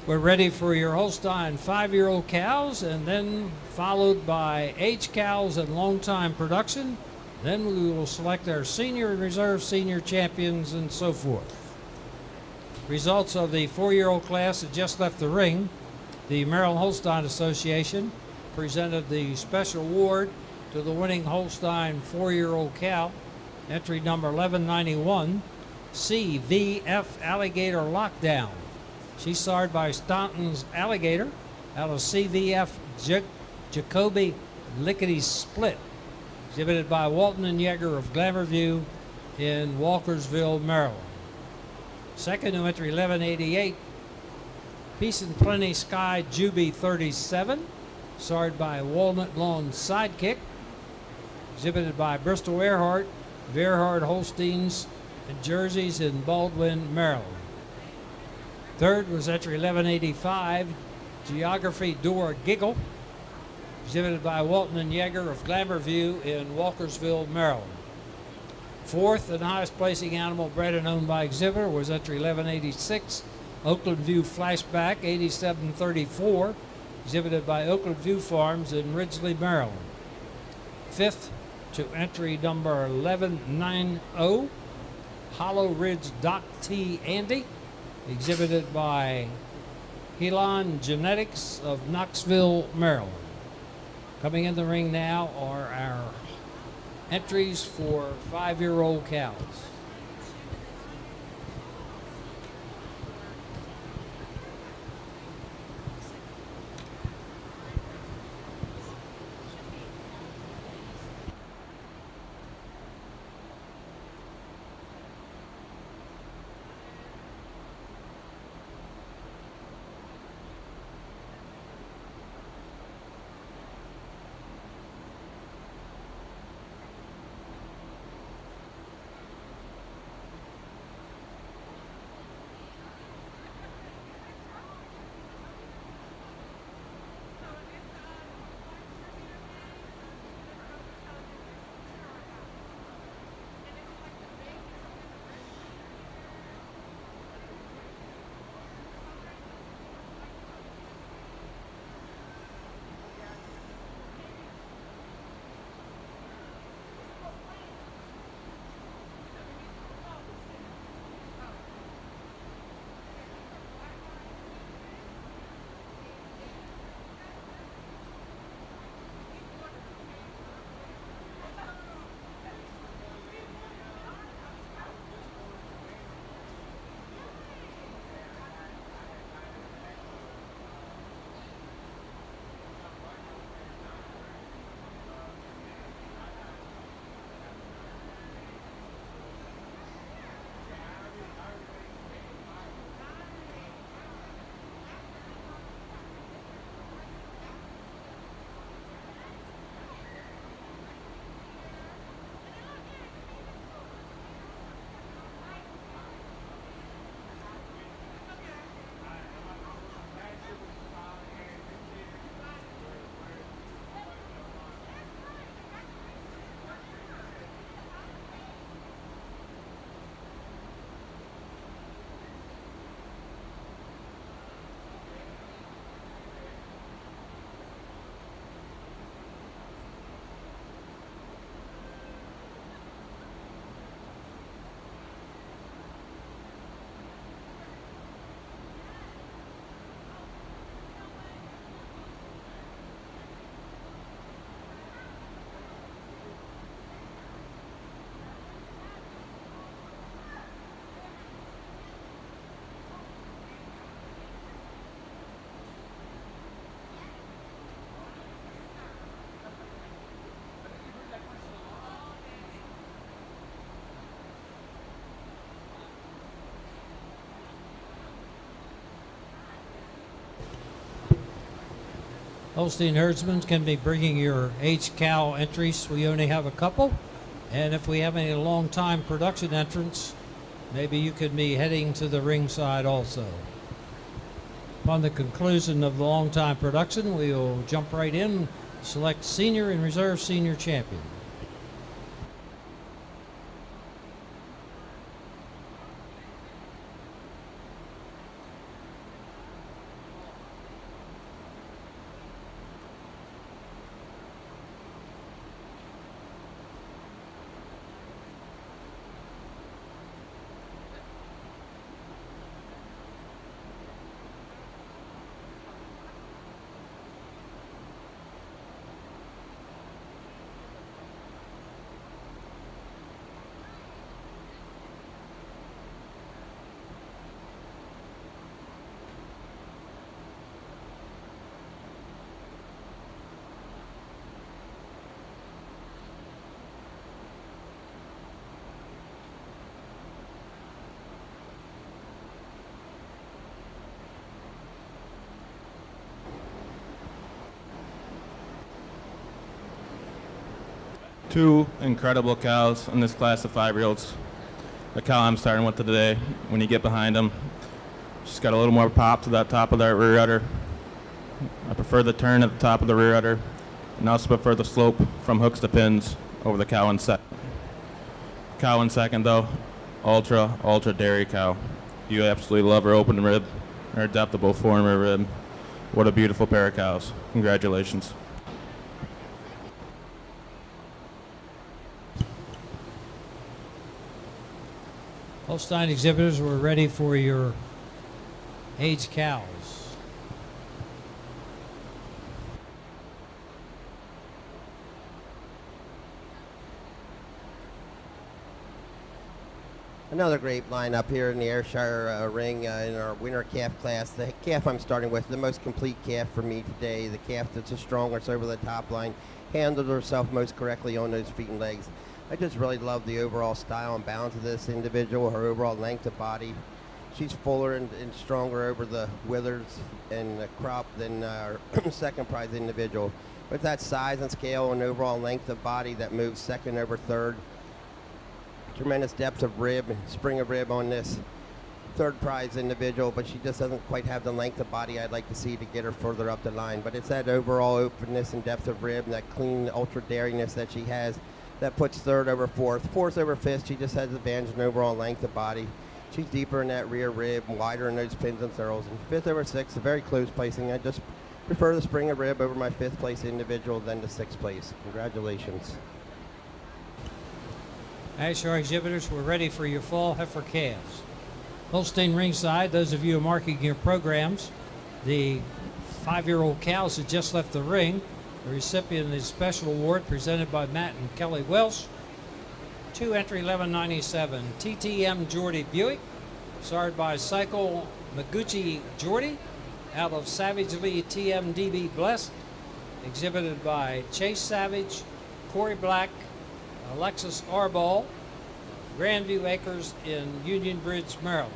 We're ready for your Holstein 5-year-old cows, and then followed by H cows and long-time production. Then we will select our senior and reserve senior champions and so forth. Results of the 4-year-old class that just left the ring. The Maryland Holstein Association presented the special award to the winning Holstein 4-year-old cow, entry number 1191, CVF Alligator Lockdown. She's sired by Staunton's Alligator out of CVF Jacoby Lickety Split, exhibited by Walton and Yeager of Glamourview in Walkersville, Maryland. Second to entry 1188, Peace and Plenty Sky Juby 37, sired by Walnut Lawn Sidekick, exhibited by Bristol Earhart, Verhard Holsteins and Jerseys in Baldwin, Maryland. Third was entry 1185, Geography Door Giggle, exhibited by Walton and Yeager of Glamourview in Walkersville, Maryland. Fourth and highest placing animal bred and owned by exhibitor was entry 1186, Oakland View Flashback 8734, exhibited by Oakland View Farms in Ridgely, Maryland. Fifth to entry number 1190, Hollow Ridge Doc T. Andy, exhibited by Helon Genetics of Knoxville, Maryland. Coming in the ring now are our entries for 5-year-old cows. Holstein herdsmen can be bringing your aged cow entries. We only have a couple. And if we have any long-time production entrants, maybe you could be heading to the ringside also. Upon the conclusion of the long-time production, we will jump right in, select senior and reserve senior champion. Two incredible cows in this class of 5-year-olds. The cow I'm starting with today, when you get behind them, she's got a little more pop to that top of that rear udder. I prefer the turn at the top of the rear udder, and also prefer the slope from hooks to pins over the cow in second. Cow in second, though, ultra dairy cow. You absolutely love her open rib, her depth of both fore and rear rib. What a beautiful pair of cows. Congratulations. Holstein exhibitors, we're ready for your aged cows. Another great lineup here in the Ayrshire ring in our winter calf class. The calf I'm starting with, the most complete calf for me today. The calf that's the strongest over the top line, handled herself most correctly on those feet and legs. I just really love the overall style and balance of this individual, her overall length of body. She's fuller and stronger over the withers and the crop than our second prize individual. With that size and scale and overall length of body that moves second over third, tremendous depth of rib and spring of rib on this third prize individual, but she just doesn't quite have the length of body I'd like to see to get her further up the line. But it's that overall openness and depth of rib and that clean ultra dairyness that she has that puts third over fourth over fifth. She just has advantage in overall length of body. She's deeper in that rear rib and wider in those pins and thurls. And fifth over sixth, a very close placing. I just prefer the spring of rib over my fifth place individual than the sixth place. Congratulations. Ayrshire exhibitors, we're ready for your fall heifer calves. Holstein ringside, those of you who are marking your programs, the 5-year-old cows that just left the ring, the recipient of the special award presented by Matt and Kelly Welsh. 2 entry 1197, TTM Jordy Buick, started by Cycle Maguchi Jordy, out of Savage Lee TMDB Blessed, exhibited by Chase Savage, Corey Black, Alexis Arball, Grandview Acres in Union Bridge, Maryland.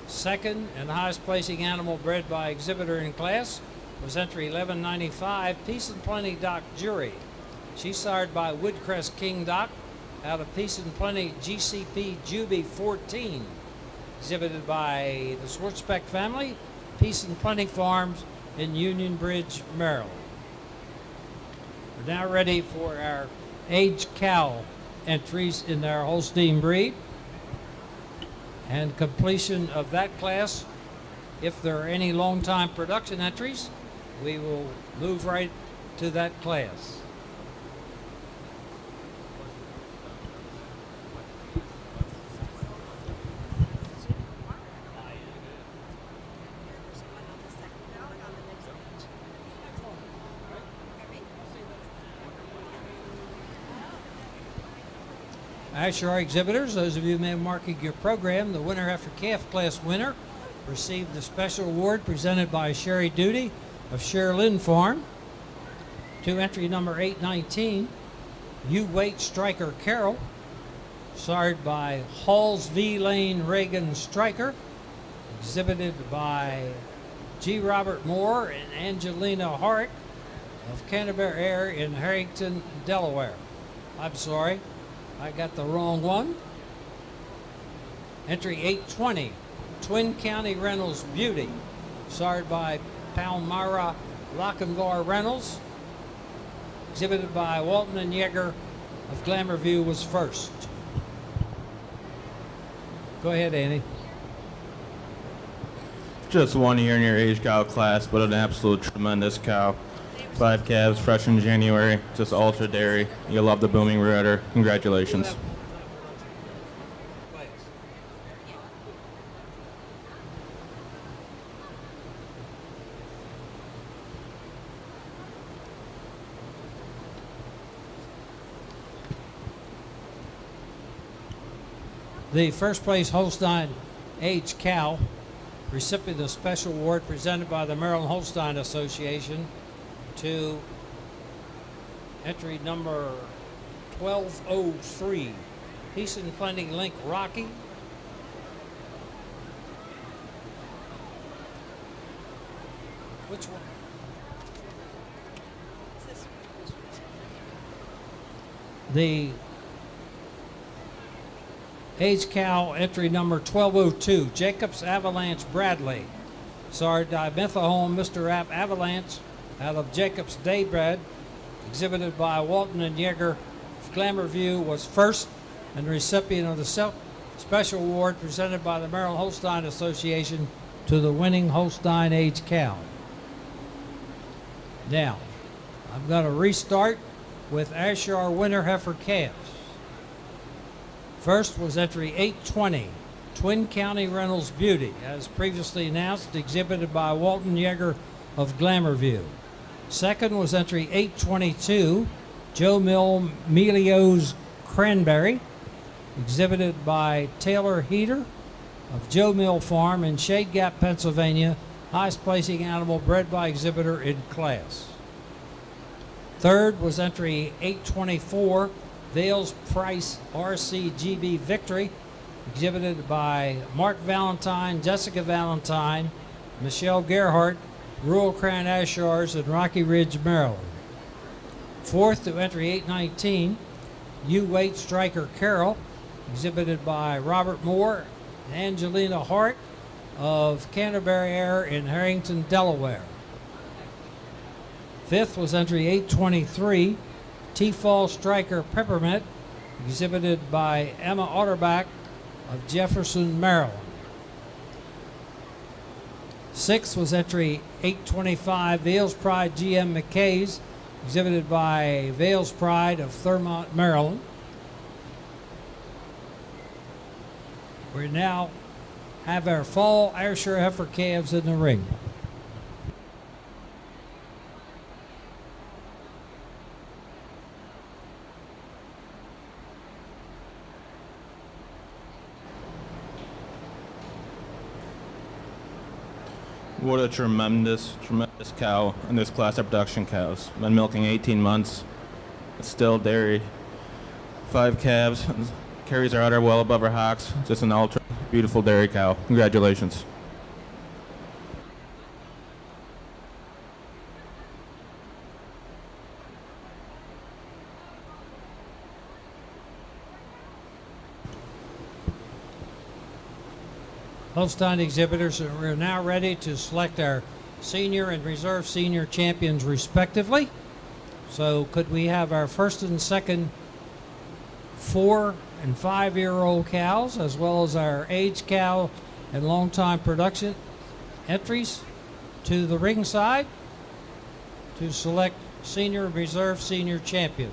Second and highest placing animal bred by exhibitor in class was entry 1195, Peace and Plenty Doc Jury. She's sired by Woodcrest King Doc out of Peace and Plenty GCP Juby 14, exhibited by the Swartzbeck family, Peace and Plenty Farms in Union Bridge, Maryland. We're now ready for our aged cow entries in our Holstein breed. And completion of that class, if there are any long-time production entries, we will move right to that class. Ayrshire exhibitors, those of you who may be marking your program, the winner heifer calf class winner received the special award presented by Sherry Duty of Sherlyn Farm. 2 entry number 819, U-Weight Striker Carroll, sired by Halls V. Lane Reagan Striker, exhibited by G. Robert Moore and Angelina Hart of Canterbury Air in Harrington, Delaware. I'm sorry, I got the wrong one. Entry 820, Twin County Reynolds Beauty, starred by Palmyra Lochinvar Reynolds, exhibited by Walton and Yeager of Glamour View, was first. Go ahead, Annie. Just 1 year in your age cow class, but an absolute tremendous cow. 5 calves, fresh in January, just ultra dairy. You'll love the booming rudder. Congratulations. The first place Holstein age cow, recipient of special award presented by the Maryland Holstein Association to entry number 1203, Peace and Plenty Link Rocky. Which one? The age cow entry number 1202, Jacobs Avalanche Bradley. Sorry, Dimethylhome Mr. Avalanche out of Jacobs Daybred, exhibited by Walton and Yeager of Glamour View, was first and recipient of the special award presented by the Maryland Holstein Association to the winning Holstein age cow. Now, I'm going to restart with Ayrshire winter heifer calves. First was entry 820, Twin County Reynolds Beauty, as previously announced, exhibited by Walton Yeager of Glamour View. Second was entry 822, Joe Mill Melio's Cranberry, exhibited by Taylor Heater of Joe Mill Farm in Shade Gap, Pennsylvania, highest placing animal bred by exhibitor in class. Third was entry 824, Vales Price RCGB Victory, exhibited by Mark Valentine, Jessica Valentine, Michelle Gerhardt, Rural Crown Ayrshires in Rocky Ridge, Maryland. Fourth to entry 819, U-Weight Striker Carol, exhibited by Robert Moore and Angelina Hart of Canterbury Air in Harrington, Delaware. Fifth was entry 823, T-Fall Striker Peppermint, exhibited by Emma Otterback of Jefferson, Maryland. Sixth was entry 825, Vales Pride GM McKay's, exhibited by Vales Pride of Thurmont, Maryland. We now have our fall Ayrshire heifer calves in the ring. What a tremendous cow in this class of production cows. Been milking 18 months. Still dairy. 5 calves. Carries her udder well above her hocks. Just an ultra beautiful dairy cow. Congratulations. Holstein exhibitors are now ready to select our senior and reserve senior champions respectively. So could we have our first and second 4- and 5-year-old cows, as well as our age cow and long time production entries to the ringside to select senior and reserve senior champion.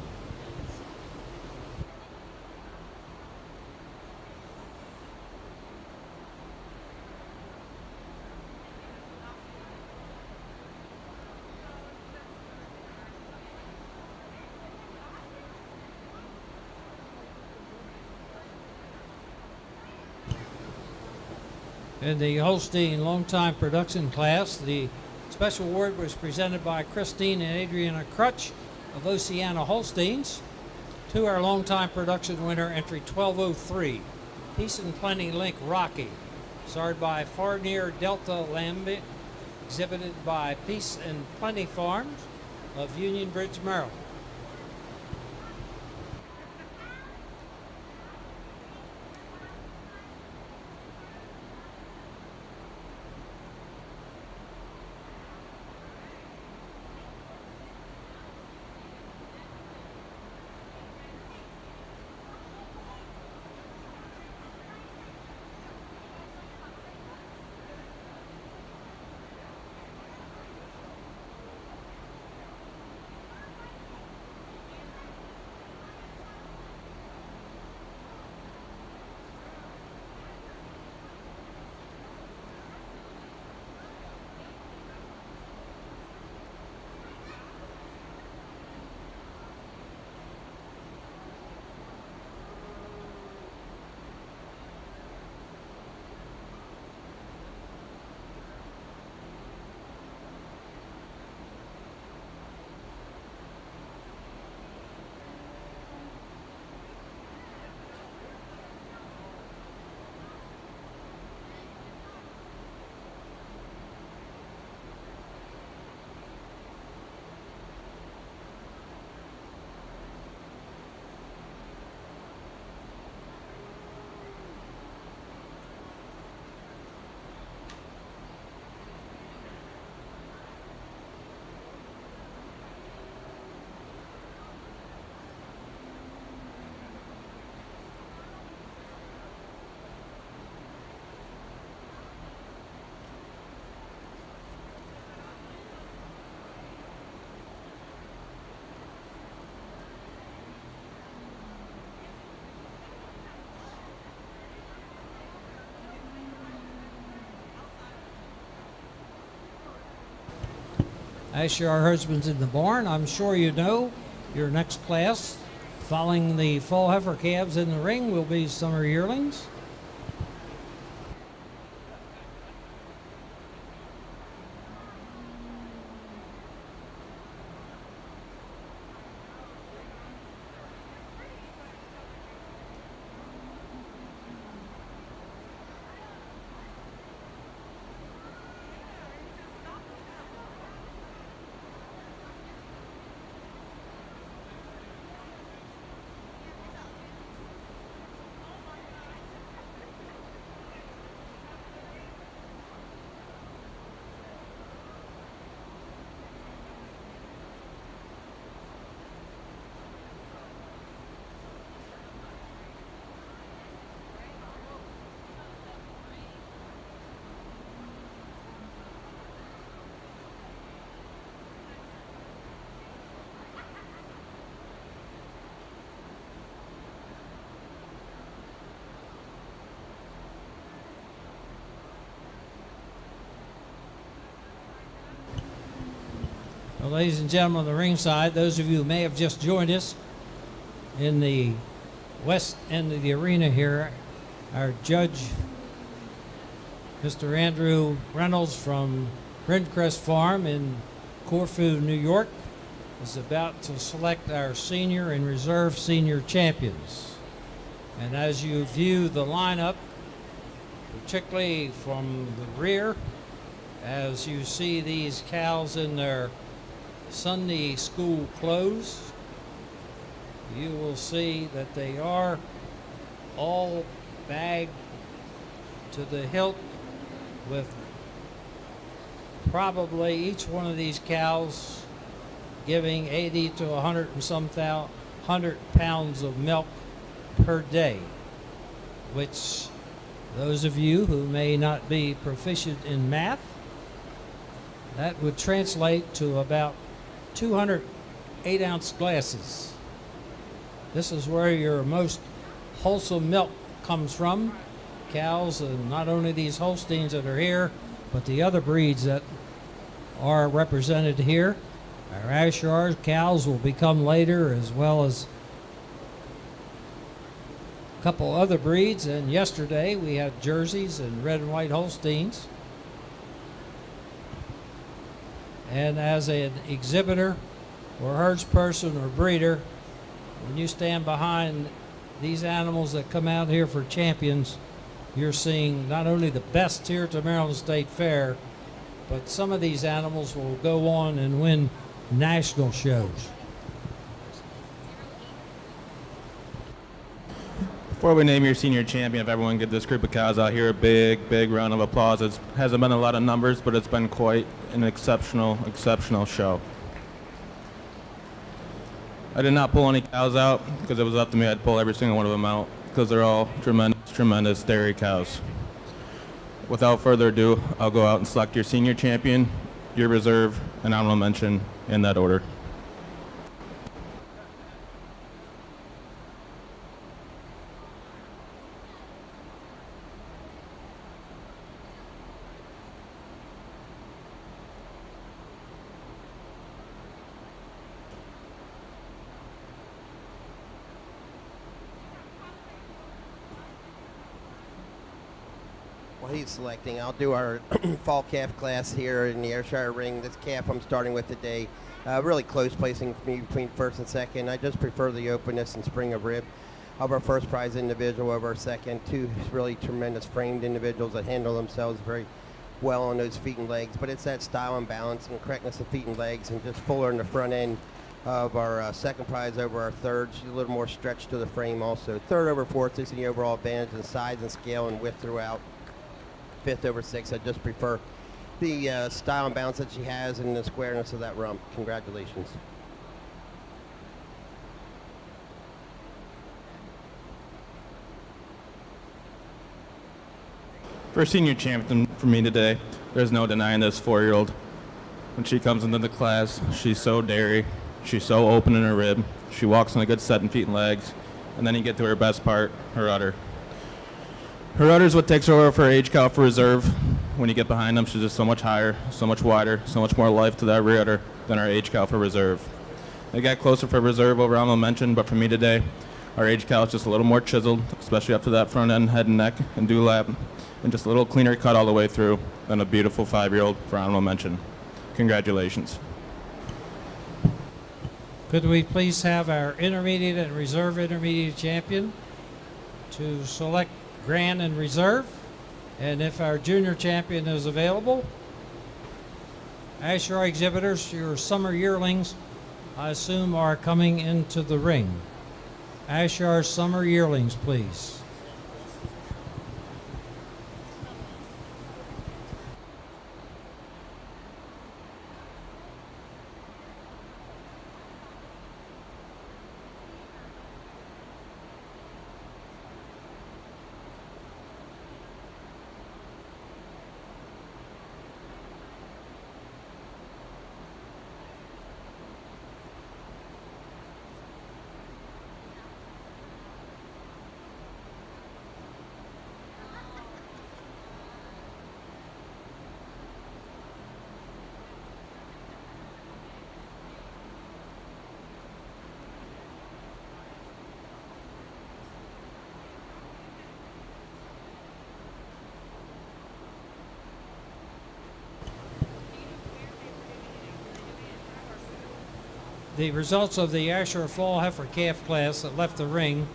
In the Holstein long-time production class, the special award was presented by Christine and Adriana Crutch of Oceana Holsteins to our long-time production winner, entry 1203, Peace and Plenty Link Rocky, starred by Farnier Delta exhibited by Peace and Plenty Farms of Union Bridge, Maryland. Ayrshire herdsmen in the barn, I'm sure you know your next class following the full heifer calves in the ring will be summer yearlings. Well, ladies and gentlemen on the ringside, those of you who may have just joined us in the west end of the arena here, our judge, Mr. Andrew Reynolds from Rindcrest Farm in Corfu, New York, is about to select our senior and reserve senior champions. And as you view the lineup, particularly from the rear, as you see these cows in their Sunday school clothes, you will see that they are all bagged to the hilt with probably each one of these cows giving 80 to 100 and some 100 pounds of milk per day, which those of you who may not be proficient in math, that would translate to about 200 8-ounce glasses. This is where your most wholesome milk comes from. Cows, and not only these Holsteins that are here, but the other breeds that are represented here. Our Ayrshire cows will become later, as well as a couple other breeds. And yesterday we had Jerseys and red and white Holsteins. And as an exhibitor or herdsperson or breeder, when you stand behind these animals that come out here for champions, you're seeing not only the best here at the Maryland State Fair, but some of these animals will go on and win national shows. Before we name your senior champion, if everyone give this group of cows out here a big, big round of applause. It hasn't been a lot of numbers, but it's been quite an exceptional show. I did not pull any cows out because it was up to me. I'd pull every single one of them out because they're all tremendous, tremendous dairy cows. Without further ado, I'll go out and select your senior champion, your reserve, and honorable mention in that order. While he's selecting, I'll do our fall calf class here in the Ayrshire ring. This calf I'm starting with today, really close placing for me between first and second. I just prefer the openness and spring of rib of our first prize individual over our second. Two really tremendous framed individuals that handle themselves very well on those feet and legs, but it's that style and balance and correctness of feet and legs and just fuller in the front end of our second prize over our third. She's a little more stretched to the frame also. Third over fourth, 6 in the overall advantage in size and scale and width throughout. Fifth over six, I just prefer the style and balance that she has and the squareness of that rump. Congratulations. For senior champion for me today, there's no denying this 4-year-old. When she comes into the class, she's so dairy, she's so open in her rib, she walks on a good set in feet and legs, and then you get to her best part, her udder. Her udder is what takes her over for age cow for reserve. When you get behind them, she's just so much higher, so much wider, so much more life to that rear udder than our age cow for reserve. They got closer for reserve over honorable mention, but for me today, our age cow is just a little more chiseled, especially up to that front end, head and neck, and dewlap, and just a little cleaner cut all the way through than a beautiful 5-year-old for honorable mention. Congratulations. Could we please have our intermediate and reserve intermediate champion to select Grand and reserve, and if our junior champion is available. Ayrshire exhibitors, your summer yearlings, I assume, are coming into the ring. Ayrshire summer yearlings, please. The results of the Ayrshire Fall Heifer Calf class that left the ring,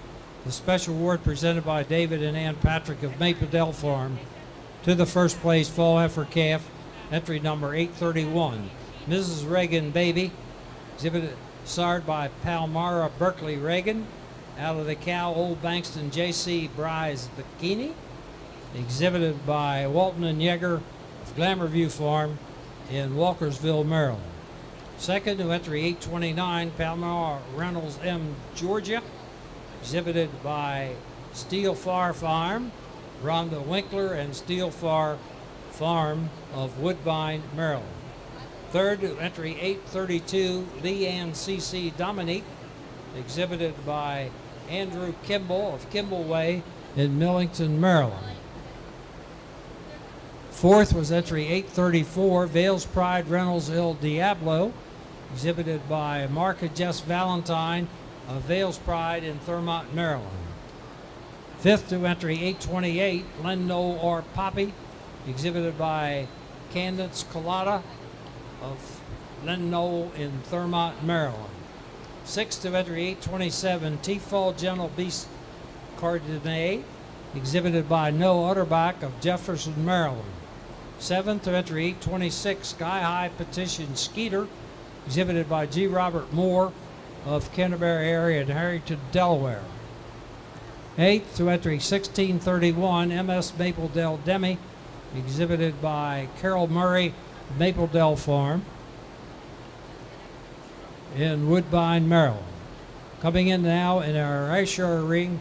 the special award presented by David and Ann Patrick of Mapledale Farm to the first place Fall Heifer Calf, entry number 831, Mrs. Reagan Baby, exhibited sired by Palmyra Berkeley Reagan, out of the cow Old Bankston J.C. Bryce Bikini, exhibited by Walton and Yeager of Glamourview Farm in Walkersville, Maryland. Second to entry 829, Palmyra Reynolds M. Georgia, exhibited by Steel Far Farm, Rhonda Winkler and Steel Far Farm of Woodbine, Maryland. Third to entry 832, Leanne C.C. Dominique, exhibited by Andrew Kimball of Kimball Way in Millington, Maryland. Fourth was entry 834, Vales Pride Reynolds El Diablo, exhibited by Marca Jess Valentine of Vales Pride in Thurmont, Maryland. Fifth to entry 828, Lenno or Poppy, exhibited by Candace Collada of Lenno in Thurmont, Maryland. Sixth to entry 827, T-Fall Gentle Beast Cardinet, exhibited by Noah Utterback of Jefferson, Maryland. 7th to entry 826 Sky High Petition Skeeter, exhibited by G. Robert Moore of Canterbury area in Harrington, Delaware. 8th to entry 1631 MS Mapledale Demi, exhibited by Carol Murray, Mapledale Farm in Woodbine, Maryland. Coming in now in our Ayrshire ring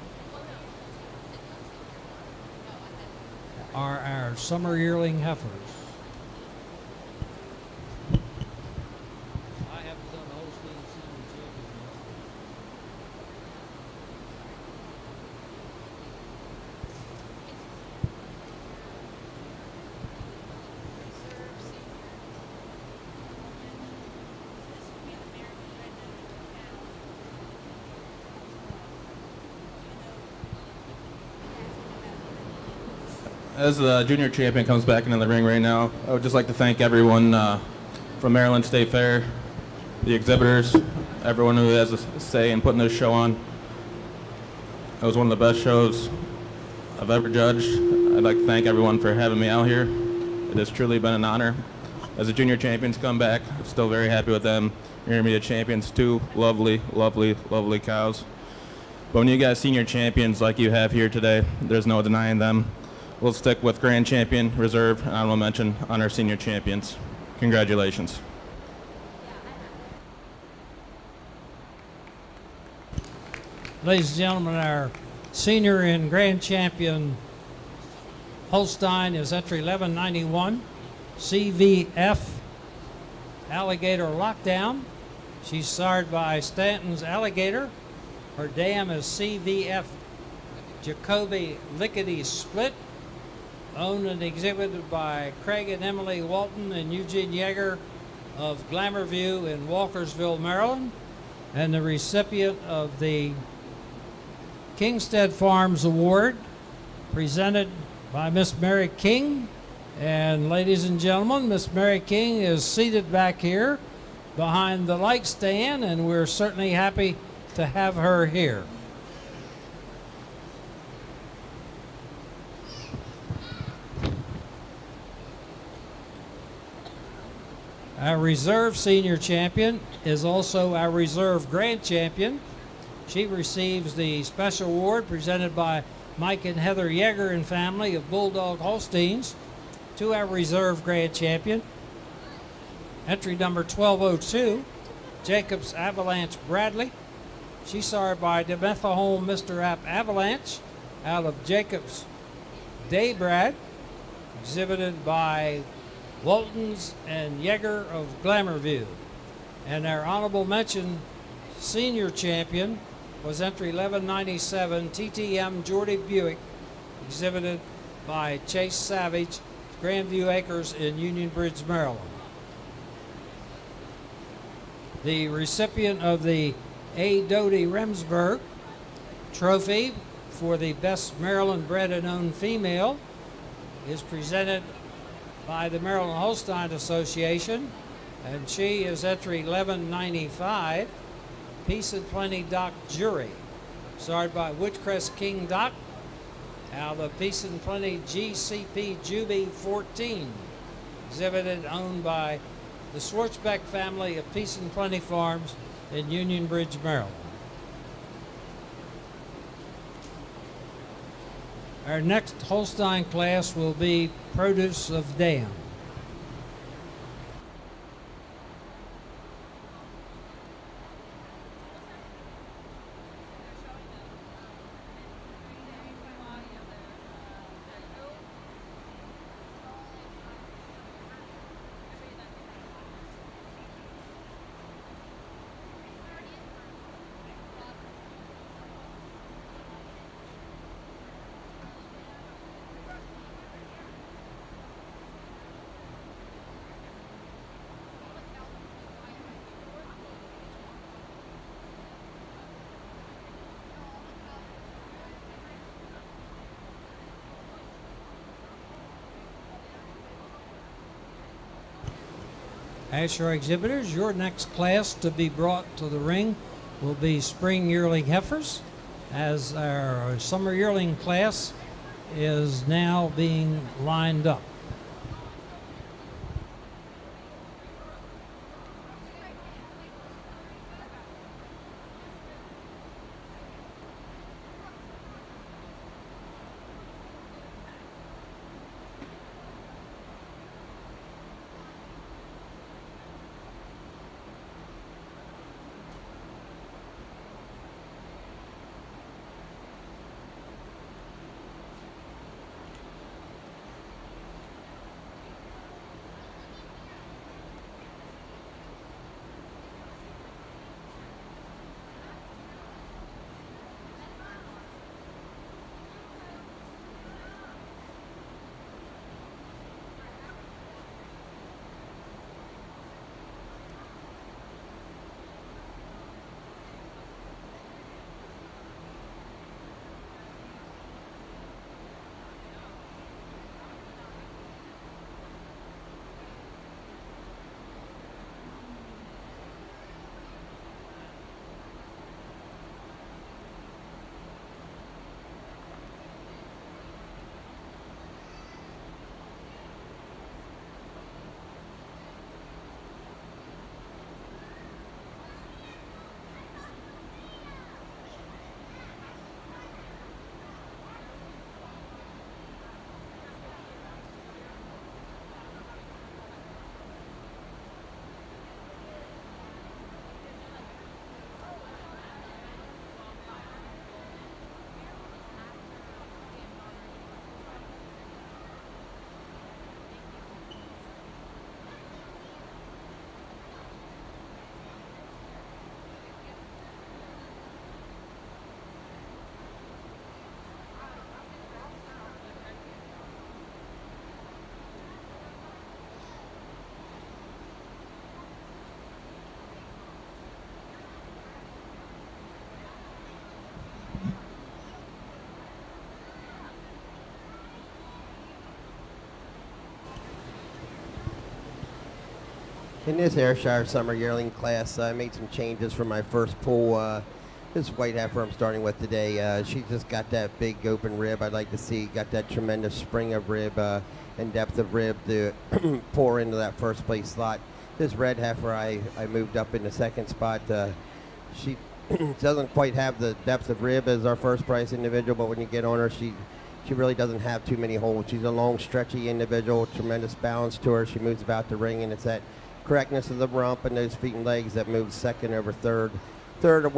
are our summer yearling heifers. I haven't done the Holstein Senior Champion yet. As the junior champion comes back into the ring right now, I would just like to thank everyone from Maryland State Fair, the exhibitors, everyone who has a say in putting this show on. It was one of the best shows I've ever judged. I'd like to thank everyone for having me out here. It has truly been an honor. As the junior champions come back, I'm still very happy with them. Intermediate champions, 2 lovely, lovely, lovely cows. But when you got senior champions like you have here today, there's no denying them. We'll stick with Grand Champion, Reserve, and honorable mention on our senior champions. Congratulations. Ladies and gentlemen, our senior and Grand Champion Holstein is entry 1191, CVF Alligator Lockdown. She's sired by Stanton's Alligator. Her dam is CVF Jacoby Lickety Split, owned and exhibited by Craig and Emily Walton and Eugene Yeager of Glamour View in Walkersville, Maryland, and the recipient of the Kingstead Farms Award, presented by Miss Mary King. And ladies and gentlemen, Miss Mary King is seated back here behind the light stand, and we're certainly happy to have her here. Our reserve senior champion is also our reserve grand champion. She receives the special award presented by Mike and Heather Yeager and family of Bulldog Holsteins to our reserve grand champion. Entry number 1202, Jacobs Avalanche Bradley. She's sired by Demetha Home Mr. App Avalanche out of Jacobs Daybrad, exhibited by Waltons and Yeager of Glamour View. And our honorable mention senior champion was entry 1197 TTM Jordy Buick, exhibited by Chase Savage, Grandview Acres in Union Bridge, Maryland. The recipient of the A. Doty Remsburg Trophy for the best Maryland bred and owned female is presented by the Maryland Holstein Association, and she is entry 1195, Peace and Plenty Doc Jury, sired by Woodcrest King Doc, out of Peace and Plenty GCP Juby 14, exhibited, owned by the Schwartzbeck family of Peace and Plenty Farms in Union Bridge, Maryland. Our next Holstein class will be Produce of Dam. Ayrshire exhibitors, your next class to be brought to the ring will be spring yearling heifers, as our summer yearling class is now being lined up. In this Ayrshire summer yearling class, I made some changes for my first pull. This white heifer I'm starting with today, she just got that big open rib I'd like to see, got that tremendous spring of rib and depth of rib to pour into that first place slot. This red heifer I moved up in the second spot. She doesn't quite have the depth of rib as our first price individual, but when you get on her, she really doesn't have too many holes. She's a long, stretchy individual, tremendous balance to her. She moves about the ring, and it's that correctness of the rump and those feet and legs that moves second over third. Third,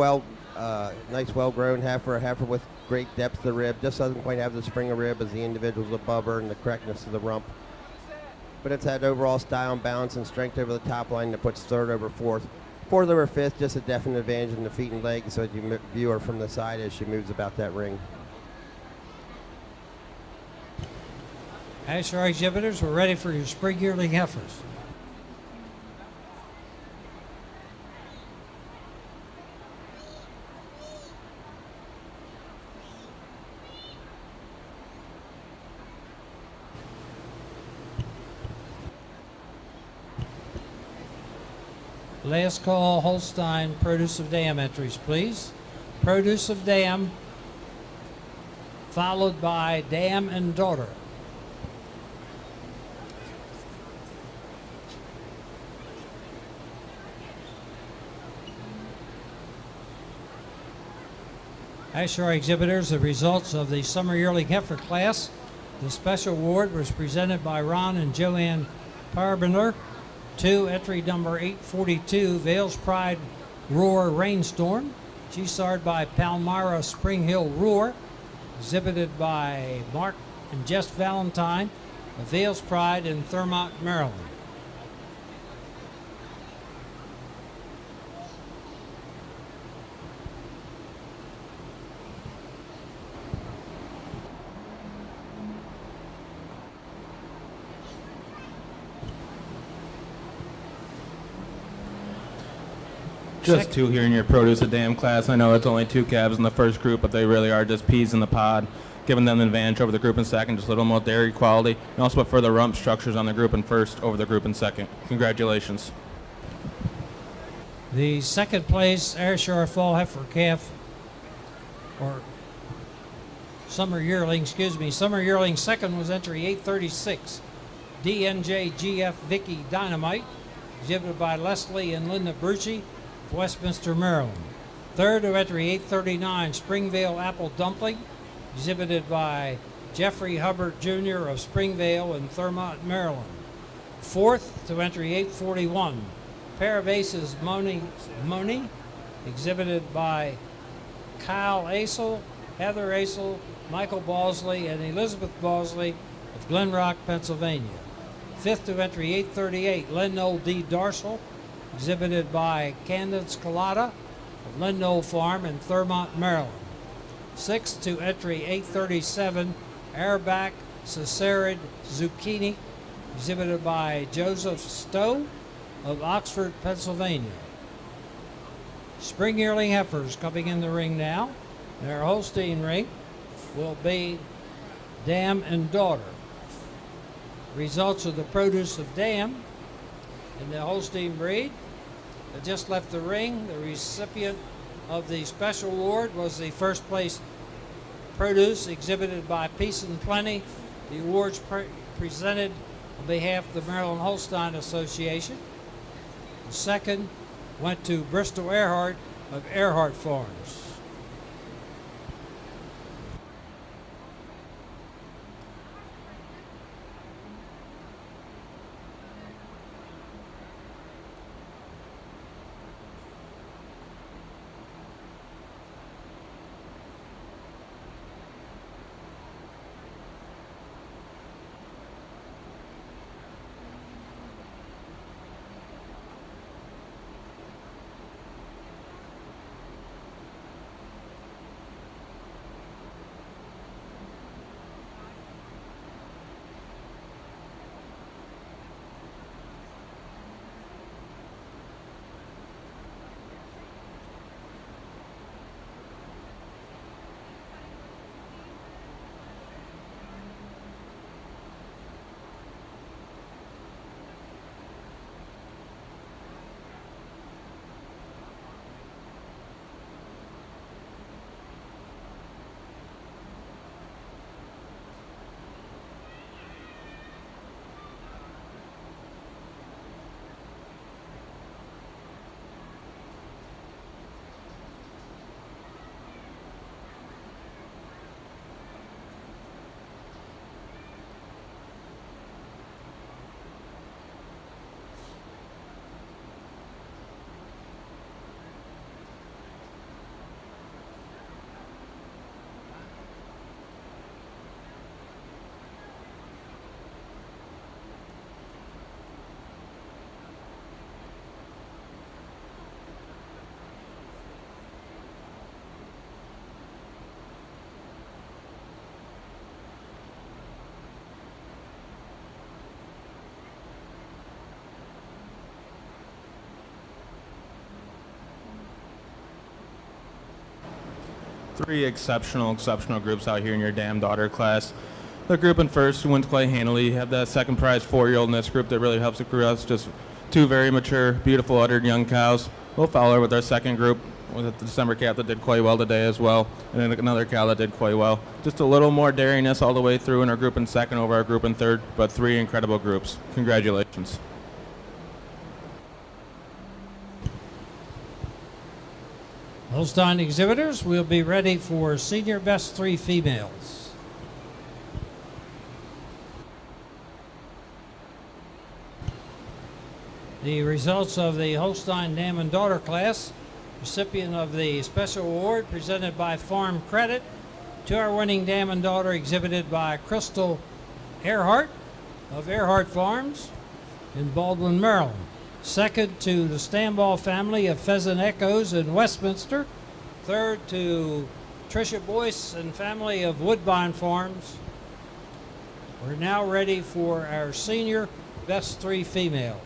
nice, well-grown heifer, a heifer with great depth of rib. Just doesn't quite have the spring of rib as the individuals above her and the correctness of the rump. But it's had overall style and balance and strength over the top line that puts third over fourth. Fourth over fifth, just a definite advantage in the feet and legs, so you view her from the side as she moves about that ring. Ayrshire exhibitors, we're ready for your spring yearling heifers. Last call, Holstein produce of dam entries, please. Produce of dam, followed by dam and daughter. Ayrshire exhibitors, the results of the summer yearling heifer class. The special award was presented by Ron and Joanne Parabiner. 2, entry number 842, Vales Pride Roar Rainstorm. G-starred by Palmyra Spring Hill Roar. Exhibited by Mark and Jess Valentine of Vales Pride in Thurmont, Maryland. Just two here in your produce a dam class. I know it's only 2 calves in the first group, but they really are just peas in the pod, giving them an advantage over the group in second, just a little more dairy quality, and also put further rump structures on the group in first over the group in second. Congratulations. The second place Ayrshire Fall Heifer Calf, or Summer Yearling, Summer Yearling second was entry 836, DNJ GF Vicky Dynamite, exhibited by Leslie and Linda Brucey, Westminster, Maryland. Third to entry 839, Springvale Apple Dumpling, exhibited by Jeffrey Hubbard Jr. of Springvale in Thurmont, Maryland. Fourth to entry 841, Pair of Aces Moni, exhibited by Kyle Asel, Heather Asel, Michael Bosley, and Elizabeth Bosley of Glen Rock, Pennsylvania. Fifth to entry 838, Lindnall D. Darsel, exhibited by Candace Collada of Lindnall Farm in Thurmont, Maryland. Sixth to entry 837, Airback Cicerid Zucchini, exhibited by Joseph Stowe of Oxford, Pennsylvania. Spring yearling heifers coming in the ring now. Their Holstein ring will be dam and daughter. Results of the produce of dam in the Holstein breed that just left the ring. The recipient of the special award was the first place produce exhibited by Peace and Plenty. The awards presented on behalf of the Maryland Holstein Association. The second went to Bristol Earhart of Earhart Farms. Three exceptional groups out here in your dam daughter class. The group in first wins quite handily. You have that second prize 4-year-old in this group that really helps accrue us. Just two very mature, beautiful uddered young cows. We'll follow her with our second group with the December calf that did quite well today as well, and then another cow that did quite well. Just a little more dariness all the way through in our group in second over our group in third, but three incredible groups. Congratulations. Holstein exhibitors will be ready for senior best 3 females. The results of the Holstein Dam and Daughter class, recipient of the special award presented by Farm Credit to our winning Dam and Daughter exhibited by Crystal Earhart of Earhart Farms in Baldwin, Maryland. Second to the Stanball family of Pheasant Echoes in Westminster. Third to Tricia Boyce and family of Woodbine Farms. We're now ready for our senior best 3 females.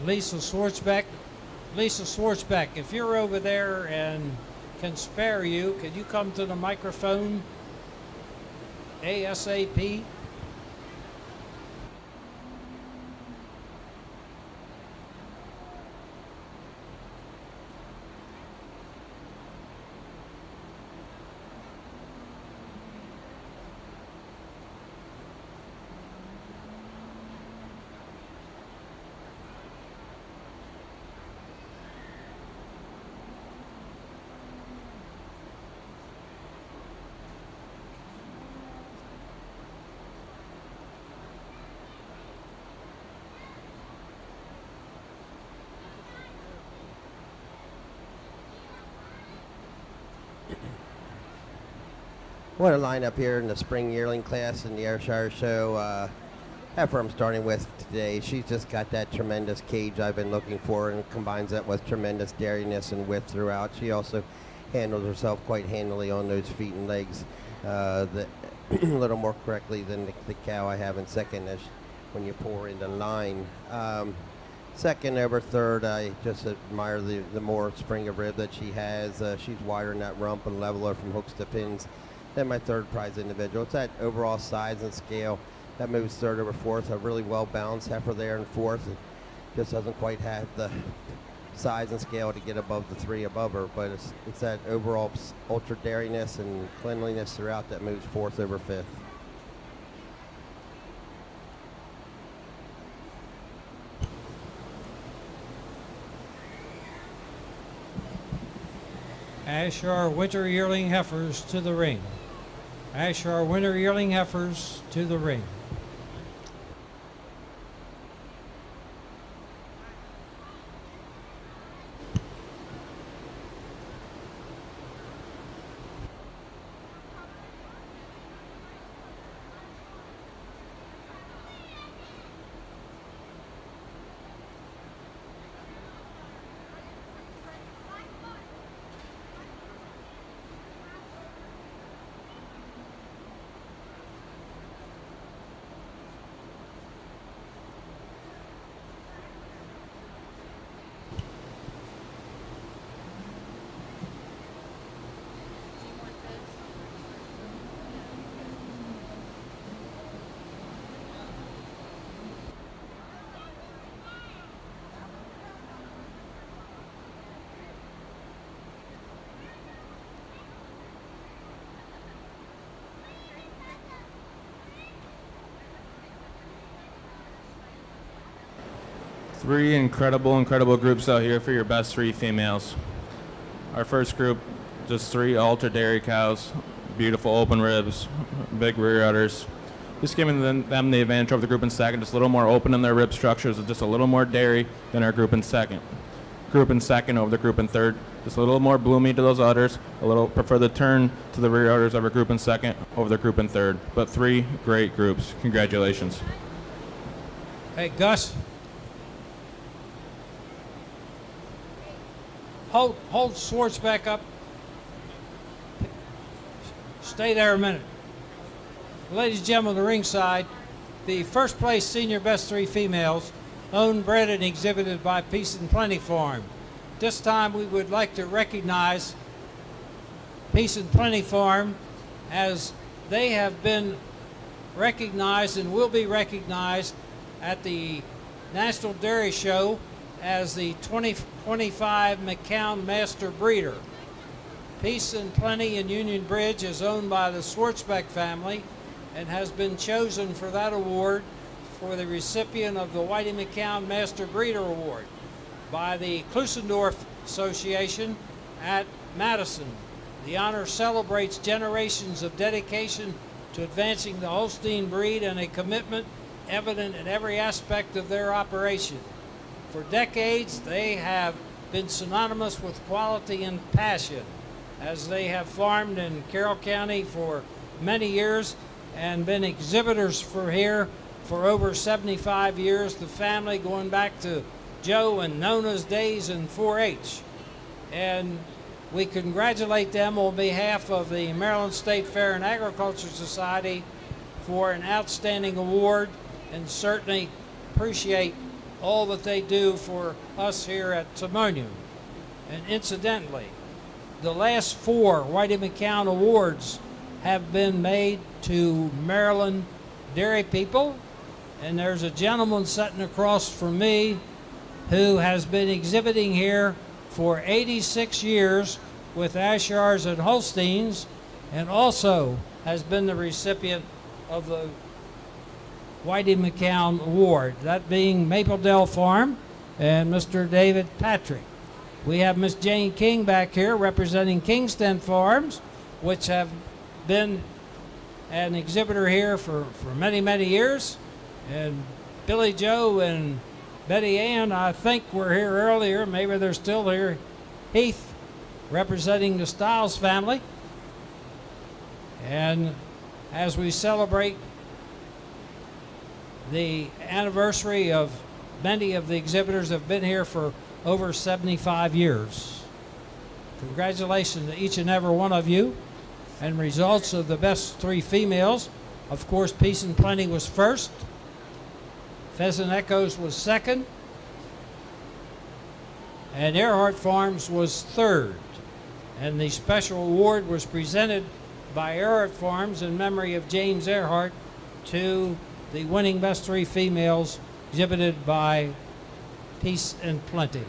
Lisa Schwartzbeck, if you're over there and can spare you, could you come to the microphone ASAP? What a lineup here in the spring yearling class in the Ayrshire show. Heifer I'm starting with today. She's just got that tremendous cage I've been looking for and combines that with tremendous dariness and width throughout. She also handles herself quite handily on those feet and legs, a little more correctly than the cow I have in second when you pull her into line. Second over third, I just admire the more spring of rib that she has. She's wider in that rump and leveler from hooks to pins. Then my third prize individual. It's that overall size and scale that moves third over fourth. A really well balanced heifer there in fourth. It just doesn't quite have the size and scale to get above the 3 above her, but it's that overall ultra dariness and cleanliness throughout that moves fourth over fifth. Ayrshire winter yearling heifers to the ring. Ayrshire winter yearling heifers to the ring. Three incredible groups out here for your best 3 females. Our first group, just 3 Alta dairy cows, beautiful open ribs, big rear udders. Just giving them the advantage over the group in second, just a little more open in their rib structures, just a little more dairy than our group in second. Group in second over the group in third, just a little more bloomy to those udders, a little prefer the turn to the rear udders of our group in second over the group in third. But 3 great groups. Congratulations. Hey, Gus. Hold Swartz back up. Stay there a minute. Ladies and gentlemen, the ringside, the first place senior best 3 females, owned, bred, and exhibited by Peace and Plenty Farm. This time we would like to recognize Peace and Plenty Farm, as they have been recognized and will be recognized at the National Dairy Show as the 2025 McCown Master Breeder. Peace and Plenty in Union Bridge is owned by the Swartzbeck family and has been chosen for that award for the recipient of the Whitey McCown Master Breeder Award by the Klusendorf Association at Madison. The honor celebrates generations of dedication to advancing the Holstein breed and a commitment evident in every aspect of their operation. For decades, they have been synonymous with quality and passion, as they have farmed in Carroll County for many years and been exhibitors for here for over 75 years, the family going back to Joe and Nona's days in 4-H. And we congratulate them on behalf of the Maryland State Fair and Agriculture Society for an outstanding award, and certainly appreciate all that they do for us here at Timonium. And incidentally, the last 4 Whitey McCown awards have been made to Maryland dairy people, and there's a gentleman sitting across from me who has been exhibiting here for 86 years with Ayrshire's and Holsteins, and also has been the recipient of the Whitey McCown Award, that being Mapledale Farm and Mr. David Patrick. We have Miss Jane King back here representing Kingston Farms, which have been an exhibitor here for many, many years. And Billy Joe and Betty Ann, I think, were here earlier. Maybe they're still here. Heath, representing the Stiles family. And as we celebrate the anniversary of many of the exhibitors have been here for over 75 years. Congratulations to each and every one of you. And results of the best 3 females. Of course, Peace and Plenty was first. Pheasant Echoes was second. And Earhart Farms was third. And the special award was presented by Earhart Farms in memory of James Earhart to the winning best 3 females exhibited by Peace and Plenty.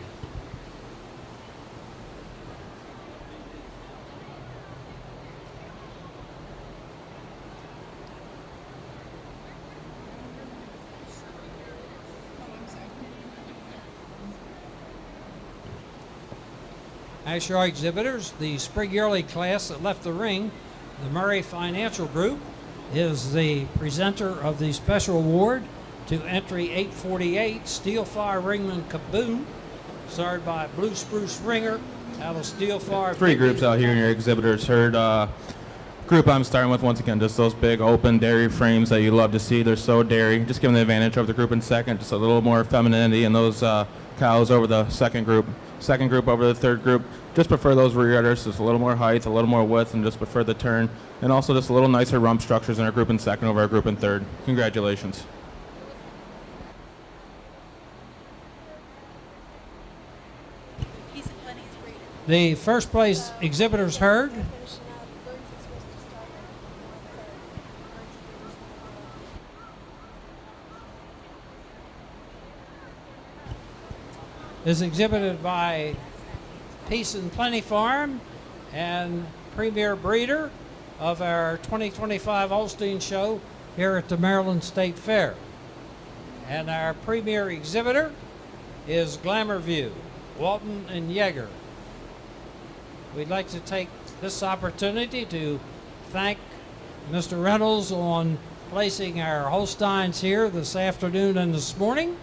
Ayrshire exhibitors, the spring yearling class that left the ring, the Murray Financial Group, is the presenter of the special award to entry 848 Steelfire Ringman Kaboom, started by Blue Spruce Ringer out of Steelfire. 3 groups out here in your exhibitors heard. Group I'm starting with, once again, just those big open dairy frames that you love to see. They're so dairy. Just giving the advantage over the group in second, just a little more femininity in those cows over the second group over the third group. Just prefer those rear udders, just a little more height, a little more width, and just prefer the turn. And also just a little nicer rump structures in our group in second over our group in third. Congratulations. The first place exhibitors heard. Is exhibited by Peace and Plenty Farm and premier breeder of our 2025 Holstein show here at the Maryland State Fair. And our premier exhibitor is Glamour View, Walton and Yeager. we'd like to take this opportunity to thank Mr. Reynolds on placing our Holsteins here this afternoon and this morning.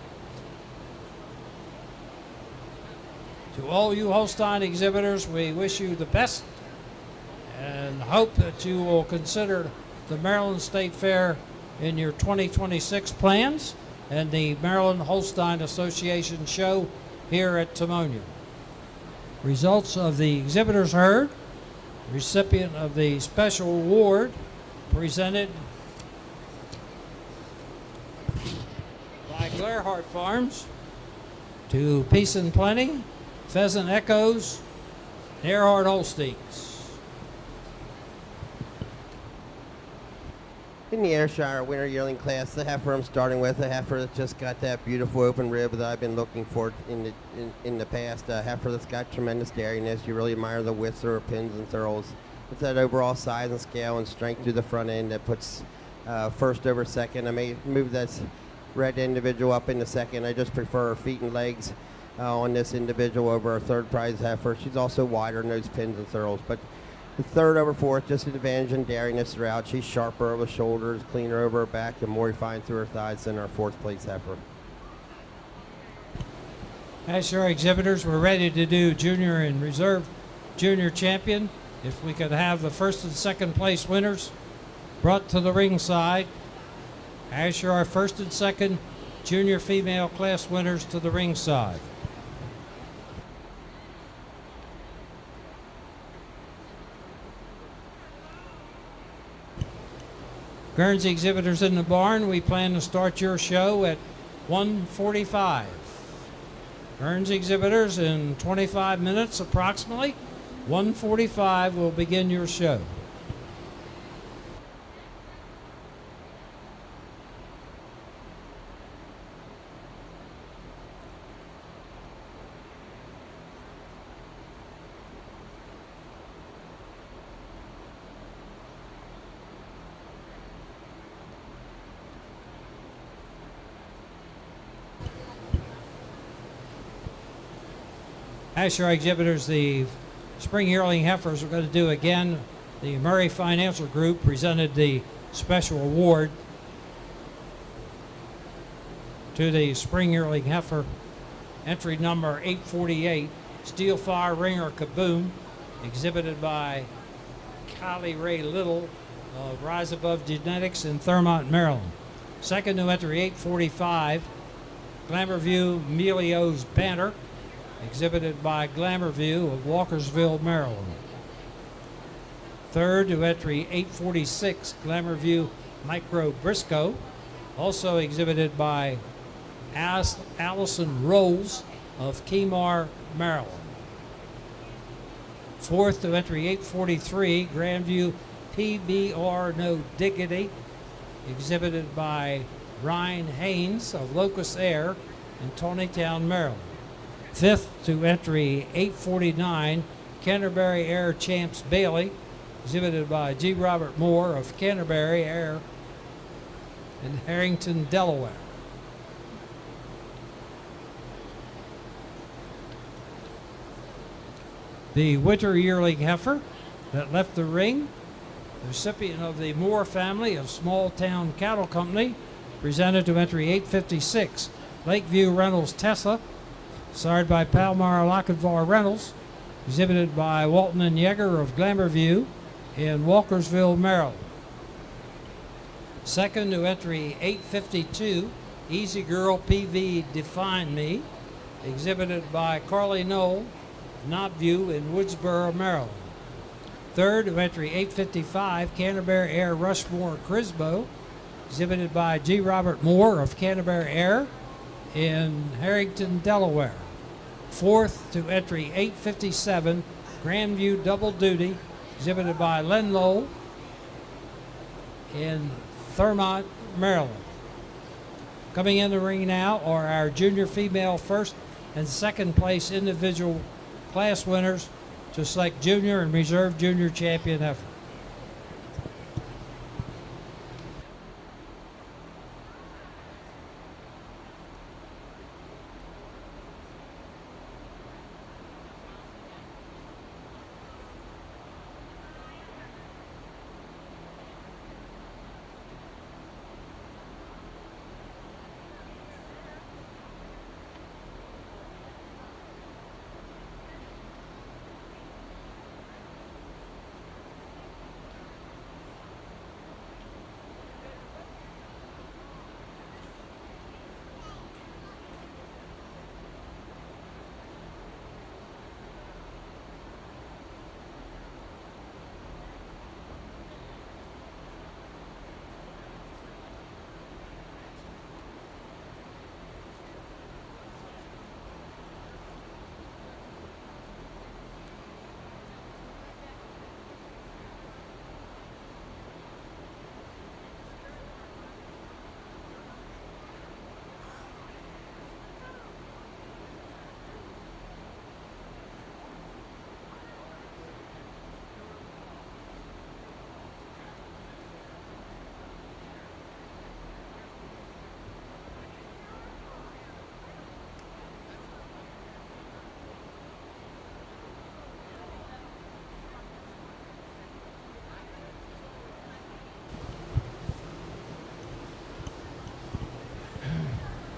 To all you Holstein exhibitors, we wish you the best and hope that you will consider the Maryland State Fair in your 2026 plans and the Maryland Holstein Association show here at Timonium. Results of the exhibitors heard. Recipient of the special award presented by Glairhart Farms to Peace and Plenty, Pheasant Echoes, Earhart Holsteins. In the Ayrshire winter yearling class, the heifer I'm starting with, a heifer that just got that beautiful open rib that I've been looking for in the past. A heifer that's got tremendous dairiness. You really admire the widths of her pins and thurls. It's that overall size and scale and strength through the front end that puts first over second. I may move that red individual up into second. I just prefer her feet and legs on this individual over our third prize heifer. She's also wider nose pins and thurls, but the third over fourth, just an advantage in dairiness throughout. She's sharper over the shoulders, cleaner over her back, and more refined through her thighs than our fourth place heifer. Ayrshire exhibitors, we're ready to do junior and reserve junior champion. If we could have the first and second place winners brought to the ringside. Ayrshire first and second junior female class winners to the ringside. Guernsey exhibitors in the barn, we plan to start your show at 1:45. Guernsey exhibitors, in 25 minutes approximately, 1:45 will begin your show. Ayrshire exhibitors, the spring yearling heifers are going to do again. The Murray Financial Group presented the special award to the spring yearling heifer, entry number 848, Steel Fire Ringer Kaboom, exhibited by Kylie Ray Little of Rise Above Genetics in Thurmont, Maryland. Second to entry 845, Glamour View Melio's Banner, exhibited by Glamour View of Walkersville, Maryland. Third to entry 846, Glamour View Micro Briscoe, also exhibited by Allison Rolls of Kemar, Maryland. Fourth to entry 843, Grandview PBR No Diggity, exhibited by Ryan Haynes of Locust Air in Tawnytown, Maryland. Fifth to entry 849, Canterbury Air Champs Bailey, exhibited by G. Robert Moore of Canterbury Air in Harrington, Delaware. The winter yearling heifer that left the ring, the recipient of the Moore family of Small Town Cattle Company, presented to entry 856, Lakeview Reynolds Tessa, sired by Palmar Lochinvar Reynolds, exhibited by Walton and Yeager of Glamour View in Walkersville, Maryland. Second to entry 852, Easy Girl PV Define Me, exhibited by Carly Knoll, Knobview in Woodsboro, Maryland. Third to entry 855, Canterbury Air Rushmore Crisbo, exhibited by G. Robert Moore of Canterbury Air in Harrington, Delaware. Fourth to entry 857, Grandview Double Duty, exhibited by Len Lowell in Thurmont, Maryland. Coming in the ring now are our junior female first and second place individual class winners to select junior and reserve junior champion heifer.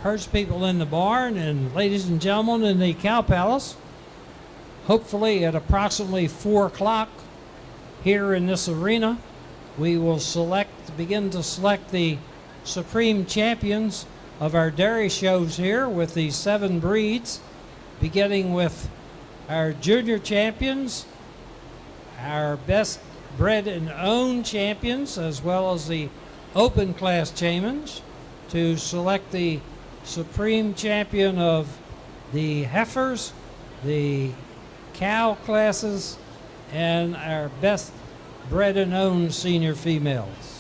herds people in the barn and ladies and gentlemen in the cow palace. Hopefully at approximately 4 o'clock here in this arena, we will begin to select the supreme champions of our dairy shows here with the 7 breeds, beginning with our junior champions, our best bred and owned champions, as well as the open class champions, to select the supreme champion of the heifers, the cow classes, and our best bred and owned senior females.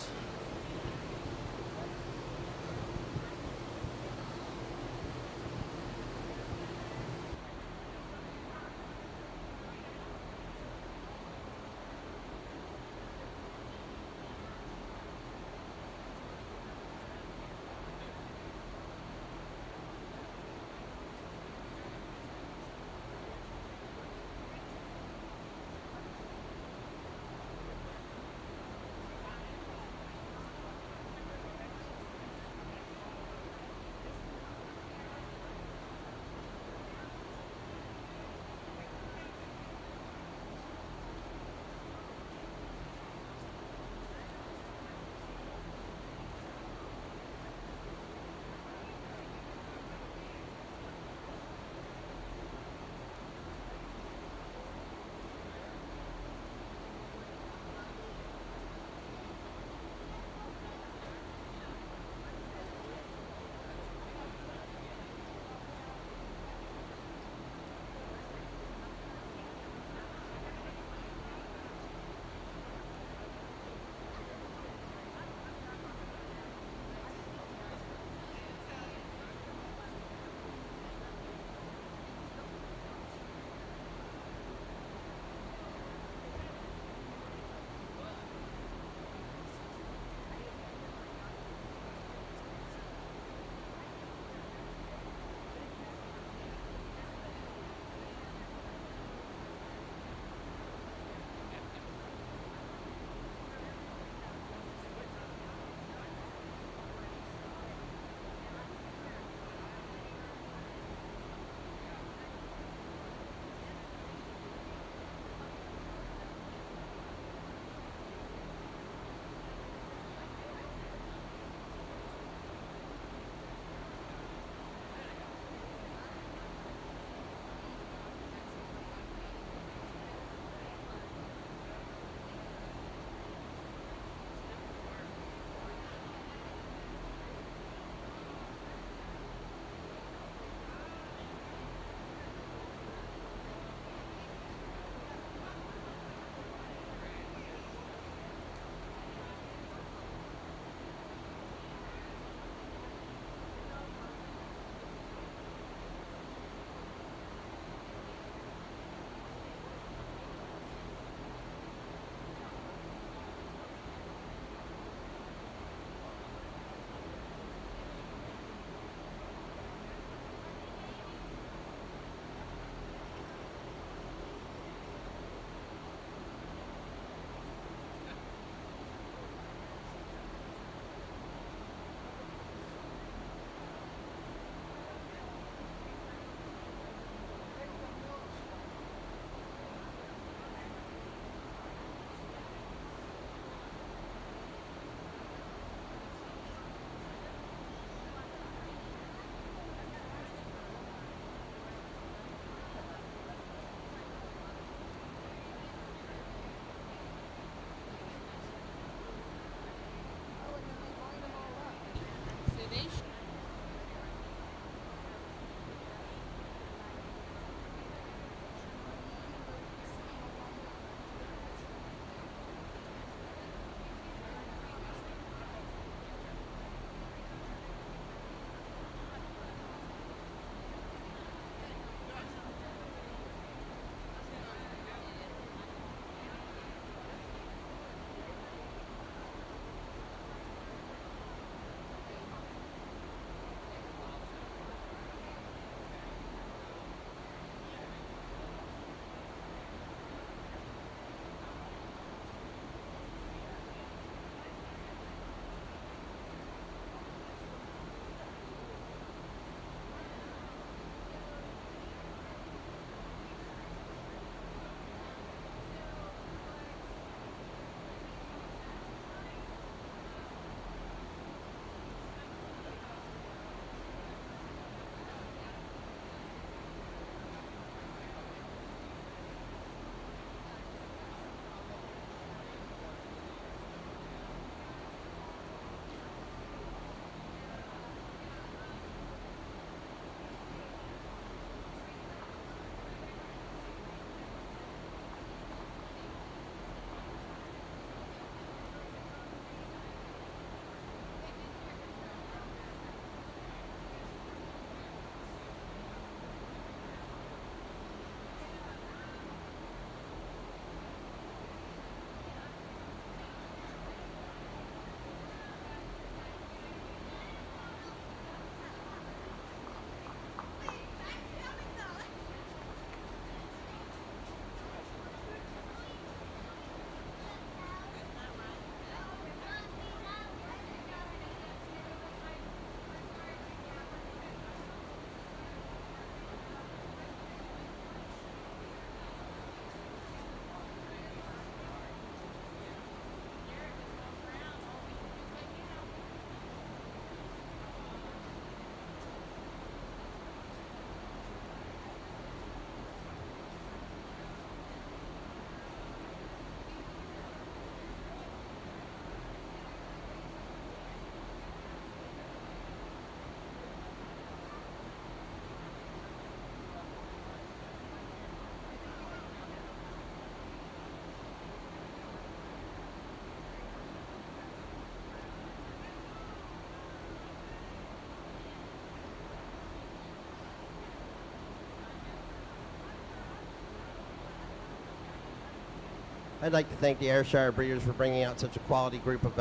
I'd like to thank the Ayrshire breeders for bringing out such a quality group of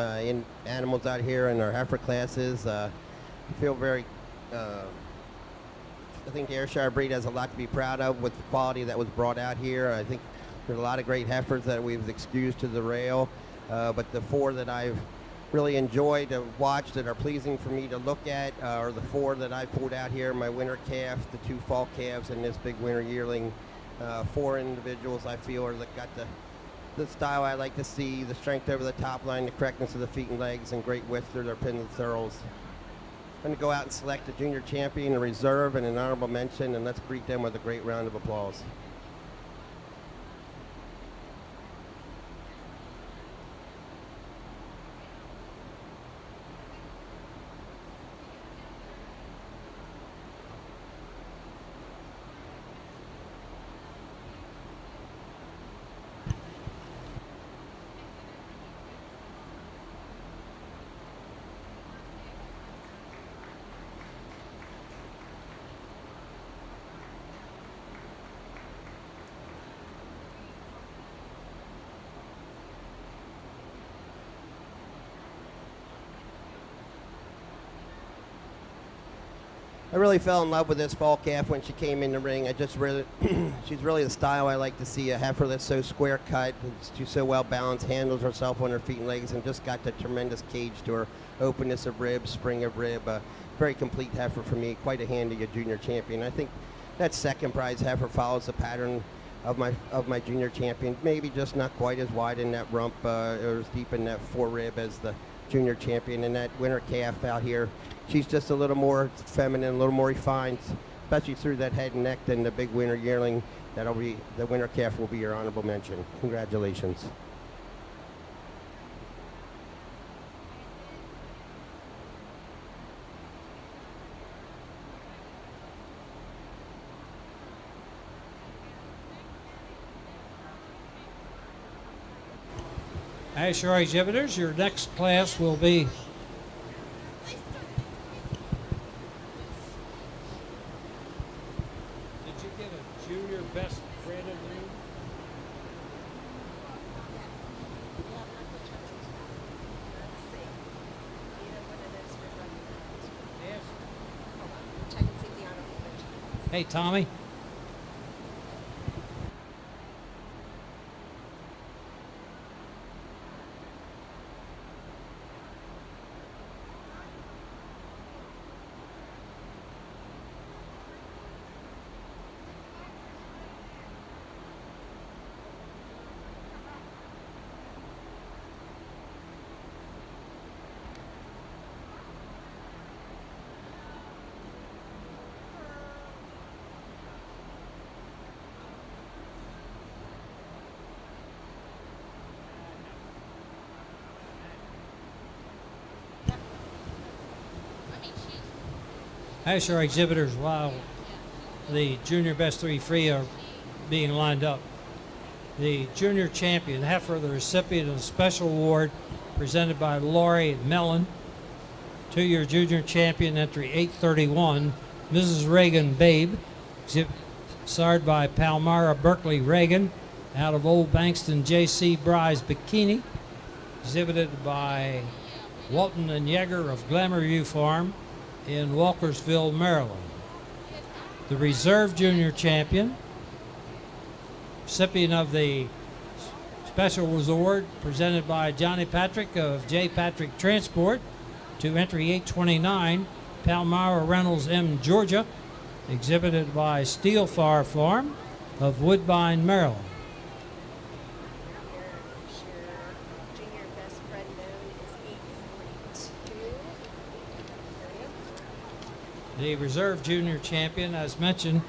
animals out here in our heifer classes. I feel very, I think the Ayrshire breed has a lot to be proud of with the quality that was brought out here. I think there's a lot of great heifers that we've excused to the rail, but the 4 that I've really enjoyed to watch that are pleasing for me to look at are the 4 that I pulled out here, my winter calf, the 2 fall calves, and this big winter yearling. 4 individuals I feel are got the style I like to see, the strength over the top line, the correctness of the feet and legs, and great width through their pins and thurls. I'm going to go out and select a junior champion, a reserve, and an honorable mention, and let's greet them with a great round of applause. I really fell in love with this fall calf when she came in the ring. I just really, she's really the style I like to see, a heifer that's so square cut, she's so well balanced, handles herself on her feet and legs, and just got the tremendous cage to her, openness of rib, spring of rib, very complete heifer for me, quite a handy junior champion. I think that second prize heifer follows the pattern of my junior champion, maybe just not quite as wide in that rump or as deep in that forerib as the junior champion, and that winter calf out here, she's just a little more feminine, a little more refined, especially through that head and neck than the big winter yearling. That'll be the winter calf will be your honorable mention. Congratulations. Ayrshire exhibitors, your next class will be best bred of you? Hey, Tommy. Ayrshire exhibitors, while the junior best 3 free are being lined up, the junior champion heifer, the recipient of a special award presented by Laurie Mellon, 2-year junior champion, entry 831, Mrs. Reagan Babe, sired by Palmyra Berkeley Reagan, out of Old Bankston J.C. Bry's Bikini, exhibited by Walton and Yeager of Glamour View Farm in Walkersville, Maryland. The reserve junior champion, recipient of the special award presented by Johnny Patrick of J. Patrick Transport, to entry 829, Palmyra Reynolds M. Georgia, exhibited by Steel Fire Farm of Woodbine, Maryland. Junior best bred known is 842. The reserve junior champion, as mentioned,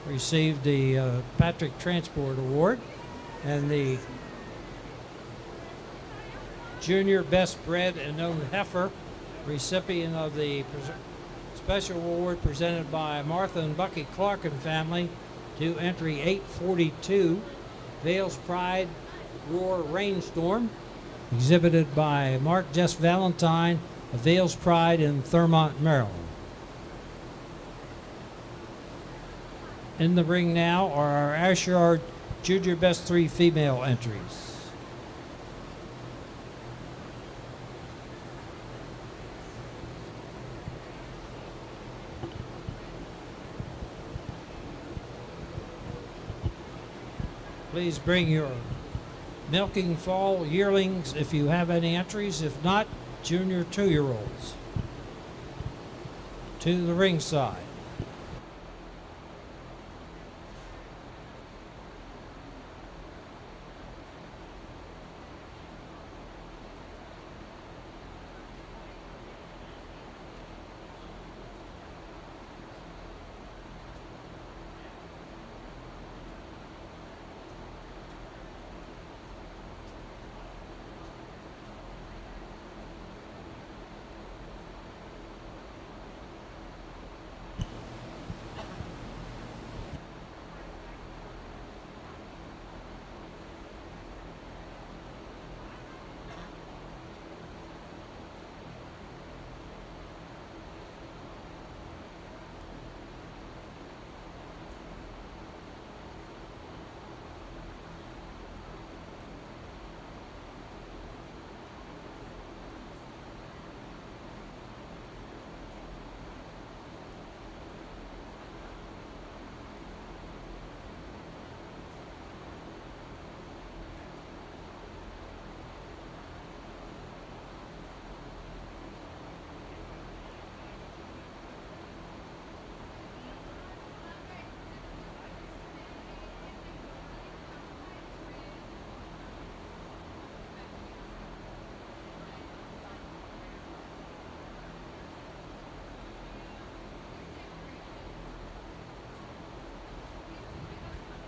received the Patrick Transport Award, and the junior best bred and known heifer, recipient of the special award presented by Martha and Bucky Clark and family, to entry 842, Vale's Pride Roar Rainstorm, exhibited by Mark Jess Valentine of Vale's Pride in Thurmont, Maryland. In the ring now are our Ayrshire Junior Best 3 female entries. Please bring your milking fall yearlings if you have any entries. If not, junior 2-year-olds to the ringside.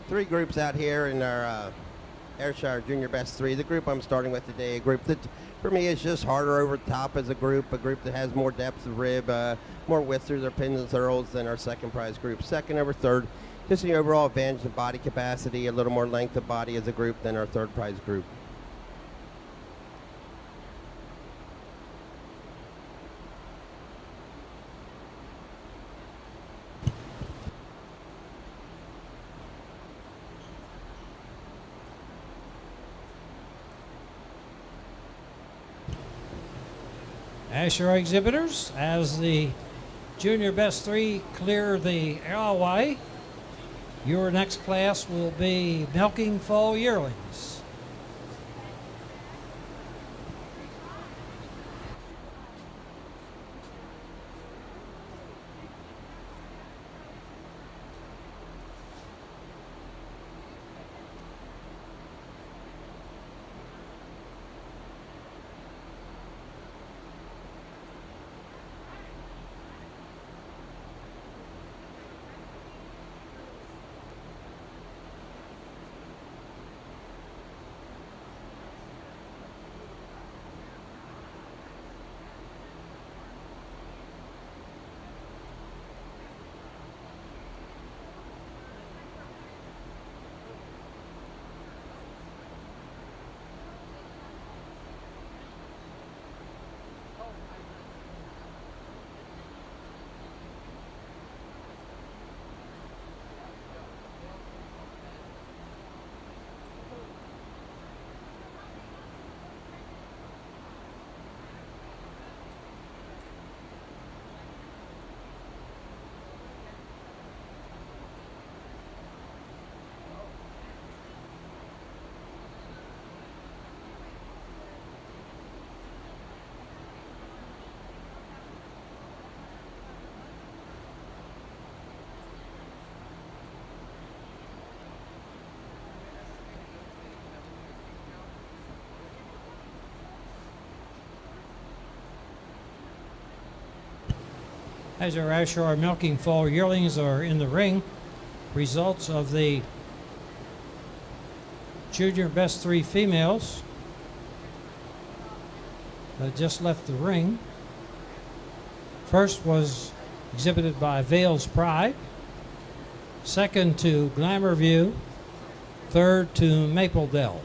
Three groups out here in our Ayrshire Junior Best 3. The group I'm starting with today, a group that for me is just harder over the top as a group that has more depth of rib, more width through their pins and thurls than our second prize group. Second over third, just the overall advantage of body capacity, a little more length of body as a group than our third prize group. Ayrshire exhibitors, as the Junior Best 3 clear the airway, your next class will be milking foal yearlings. As our Ayrshire milking foal yearlings are in the ring, results of the Junior Best 3 females that just left the ring. First was exhibited by Vale's Pride, second to Glamour View, third to Maple Dell.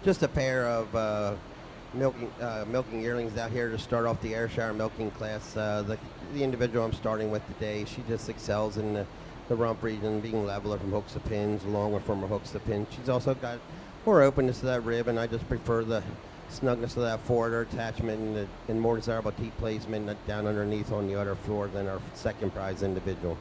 Just a pair of milking yearlings out here to start off the Ayrshire milking class. The individual I'm starting with today, she just excels in the rump region, being leveler from hooks to pins, along with from her hooks to pins. She's also got more openness to that rib, and I just prefer the snugness of that forwarder attachment and more desirable teat placement down underneath on the other floor than our second prize individual.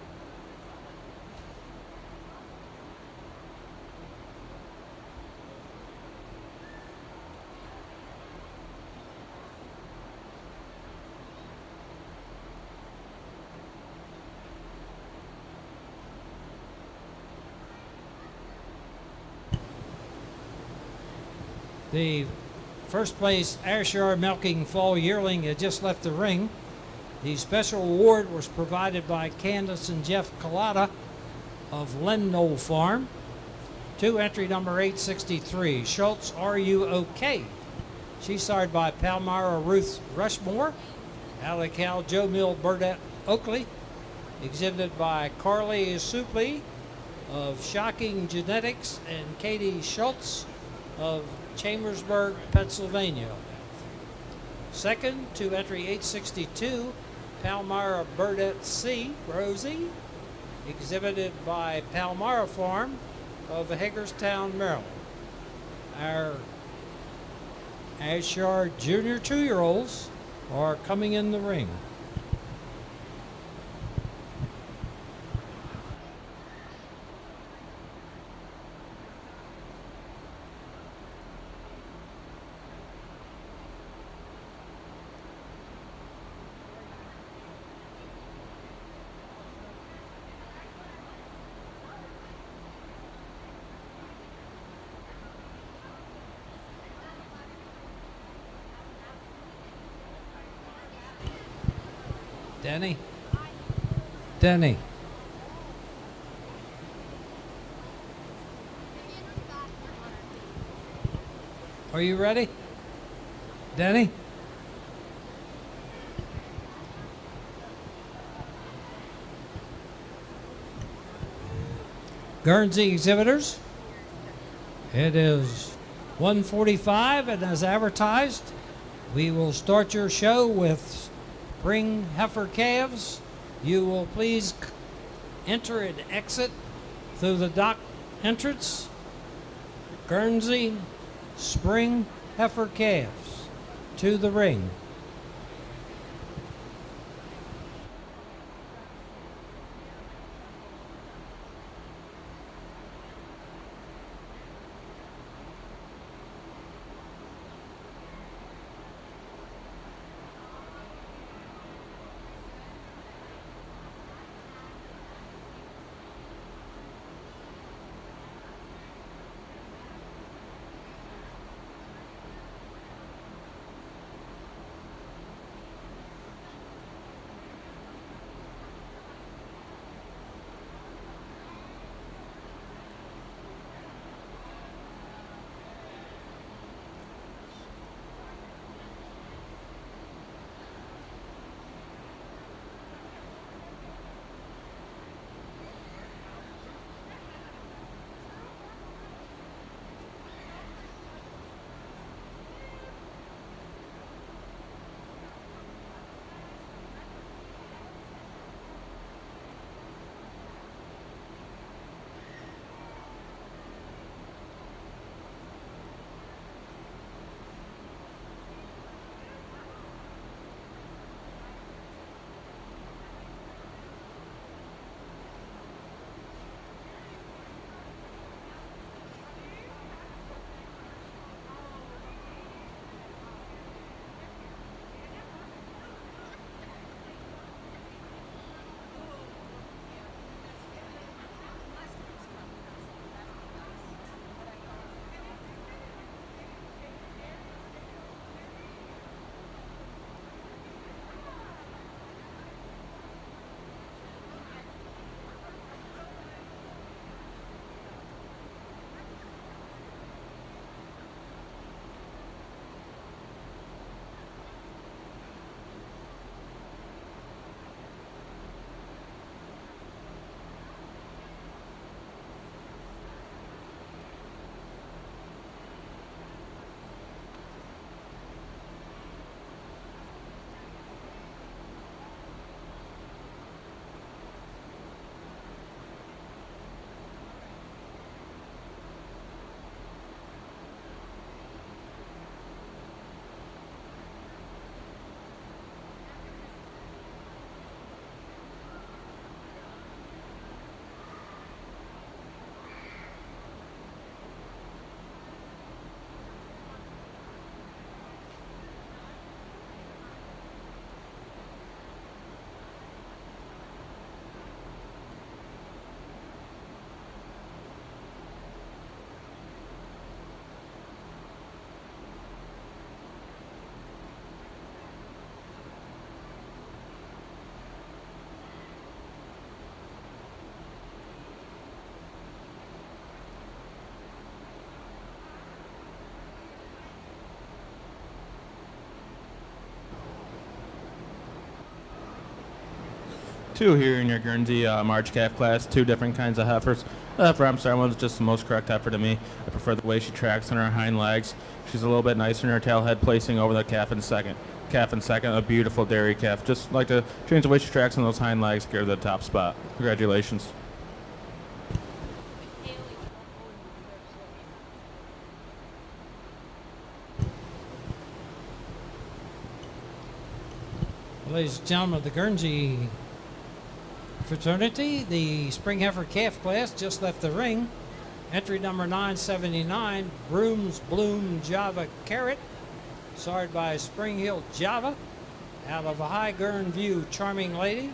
The first place Ayrshire milking fall yearling had just left the ring. The special award was provided by Candace and Jeff Collada of Lendole Farm. To entry number 863, Schultz, Are You OK? She's sired by Palmyra Ruth Rushmore, Alical Joe Mill Burdette Oakley, exhibited by Carly Supley of Shocking Genetics and Katie Schultz of Chambersburg, Pennsylvania. Second, to entry 862, Palmyra Burdette C. Rosie, exhibited by Palmyra Farm of Hagerstown, Maryland. Our Ayrshire Junior 2-year-olds are coming in the ring. Denny? Denny. Are you ready? Denny? Guernsey exhibitors. It is 1:45, and as advertised, we will start your show with spring heifer calves. You will please enter and exit through the dock entrance. Guernsey spring heifer calves to the ring. Two here in your Guernsey March calf class, two different kinds of heifers. The heifer I'm starting with is just the most correct heifer to me. I prefer the way she tracks on her hind legs. She's a little bit nicer in her tail head, placing over the calf in second. Calf in second, a beautiful dairy calf. Just like to change the way she tracks on those hind legs, get her to the top spot. Congratulations. Ladies and gentlemen of the Guernsey fraternity, the spring heifer calf class just left the ring. Entry number 979, Brooms Bloom Java Carrot, started by Spring Hill Java, out of a High Gurn View Charming Lady,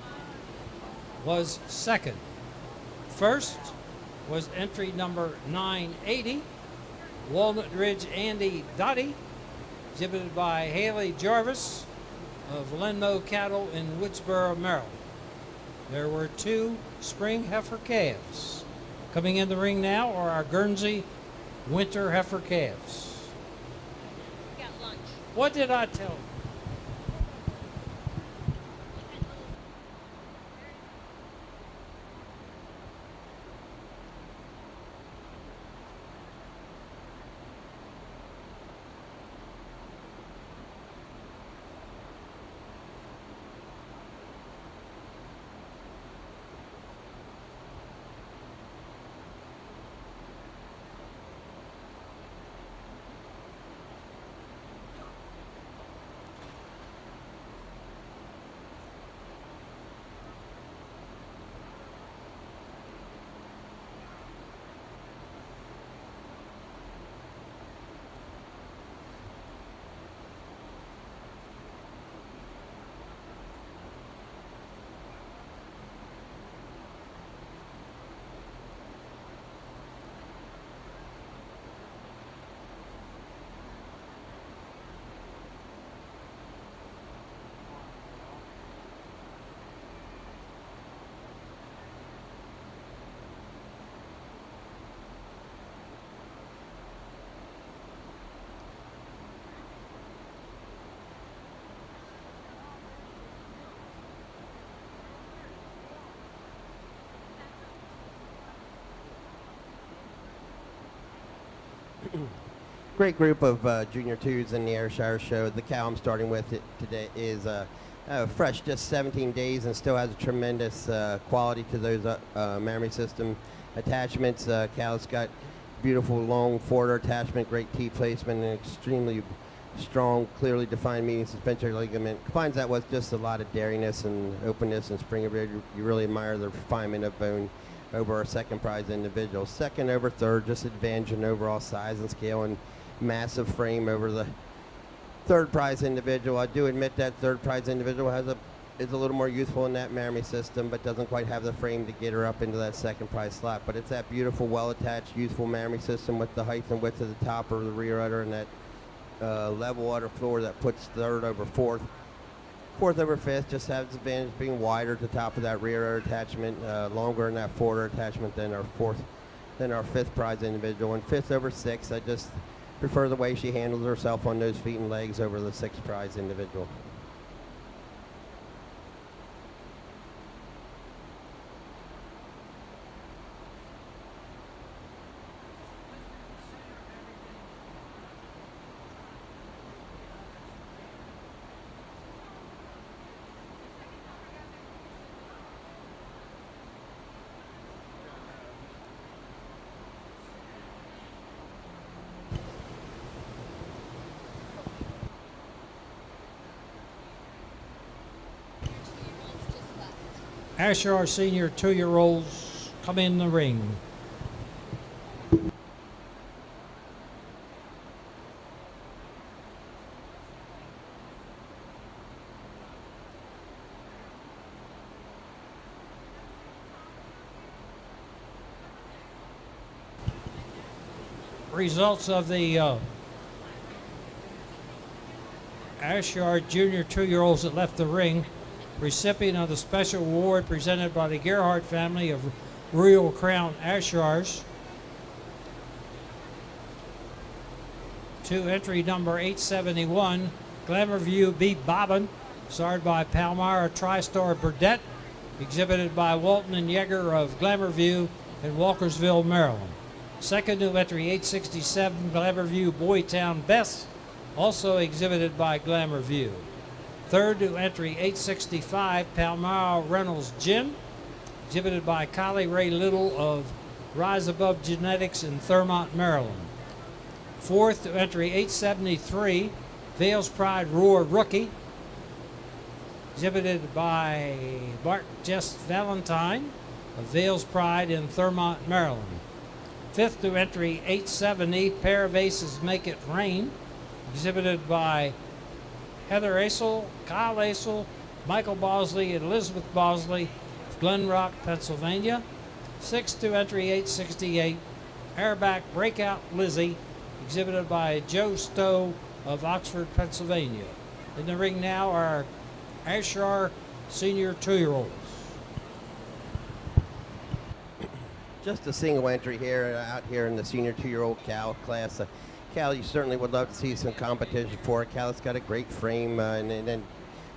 was second. First was entry number 980, Walnut Ridge Andy Dottie, exhibited by Haley Jarvis of Lenmo Cattle in Woodsboro, Maryland. There were two spring heifer calves. Coming in the ring now are our Guernsey winter heifer calves. Got lunch. What did I tell you? Great group of junior twos in the Ayrshire show. The cow I'm starting with today is fresh, just 17 days, and still has a tremendous quality to those mammary system attachments. Cow's got beautiful long forward attachment, great T placement, and extremely strong, clearly defined median suspensory ligament. Combines that with just a lot of dairiness and openness and spring of you really admire the refinement of bone over our second prize individual. Second over third, just advantage in overall size and scale and massive frame over the third prize individual. I do admit that third prize individual is a little more youthful in that mammary system, but doesn't quite have the frame to get her up into that second prize slot. But it's that beautiful, well-attached, youthful mammary system with the height and width of the top of the rear udder and that level udder floor that puts third over fourth. Fourth over fifth just has the advantage being wider at the top of that rear udder attachment, longer in that forward attachment than our fifth prize individual. And fifth over sixth, I just prefer the way she handles herself on those feet and legs over the sixth prize individual. Ayrshire senior 2-year-olds come in the ring. Results of the Ayrshire junior 2-year-olds that left the ring. Recipient of the special award presented by the Gerhardt family of Royal Crown Ayrshires. To entry number 871, Glamour View B. Bobbin, starred by Palmyra TriStar Burdette, exhibited by Walton and Yeager of Glamourview in Walkersville, Maryland. Second new entry, 867 Glamourview Boytown Bess, also exhibited by Glamourview. Third new entry, 865 Palmyra Reynolds Gin, exhibited by Kylie Ray Little of Rise Above Genetics in Thurmont, Maryland. Fourth new entry, 873 Vales Pride Roar Rookie, exhibited by Bart Jess Valentine of Vales Pride in Thurmont, Maryland. Fifth new entry, 870 Pair of Aces Make It Rain, exhibited by Heather Asel, Kyle Asel, Michael Bosley, and Elizabeth Bosley of Glen Rock, Pennsylvania. Sixth new entry, 868 Airback Breakout Lizzie, exhibited by Joe Stowe of Oxford, Pennsylvania. In the ring now are Ayrshire senior 2-year-olds. Just a single entry here out here in the senior 2-year-old Cal class. Cal, you certainly would love to see some competition for. Cal's got a great frame and then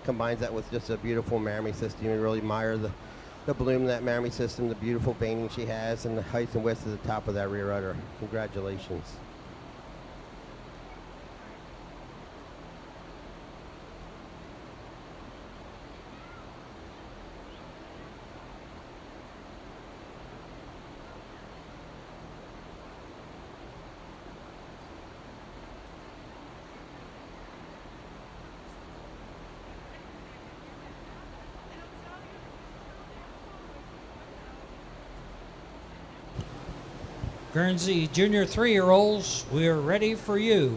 combines that with just a beautiful marmot system. You really admire the bloom of that marmot system, the beautiful veining she has, and the height and width of the top of that rear udder. Congratulations. Guernsey junior 3-year-olds, we're ready for you.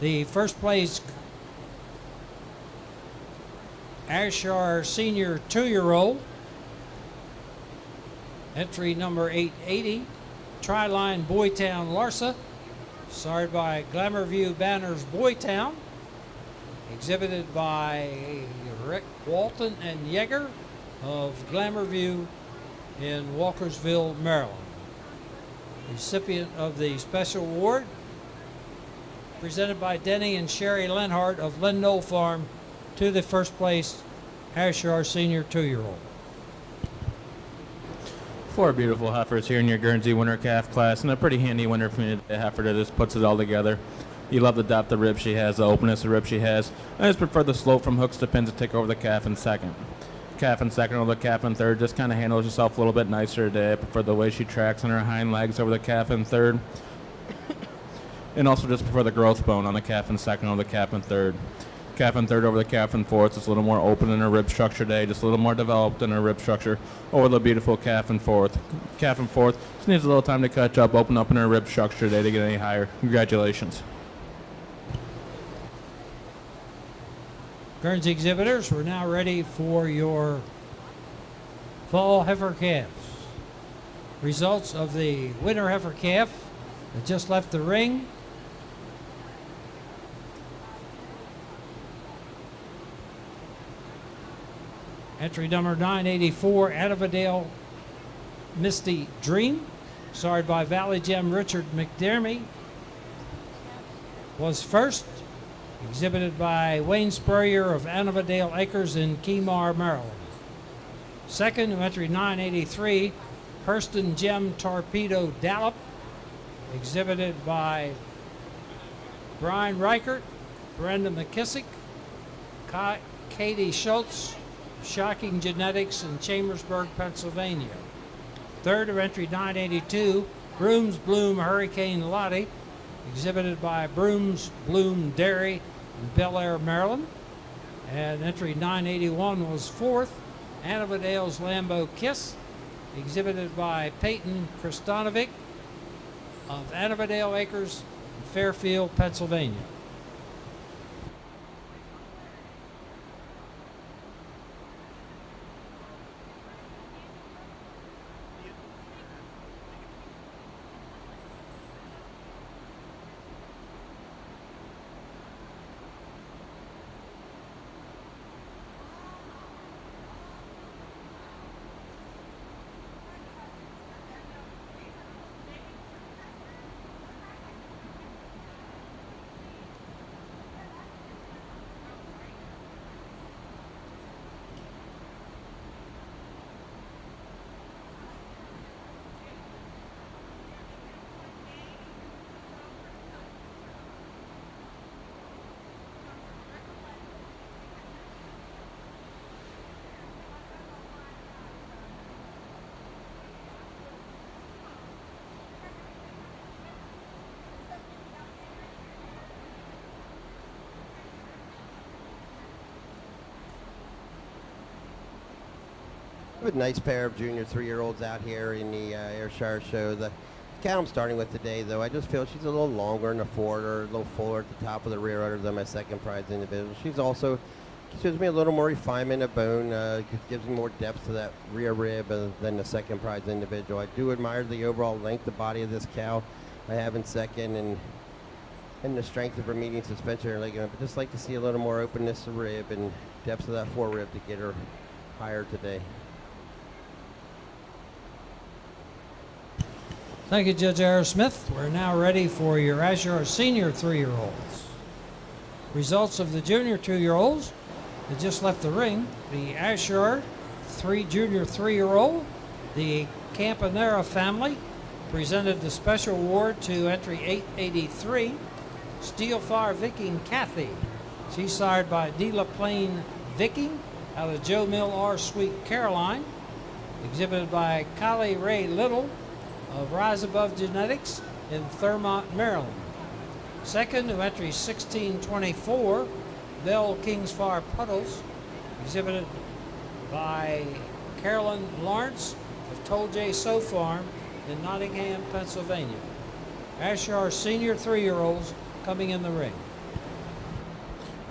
The first place Ayrshire senior 2-year-old, entry number 880, Tri-Line Boytown Larsa, started by Glamourview Banners Boytown, exhibited by Rick Walton and Yeager of Glamourview in Walkersville, Maryland. Recipient of the special award, presented by Denny and Sherry Lenhart of Lindole Farm to the first place Ayrshire senior 2-year-old. 4 beautiful heifers here in your Guernsey winter calf class, and a pretty handy winner for me today. Heifer that just puts it all together. You love the depth of rib she has, the openness of rib she has. I just prefer the slope from hooks to pins to take over the calf in second. Calf in second over the calf in third, just kind of handles herself a little bit nicer today. I prefer the way she tracks on her hind legs over the calf in third. And also just prefer the growth bone on the calf in second over the calf in third. Calf in third over the calf in fourth, just a little more open in her rib structure today, just a little more developed in her rib structure over the beautiful calf in fourth. Calf in fourth just needs a little time to catch up, open up in her rib structure today to get any higher. Congratulations. Guernsey exhibitors, we're now ready for your fall heifer calves. Results of the winter heifer calf that just left the ring. Entry number 984, Adavadale Misty Dream, started by Valley Gem Richard McDermott, was first. Exhibited by Wayne Spurrier of Annavadale Acres in Keymar, Maryland. Second, entry 983, Hurston Gem Torpedo Dallop, exhibited by Brian Reichert, Brenda McKissick, Katie Schultz, Shocking Genetics in Chambersburg, Pennsylvania. Third, entry 982, Brooms Bloom Hurricane Lottie, exhibited by Brooms Bloom Dairy in Bel Air, Maryland. And entry 981 was fourth, Annavadale's Lambeau Kiss, exhibited by Peyton Kristanovic of Annavadale Acres in Fairfield, Pennsylvania. have a nice pair of junior 3-year-olds out here in the Ayrshire show. The cow I'm starting with today, though, I just feel she's a little longer in the forward, a little fuller at the top of the rear udder than my second prize individual. She's also gives me a little more refinement of bone, gives me more depth to that rear rib than the second prize individual. I do admire the overall length of body of this cow I have in second, and the strength of her median suspension ligament, but just like to see a little more openness of rib and depth of that forerib to get her higher today. Thank you, Judge Aaron Smith. We're now ready for your Ayrshire senior 3-year-olds. Results of the junior 2-year-olds that just left the ring. The Ayrshire junior 3-year-old, the Campanera family, presented the special award to entry 883, Steelfire Viking Kathy. She's sired by De La Plaine Viking out of Joe Mill R. Sweet Caroline, exhibited by Kylie Ray Little of Rise Above Genetics in Thurmont, Maryland. Second to entry 1624, Bell Kingsfire Puddles, exhibited by Carolyn Lawrence of Toll J. Sow Farm in Nottingham, Pennsylvania. Ayrshire senior 3-year-olds coming in the ring.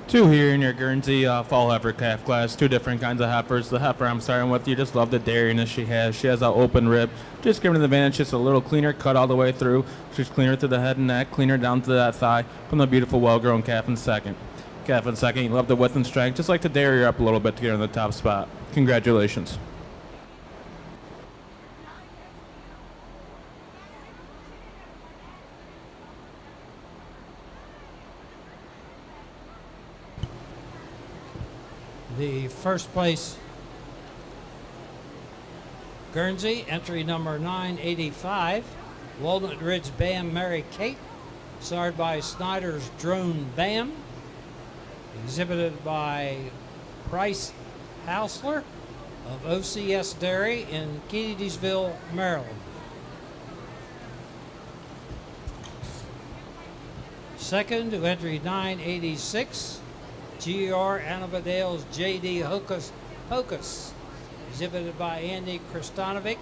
2 here in your Guernsey fall heifer calf class. 2 different kinds of heifers. The heifer I'm starting with, you just love the dairyness she has. She has an open rib, just giving the advantage, just a little cleaner cut all the way through. She's cleaner to the head and neck, cleaner down to that thigh from the beautiful well-grown calf in second. Calf in second, you love the width and strength. Just like to dairy her up a little bit to get her in the top spot. Congratulations. The first place Guernsey, entry number 985, Walnut Ridge Bam Mary Kate, sired by Snyder's Drone Bam, exhibited by Price Hausler of OCS Dairy in Keedysville, Maryland. Second to entry 986, G.R. Annavadale's J.D. Hocus, exhibited by Andy Kristanovic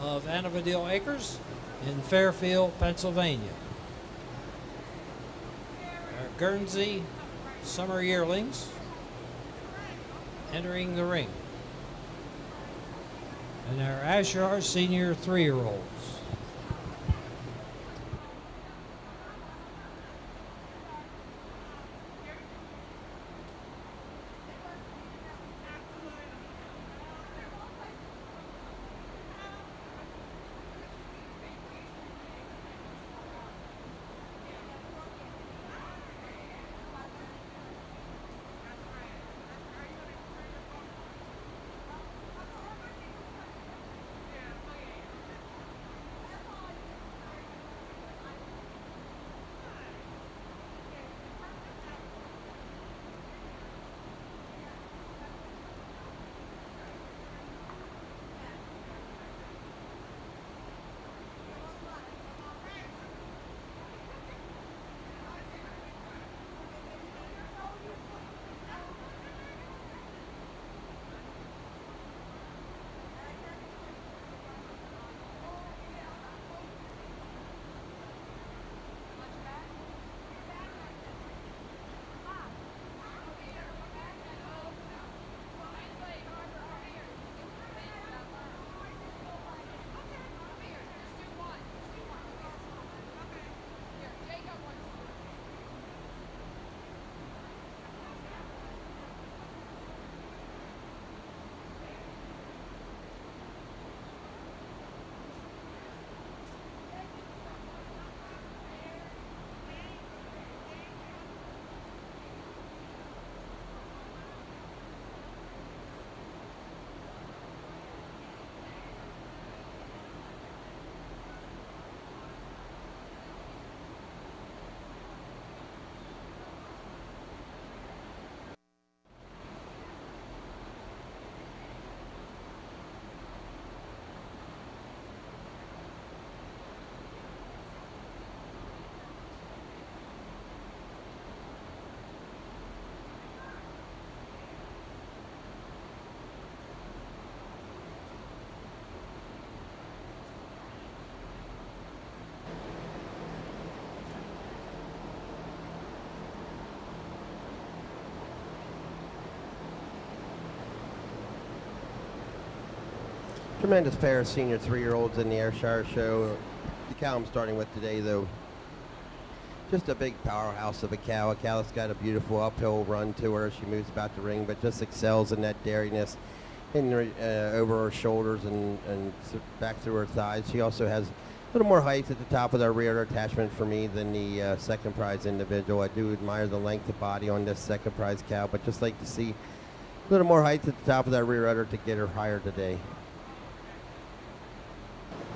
of Annavadale Acres in Fairfield, Pennsylvania. Our Guernsey summer yearlings entering the ring. And our Ayrshire senior 3-year-olds. Tremendous pair of senior 3-year-olds in the Ayrshire show. The cow I'm starting with today, though, just a big powerhouse of a cow that's got a beautiful uphill run to her. She moves about the ring, but just excels in that dairiness over her shoulders and back through her thighs. She also has a little more height at the top of the rear attachment for me than the second prize individual. I do admire the length of body on this second prize cow, but just like to see a little more height at the top of that rear udder to get her higher today.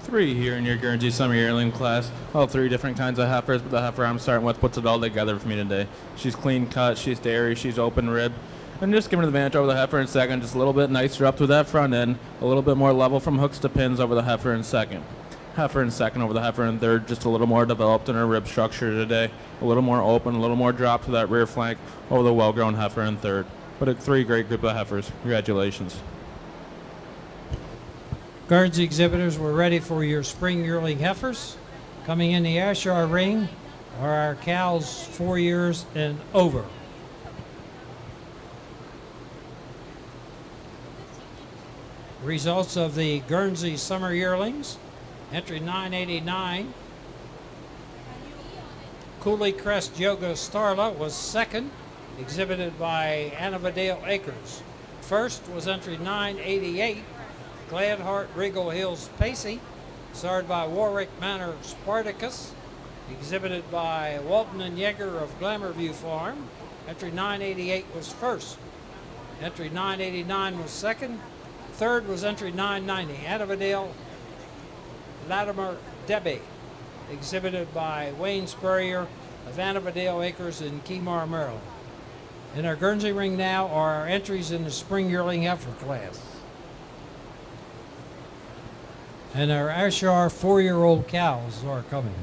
3 here in your Guernsey summer yearling class. All 3 different kinds of heifers, but the heifer I'm starting with puts it all together for me today. She's clean cut, she's dairy, she's open rib. And just giving her the advantage over the heifer in second, just a little bit nicer up through that front end, a little bit more level from hooks to pins over the heifer in second. Heifer in second over the heifer in third, just a little more developed in her rib structure today, a little more open, a little more drop to that rear flank over the well-grown heifer in third. But a 3 great group of heifers. Congratulations. Guernsey exhibitors, we're ready for your spring yearling heifers. Coming in the Ayrshire ring are our cows 4 years and over. Results of the Guernsey summer yearlings. Entry 989. Cooley Crest Yoga Starla was second, exhibited by Annavadale Acres. First was entry 988. Gladheart Regal Hills Pacey, starred by Warwick Manor Spartacus, exhibited by Walton and Yeager of Glamourview Farm. Entry 988 was first. Entry 989 was second. Third was entry 990, Annavadale Latimer Debbie, exhibited by Wayne Spurrier of Annavadale Acres in Keymar, Maryland. In our Guernsey ring now are our entries in the spring yearling heifer class. And our Ayrshire 4-year-old cows are coming.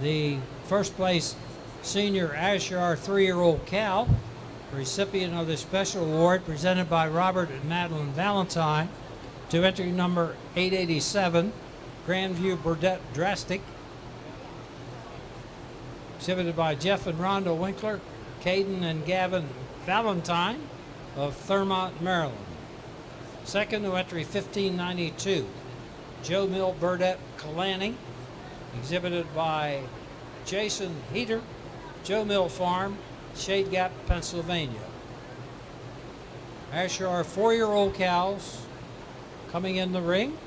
The first place senior Ayrshire 3-year-old cow, recipient of the special award presented by Robert and Madeline Valentine, to entry number 887, Grandview Burdette Drastic, exhibited by Jeff and Rhonda Winkler, Caden and Gavin Valentine of Thurmont, Maryland. Second to entry 1592, Joe Mill Burdette Kalani, exhibited by Jason Heater, Joe Mill Farm, Shade Gap, Pennsylvania. Ayrshire 4-year-old cows coming in the ring.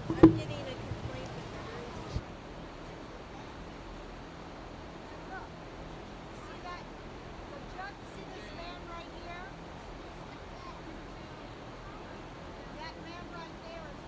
I'm getting a complaint with the See that? See this man right here? That man right there is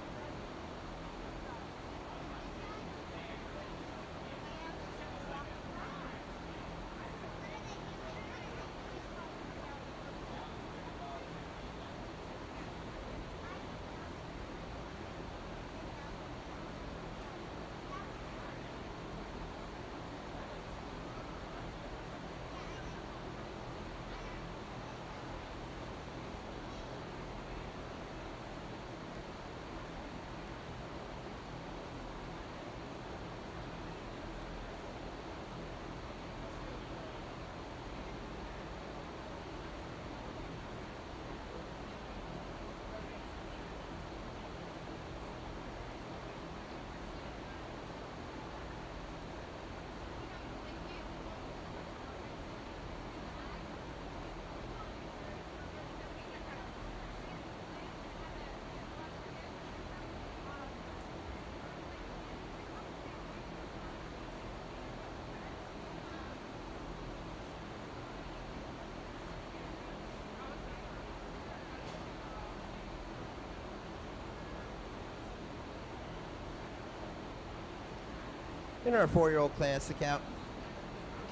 In our 4-year-old class, the cow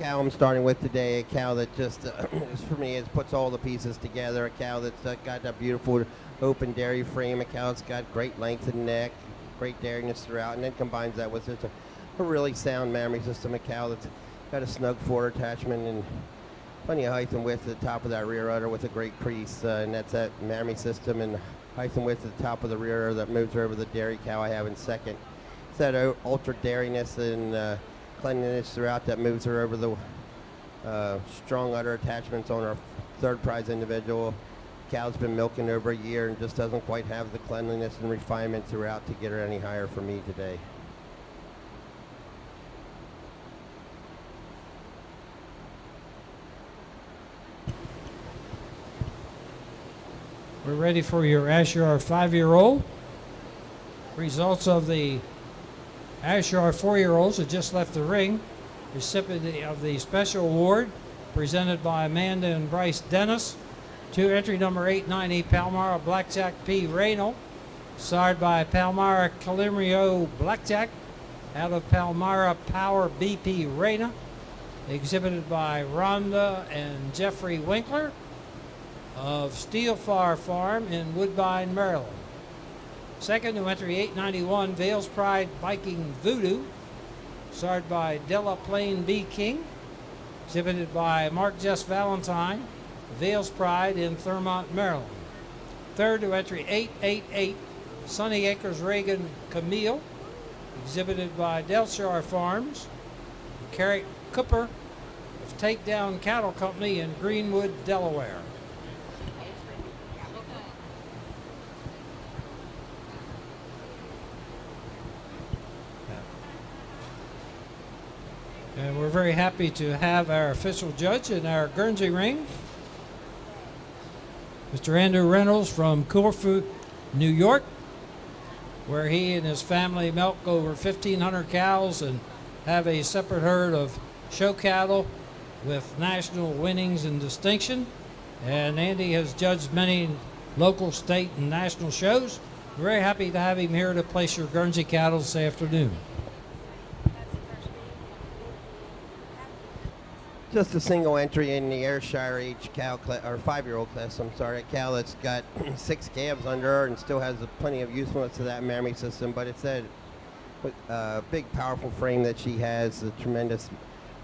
I'm starting with today, a cow that just, for me, it puts all the pieces together. A cow that's got a beautiful open dairy frame. A cow that's got great length in neck, great dairiness throughout, and then combines that with just a really sound mammary system. A cow that's got a snug forward attachment and plenty of height and width at the top of that rear udder with a great crease, and that's that mammy system, and height and width at the top of the rear udder that moves her over the dairy cow I have in second. It's that ultra dairiness and cleanliness throughout that moves her over the strong udder attachments on our third prize individual. Cow's been milking over a year and just doesn't quite have the cleanliness and refinement throughout to get her any higher for me today. We're ready for your Ayrshire 5-year-old. Results of the Ayrshire 4-year-olds that just left the ring. Recipient of the special award presented by Amanda and Bryce Dennis. To entry number 890, Palmyra Blackjack P. Raynal, sired by Palmyra Calimrio Blackjack, out of Palmyra Power BP Reyna, exhibited by Rhonda and Jeffrey Winkler of Steelfire Farm in Woodbine, Maryland. Second to entry 891, Vales Pride Viking Voodoo, sired by Della Plain B. King, exhibited by Mark Jess Valentine, Vales Pride in Thurmont, Maryland. Third to entry 888, Sunny Acres Reagan Camille, exhibited by Delshire Farms, Carrick Cooper of Takedown Cattle Company in Greenwood, Delaware. And we're very happy to have our official judge in our Guernsey ring, Mr. Andrew Reynolds from Corfu, New York, where he and his family milk over 1,500 cows and have a separate herd of show cattle with national winnings and distinction. And Andy has judged many local, state, and national shows. We're very happy to have him here to place your Guernsey cattle this afternoon. Just a single entry in the Ayrshire age cow or 5-year-old class. I'm sorry, a cow that's got 6 calves under her and still has plenty of usefulness to that mammy system. But it's that big, powerful frame that she has, the tremendous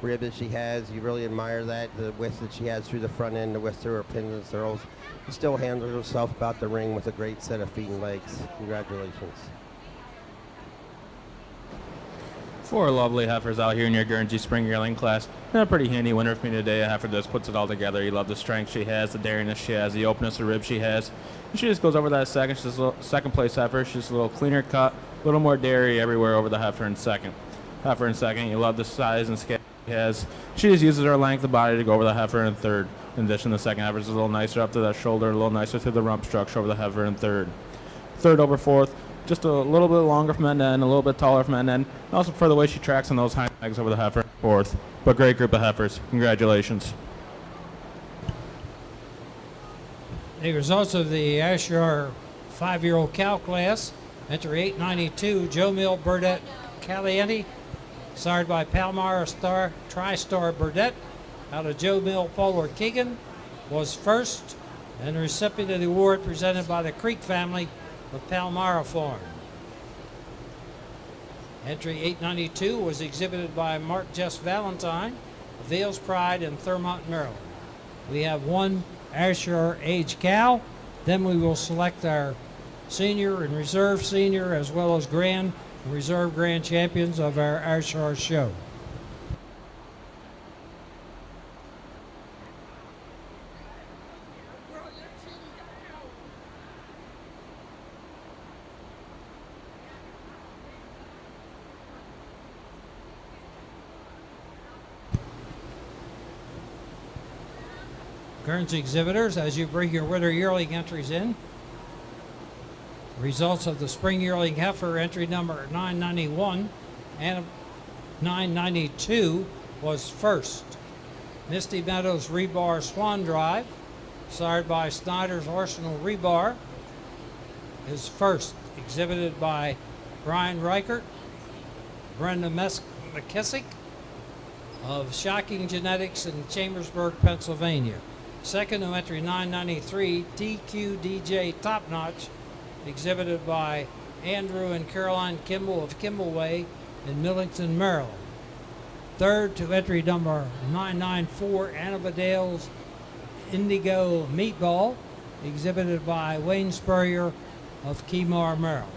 rib that she has. You really admire that, the width that she has through the front end, the width through her pins and thurls. She still handles herself about the ring with a great set of feet and legs. Congratulations. 4 lovely heifers out here in your Guernsey Spring Yearling class. And a pretty handy winner for me today. A heifer just puts it all together. You love the strength she has, the dairiness she has, the openness of rib she has. And she just goes over that second. She's a second place heifer. She's a little cleaner cut, a little more dairy everywhere over the heifer in second. Heifer in second, you love the size and scale she has. She just uses her length of body to go over the heifer in third. In addition, the second heifer is a little nicer up to that shoulder, a little nicer through the rump structure over the heifer in third. Third over fourth. Just a little bit longer from end to end, a little bit taller from end to end. And also for the way she tracks on those hind legs over the heifer, fourth. But great group of heifers. Congratulations. The results of the Ayrshire 5-year-old cow class. Enter 892, Joe Mill Burdette Caliente, sired by Palmyra TriStar Burdette, out of Joe Mill Polar Keegan, was first, and the recipient of the award presented by the Creek family of Palmyra Farm. Entry 892 was exhibited by Mark Jess Valentine, Vales Pride in Thurmont, Maryland. We have one Ayrshire age cow. Then we will select our senior and reserve senior, as well as grand and reserve grand champions of our Ayrshire show. Guernsey exhibitors, as you bring your winter yearling entries in, results of the spring yearling heifer entry number 991 and 992 was first. Misty Meadows Rebar Swan Drive, sired by Snyder's Arsenal Rebar, is first, exhibited by Brian Reichert, Brenda McKissick of Shocking Genetics in Chambersburg, Pennsylvania. Second to entry 993, TQDJ Top Notch, exhibited by Andrew and Caroline Kimball of Kimball Way in Millington, Maryland. Third to entry number 994, Annabadale's Indigo Meatball, exhibited by Wayne Spurrier of Keymar, Maryland.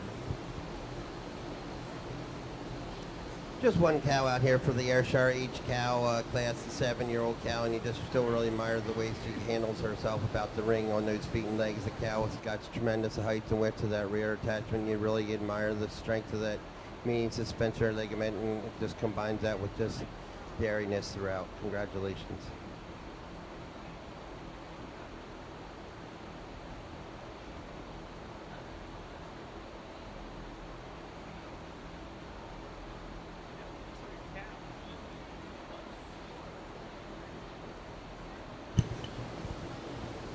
Just one cow out here for the Ayrshire. Each cow class, a 7-year-old cow, and you just still really admire the way she handles herself about the ring on those feet and legs. The cow has got tremendous height and width to that rear attachment. You really admire the strength of that median suspensory ligament, and it just combines that with just dairiness throughout. Congratulations.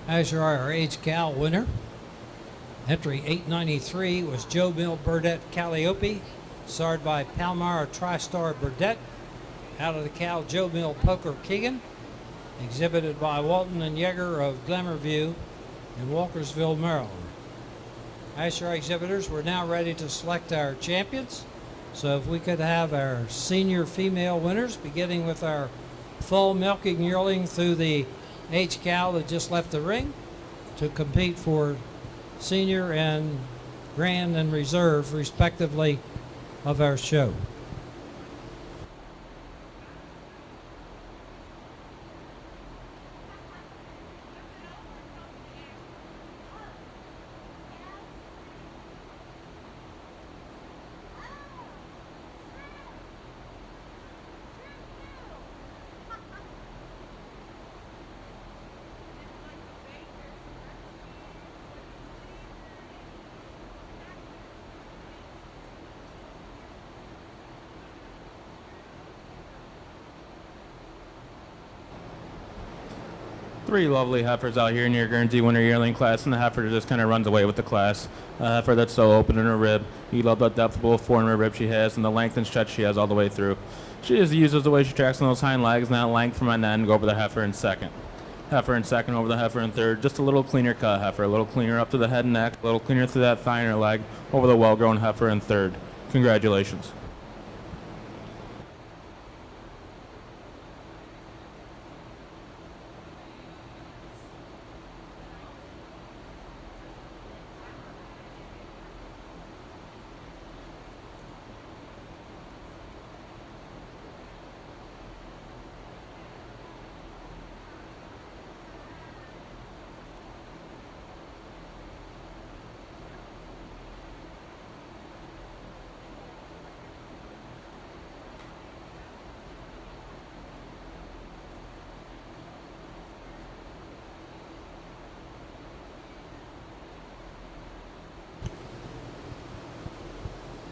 Ayrshire, our age cow winner. Entry 893 was Joe Mill Burdette Calliope, starred by Palmyra TriStar Burdette. Out of the cow, Joe Mill Poker Keegan, exhibited by Walton and Yeager of Glamourview in Walkersville, Maryland. Ayrshire exhibitors, we're now ready to select our champions. So if we could have our senior female winners, beginning with our full milking yearling through the age cow that just left the ring to compete for senior and grand and reserve, respectively, of our show. Three lovely heifers out here in your Guernsey winter yearling class, and the heifer just kind of runs away with the class. A heifer that's so open in her rib. You love that depth of both fore and rear rib she has, and the length and stretch she has all the way through. She just uses the way she tracks on those hind legs, and that length from end to end go over the heifer in second. Heifer in second over the heifer in third. Just a little cleaner cut heifer, a little cleaner up to the head and neck, a little cleaner through that thigh and her leg over the well-grown heifer in third. Congratulations.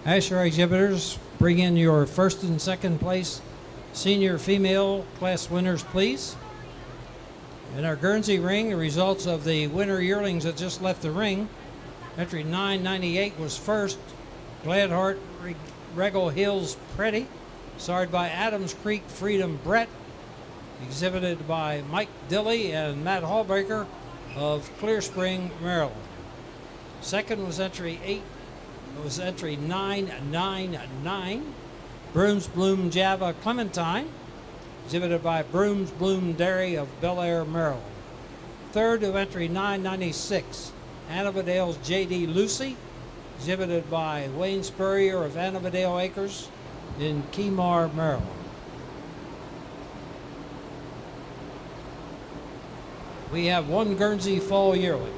Ayrshire exhibitors, bring in your first and second place senior female class winners, please. In our Gurnsey ring, the results of the winter yearlings that just left the ring. Entry 998 was first, Gladheart Regal Hills Pretty, starred by Adams Creek Freedom Brett, exhibited by Mike Dilly and Matt Hallbreaker of Clear Spring, Maryland. Second was entry 999, Brooms Bloom Java Clementine, exhibited by Brooms Bloom Dairy of Bel Air, Maryland. Third to entry 996, Annabadale's J.D. Lucy, exhibited by Wayne Spurrier of Annabadale Acres in Keymar, Maryland. We have one Guernsey fall yearling.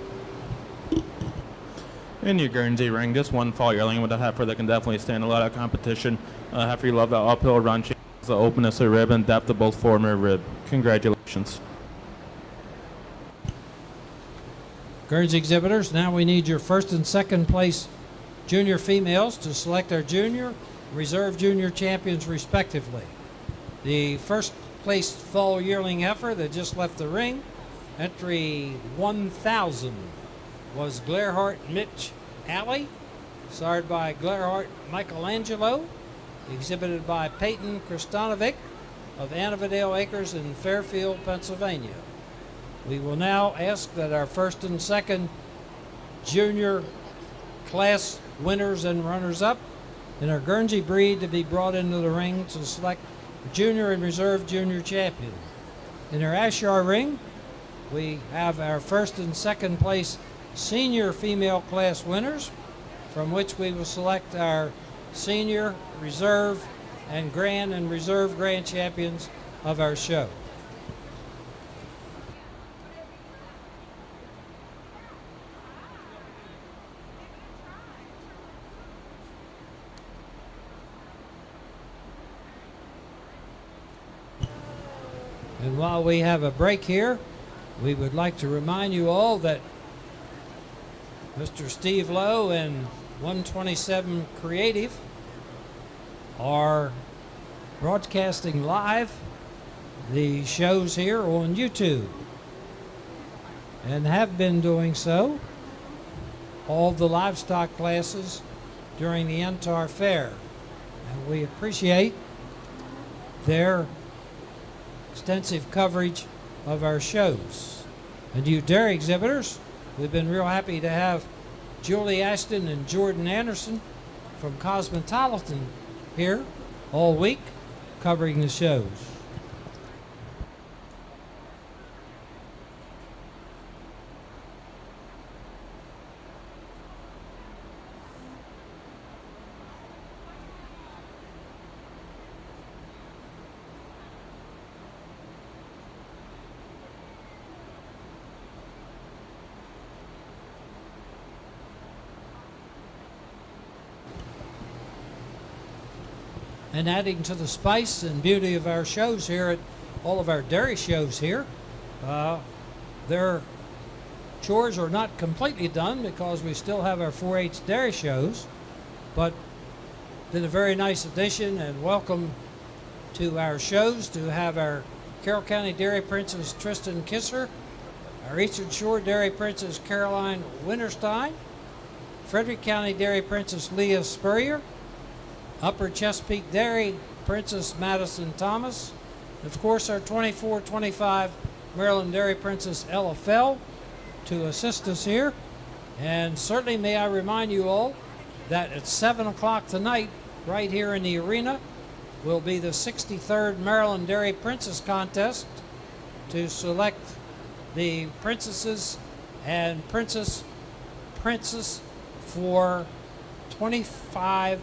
In your Guernsey ring, just one fall yearling with a heifer that can definitely stand a lot of competition. Heifer, you love that uphill run. She has the openness of rib and depth of both fore and rear rib. Congratulations. Guernsey exhibitors, now we need your first and second place junior females to select our junior, reserve junior champions respectively. The first place fall yearling heifer that just left the ring, entry 1000, was Glarehart Mitch Alley, starred by Glarehart Michelangelo, exhibited by Peyton Kristanovic of Annabadale Acres in Fairfield, Pennsylvania. We will now ask that our first and second junior class winners and runners-up in our Guernsey breed to be brought into the ring to select junior and reserve junior champion. In our Ayrshire ring, we have our first and second place senior female class winners, from which we will select our senior, reserve, and reserve grand champions of our show. And while we have a break here, we would like to remind you all that Mr. Steve Lowe and 127 Creative are broadcasting live the shows here on YouTube, and have been doing so all the livestock classes during the Antar Fair. And we appreciate their extensive coverage of our shows. And you dairy exhibitors, we've been real happy to have Julie Ashton and Jordan Anderson from Cosmopolitan here all week covering the shows. And adding to the spice and beauty of our shows here at all of our dairy shows here, their chores are not completely done because we still have our 4-H dairy shows, but did a very nice addition and welcome to our shows to have our Carroll County Dairy Princess Tristan Kisser, our Eastern Shore Dairy Princess Caroline Winterstein, Frederick County Dairy Princess Leah Spurrier, Upper Chesapeake Dairy Princess Madison Thomas, and of course our 24-25 Maryland Dairy Princess Ella Fell to assist us here. And certainly may I remind you all that at 7 o'clock tonight, right here in the arena, will be the 63rd Maryland Dairy Princess Contest to select the princesses and princess for 25-26.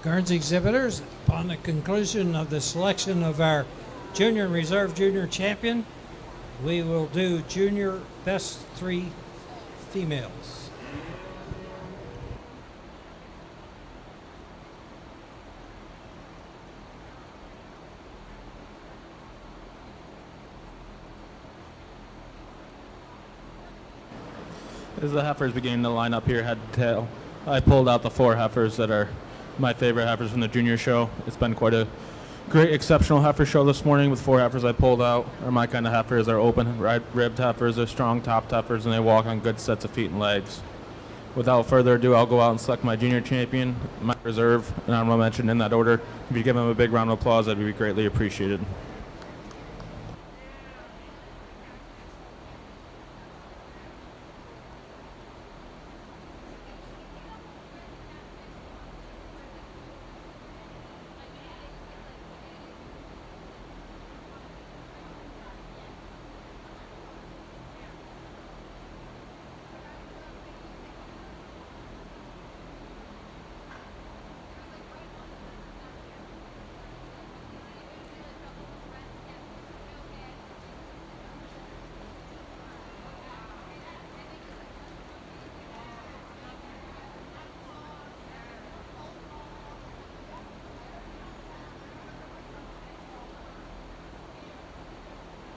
Guernsey exhibitors, upon the conclusion of the selection of our junior and reserve junior champion, we will do junior best 3 females. As the heifers beginning to line up here head to tail, I pulled out the 4 heifers that are my favorite heifers from the junior show. It's been quite a great, exceptional heifer show this morning with 4 heifers I pulled out. Are my kind of heifers. They're open, ribbed heifers. They're strong top heifers, and they walk on good sets of feet and legs. Without further ado, I'll go out and select my junior champion, my reserve, and honorable mention in that order. If you give them a big round of applause, that'd be greatly appreciated.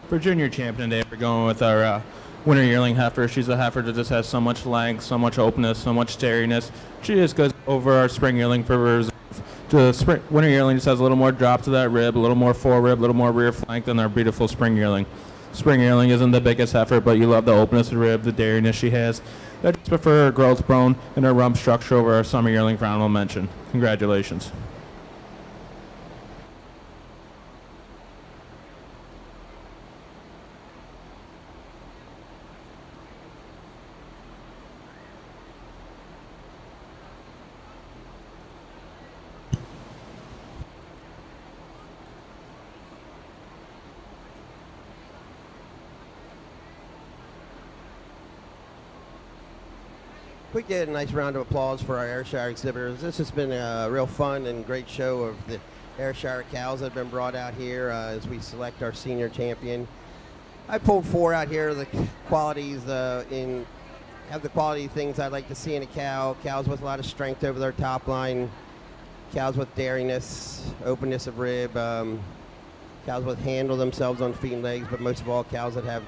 For junior champion today, we're going with our winter yearling heifer. She's a heifer that just has so much length, so much openness, so much stairiness. She just goes over our spring yearling for reserve. The winter yearling just has a little more drop to that rib, a little more fore rib, a little more rear flank than our beautiful spring yearling. Spring yearling isn't the biggest heifer, but you love the openness of the rib, the dairiness she has. I just prefer her growth bone and her rump structure over our summer yearling for honorable mention. Congratulations. We get a nice round of applause for our Ayrshire exhibitors. This has been a real fun and great show of the Ayrshire cows that have been brought out here as we select our senior champion. I pulled 4 out here. The qualities have the quality things I'd like to see in a cow. Cows with a lot of strength over their top line. Cows with dairiness, openness of rib. Cows with handle themselves on feet and legs, but most of all, cows that have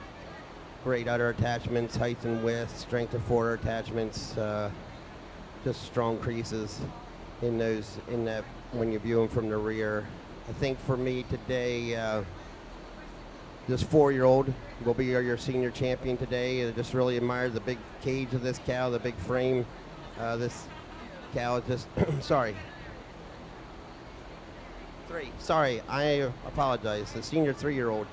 great udder attachments, height and width, strength of forward attachments, just strong creases in that when you view them from the rear. I think for me today, this 4-year-old will be your senior champion today. I just really admire the big cage of this cow, the big frame. This cow is just, sorry, I apologize. The senior 3-year-old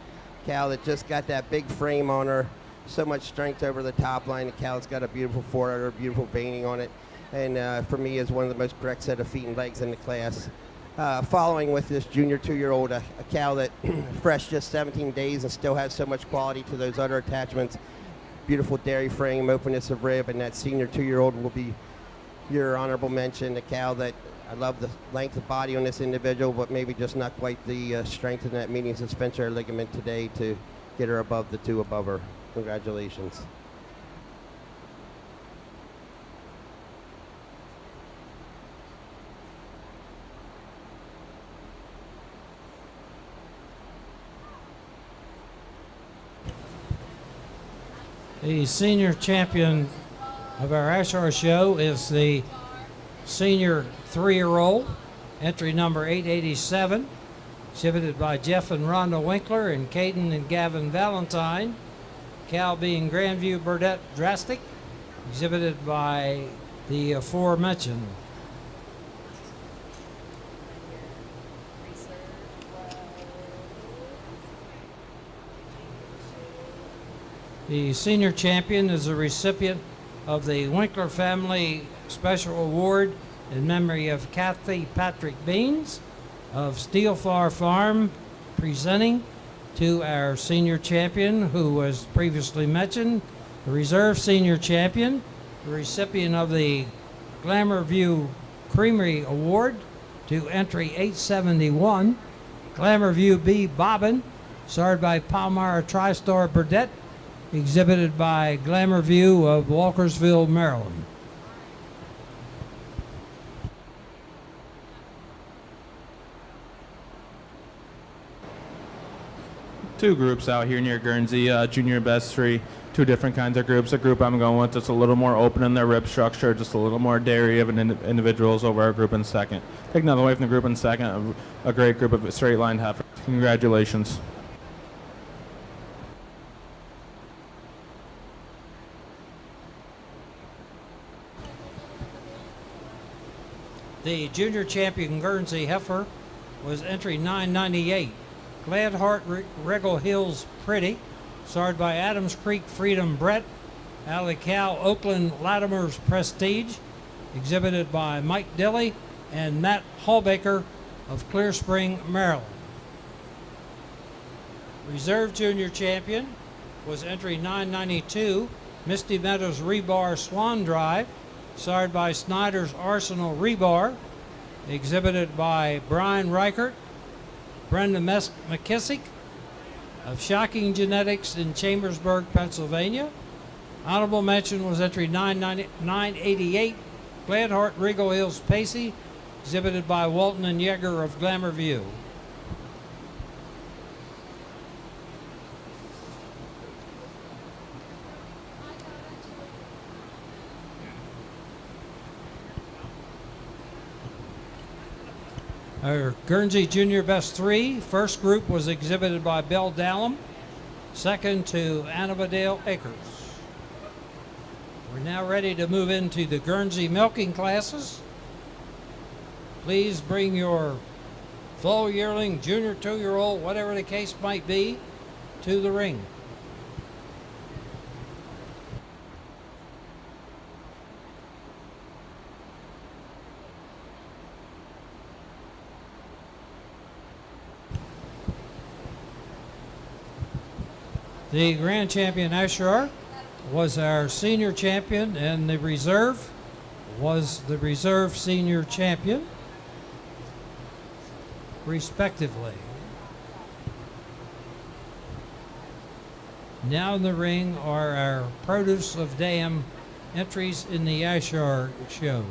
cow that just got that big frame on her, so much strength over the top line. The cow's got a beautiful forudder, beautiful veining on it, and for me is one of the most correct set of feet and legs in the class. Following with this junior 2-year-old, a cow that fresh just 17 days and still has so much quality to those udder attachments, beautiful dairy frame, openness of rib, and that senior 2-year-old will be your honorable mention. A cow that I love the length of body on this individual, but maybe just not quite the strength in that median suspensory ligament today to get her above the 2 above her. Congratulations. The senior champion of our Ayrshire show is the senior 3-year-old, entry number 887, exhibited by Jeff and Rhonda Winkler and Caden and Gavin Valentine. Cow being Grandview Burdette Drastic, exhibited by the aforementioned. The senior champion is a recipient of the Winkler Family Special Award in memory of Kathy Patrick Beans of Steel Flower Farm, presenting to our senior champion, who was previously mentioned, the reserve senior champion, the recipient of the Glamour View Creamery Award, to entry 871, Glamour View B Bobbin, started by Palmyra TriStar Burdette, exhibited by Glamour View of Walkersville, Maryland. Two groups out here near Guernsey, junior best three, two different kinds of groups. The group I'm going with is a little more open in their rib structure, just a little more dairy of an individuals over our group in second. Take another away from the group in second, a great group of straight line heifers. Congratulations. The junior champion Guernsey heifer was entry 998. Gladheart Regal Hills Pretty, started by Adams Creek Freedom Brett, Alley Cow Oakland Latimer's Prestige, exhibited by Mike Dilly and Matt Hallbaker of Clear Spring, Maryland. Reserve junior champion was entry 992, Misty Meadows Rebar Swan Drive, started by Snyder's Arsenal Rebar, exhibited by Brian Reichert, Brenda McKissick of Shocking Genetics in Chambersburg, Pennsylvania. Honorable mention was entry 988, Gladheart Regal Hills Pacey, exhibited by Walton and Yeager of Glamour View. Our Guernsey Junior Best 3, first group was exhibited by Bill Dallum, second to Annabadale Acres. We're now ready to move into the Guernsey milking classes. Please bring your full yearling, junior 2-year-old, whatever the case might be, to the ring. The grand champion Ayrshire was our senior champion, and the reserve was the reserve senior champion, respectively. Now in the ring are our produce of dam entries in the Ayrshire show.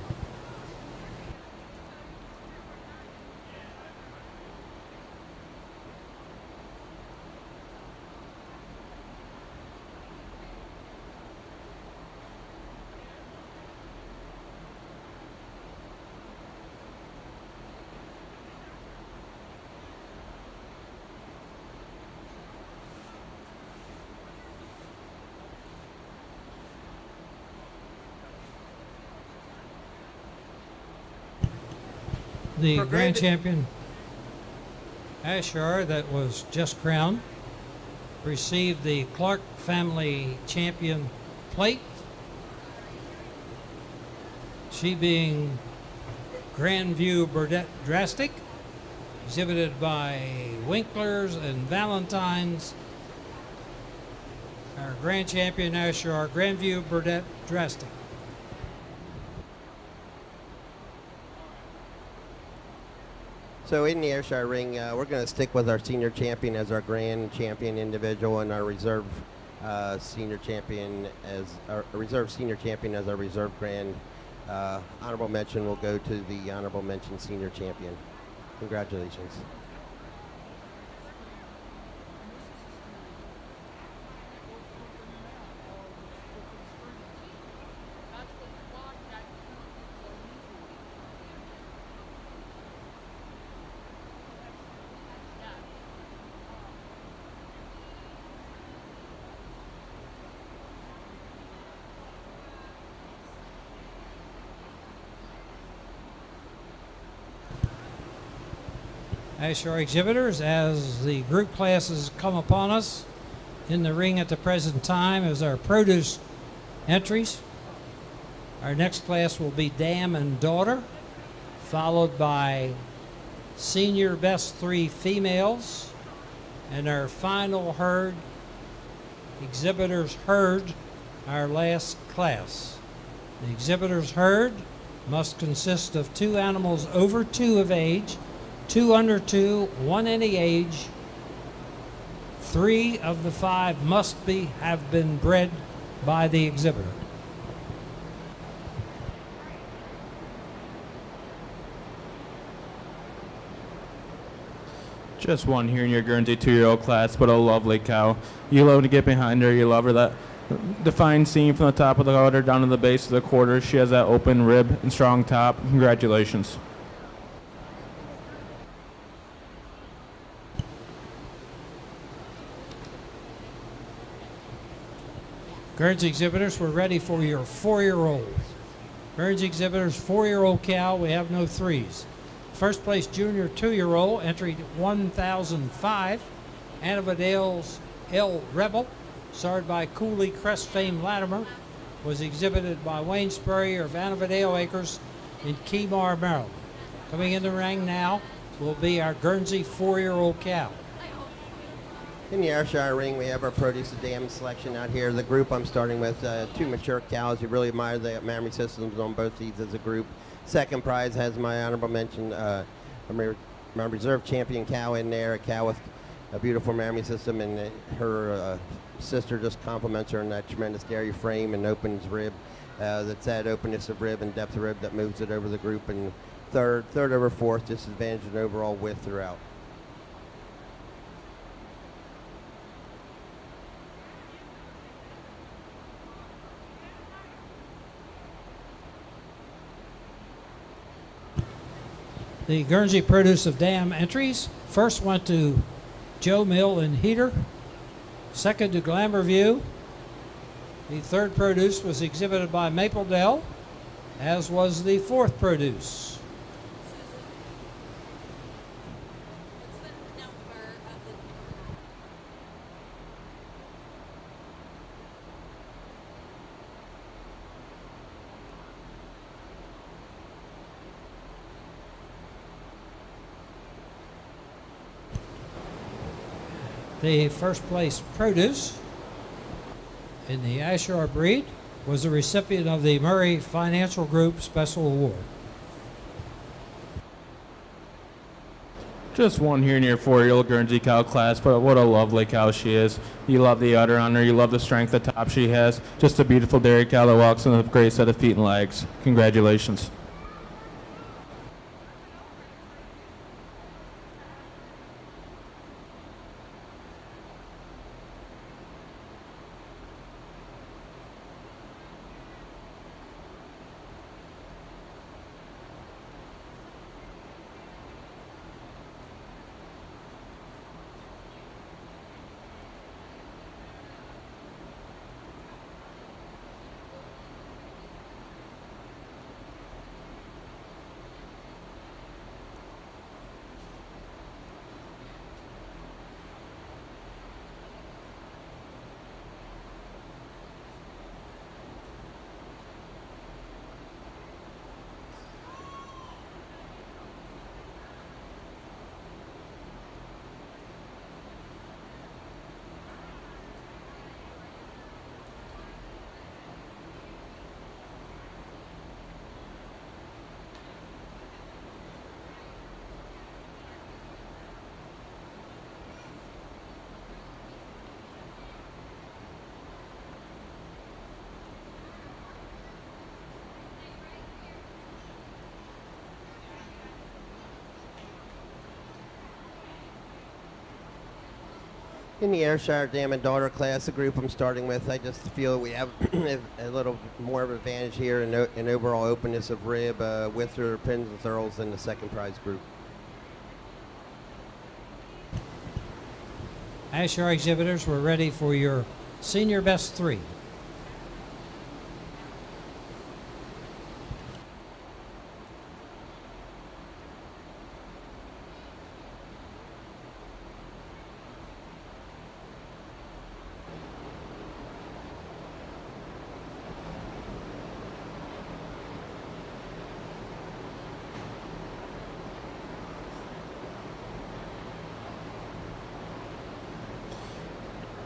The grand champion Ayrshire, that was just crowned, received the Clark Family Champion plate. She being Grandview Burdette Drastic, exhibited by Winklers and Valentines. Our grand champion Ayrshire, Grandview Burdette Drastic. So in the Ayrshire ring, we're going to stick with our senior champion as our grand champion individual, and our reserve senior champion as our reserve senior champion as our reserve grand. Honorable mention will go to the honorable mention senior champion. Congratulations. Ayrshire exhibitors, as the group classes come upon us in the ring at the present time, as our produce entries. Our next class will be Dam and Daughter, followed by Senior Best 3 females, and our final herd, Exhibitors Herd, our last class. The Exhibitors Herd must consist of 2 animals over 2 of age, 2 under 2, 1 any age. 3 of the 5 must have been bred by the exhibitor. Just one here in your Guernsey 2-year-old class, but a lovely cow. You love to get behind her. You love her that defined seam from the top of the udder down to the base of the quarter. She has that open rib and strong top. Congratulations. Guernsey exhibitors, we're ready for your 4-year-olds. Guernsey exhibitors, 4-year-old cow, we have no 3s. First place junior 2-year-old entered 1005. Annavadale's L Rebel, starred by Cooley Crest Fame Latimer, was exhibited by Wayne Spurrier of Annavadale Acres in Keymar, Maryland. Coming in the ring now will be our Guernsey 4-year-old cow. In the Ayrshire ring, we have our produce of dam selection out here. The group I'm starting with, 2 mature cows. You really admire the mammary systems on both these as a group. Second prize has my honorable mention, my reserve champion cow in there, a cow with a beautiful mammary system, and her sister just complements her in that tremendous dairy frame and opens rib. That's that openness of rib and depth of rib that moves it over the group. And third over fourth, disadvantage and overall width throughout. The Guernsey produce of dam entries first went to Joe Mill in Heater, second to Glamour View. The 3rd produce was exhibited by Mapledale, as was the 4th produce. What's the number of the The first place produce in the Ayrshire breed was the recipient of the Murray Financial Group Special Award. Just one here in your 4-year-old Guernsey cow class, but what a lovely cow she is. You love the udder on her. You love the strength at top she has. Just a beautiful dairy cow that walks on a great set of feet and legs. Congratulations. In the Ayrshire Dam and Daughter class, the group I'm starting with, I just feel we have a little more of an advantage here in overall openness of rib, width through pins and thurls than the second prize group. Ayrshire exhibitors were ready for your senior best 3.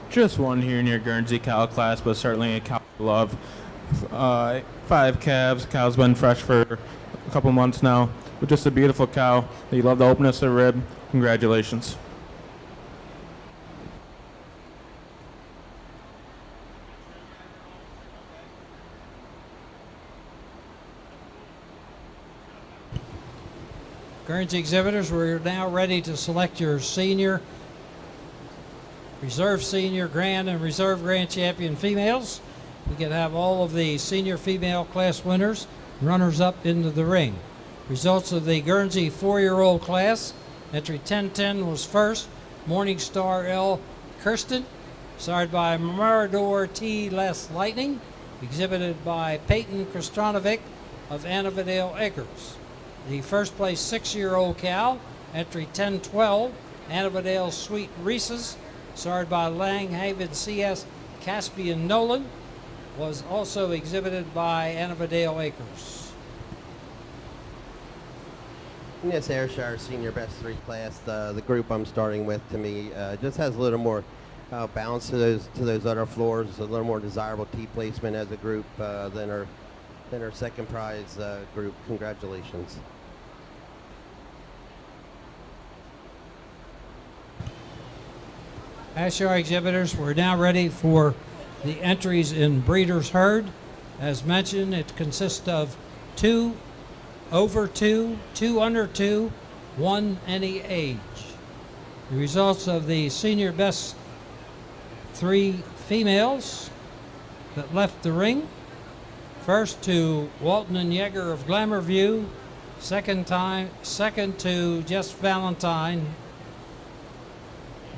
Just one here in your Guernsey cow class, but certainly a cow I love. 5 calves. Cow's been fresh for a couple months now. But just a beautiful cow. You love the openness of the rib. Congratulations. Guernsey exhibitors, we're now ready to select your senior, reserve senior, grand, and reserve grand champion females. We can have all of the senior female class winners, runners up into the ring. Results of the Guernsey 4-year-old class. Entry 1010 was first, Morning Star L. Kirsten, sired by Marador T. Les Lightning, exhibited by Peyton Kristanovic of Annavadale Acres. The first place 6-year-old cow, entry 1012, Annavadale Sweet Reese's, sired by Langhaven CS Caspian Nolan, was also exhibited by Annavadale Acres. In this Ayrshire Senior Best 3 class, the group I'm starting with, to me, just has a little more balance to those other floors, a little more desirable tee placement as a group than our second prize group. Congratulations. Ayrshire exhibitors, we're now ready for the entries in Breeders' Herd. As mentioned, it consists of 2 over 2, 2 under 2, 1 any age. The results of the senior best 3 females that left the ring. First to Walton and Yeager of Glamourview. Second to Jess Valentine,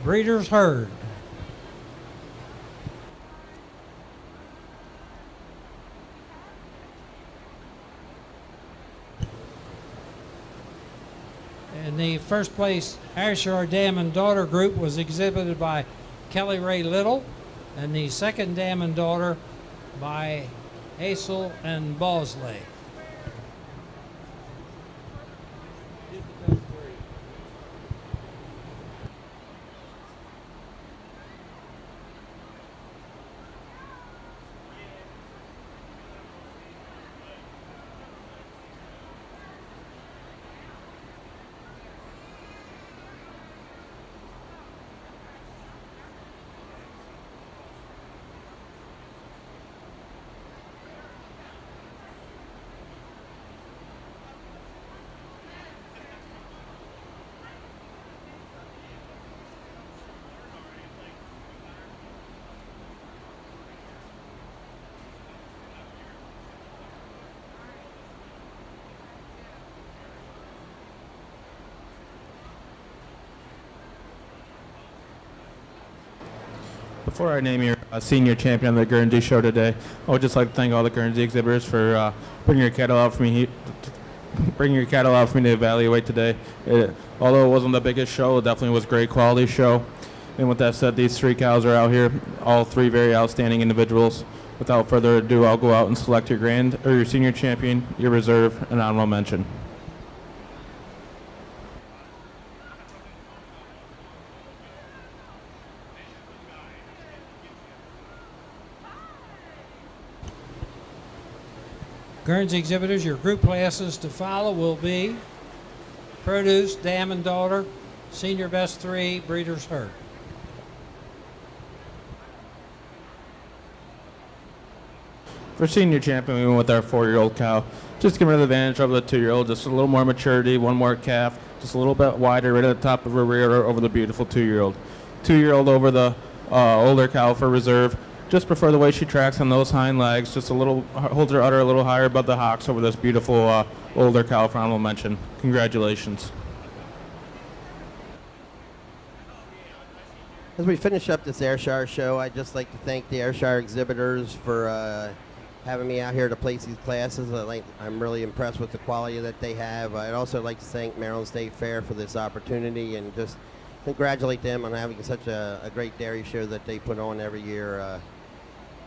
Breeders' Herd. And the first place Ayrshire Dam and Daughter group was exhibited by Kelly Ray Little, and the second Dam and Daughter by Hazel and Bosley. Before I name your senior champion of the Guernsey show today, I would just like to thank all the Guernsey exhibitors for bringing your cattle out for me. Bringing your cattle out for me to evaluate today. Although it wasn't the biggest show, it definitely was a great quality show. And with that said, these 3 cows are out here, all 3 very outstanding individuals. Without further ado, I'll go out and select your your senior champion, your reserve, and honorable mention. Guernsey exhibitors, your group classes to follow will be Produce, Dam and Daughter, Senior Best 3, Breeders' Herd. For senior champion, we went with our 4-year-old cow. Just giving her the advantage over the 2-year-old, just a little more maturity, one more calf, just a little bit wider right at the top of her rear over the beautiful 2-year-old. 2-year-old over the older cow for reserve. Just prefer the way she tracks on those hind legs, just a little, holds her udder a little higher above the hocks over this beautiful older cow for honorable mention. Congratulations. As we finish up this Ayrshire show, I'd just like to thank the Ayrshire exhibitors for having me out here to place these classes. I'm really impressed with the quality that they have. I'd also like to thank Maryland State Fair for this opportunity and just congratulate them on having such a great dairy show that they put on every year.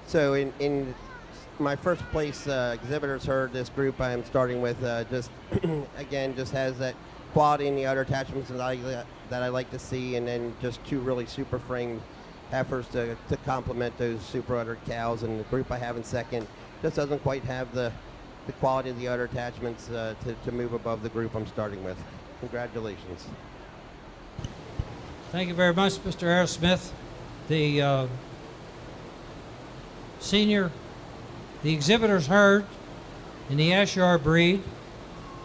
So in my first place exhibitors herd, this group I am starting with just again just has that quality in the udder attachments that I like to see, and then just 2 really super framed heifers to complement those super udder cows, and the group I have in second just doesn't quite have the quality of the udder attachments to move above the group I'm starting with. Congratulations. Thank you very much, Mr. Aerosmith. The the exhibitor's herd in the Ayrshire breed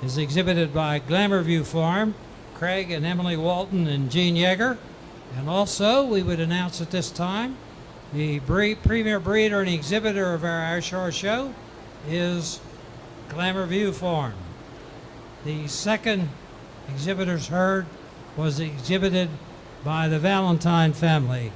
is exhibited by Glamourview Farm, Craig and Emily Walton and Gene Yeager. And also, we would announce at this time, the premier breeder and exhibitor of our Ayrshire show is Glamourview Farm. The second exhibitor's herd was exhibited by the Valentine family.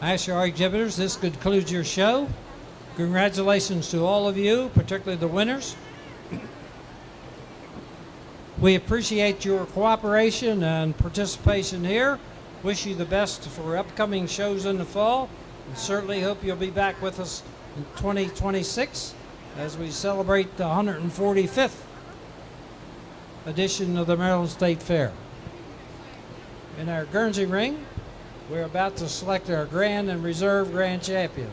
Ayrshire exhibitors, this concludes your show. Congratulations to all of you, particularly the winners. We appreciate your cooperation and participation here. Wish you the best for upcoming shows in the fall, and certainly hope you'll be back with us in 2026 as we celebrate the 145th edition of the Maryland State Fair. In our Guernsey ring, we're about to select our Grand and Reserve Grand Champion.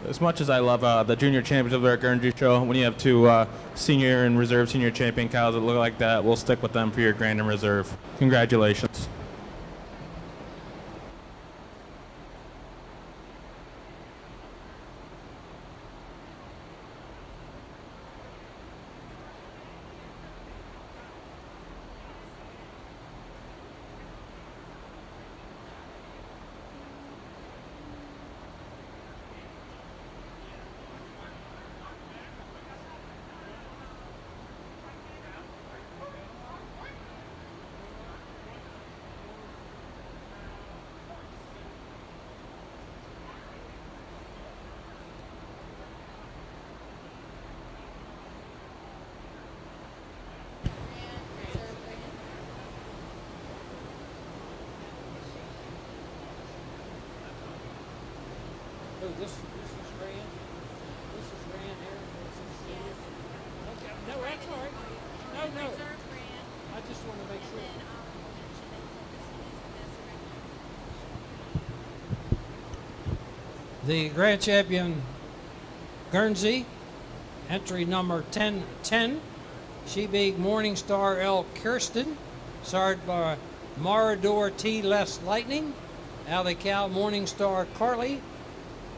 As much as I love the junior championship of our Guernsey show, when you have two senior and reserve senior champion cows that look like that, we'll stick with them for your Grand and Reserve. Congratulations. This is Grand. This is Grand here. Okay. No, that's all right. No. I just want to make sure. The Grand Champion Gurnsey, entry number 1010, she being Morningstar L. Kirsten, sired by Morador T. Les Lightning, Alley Cow Morningstar Carly,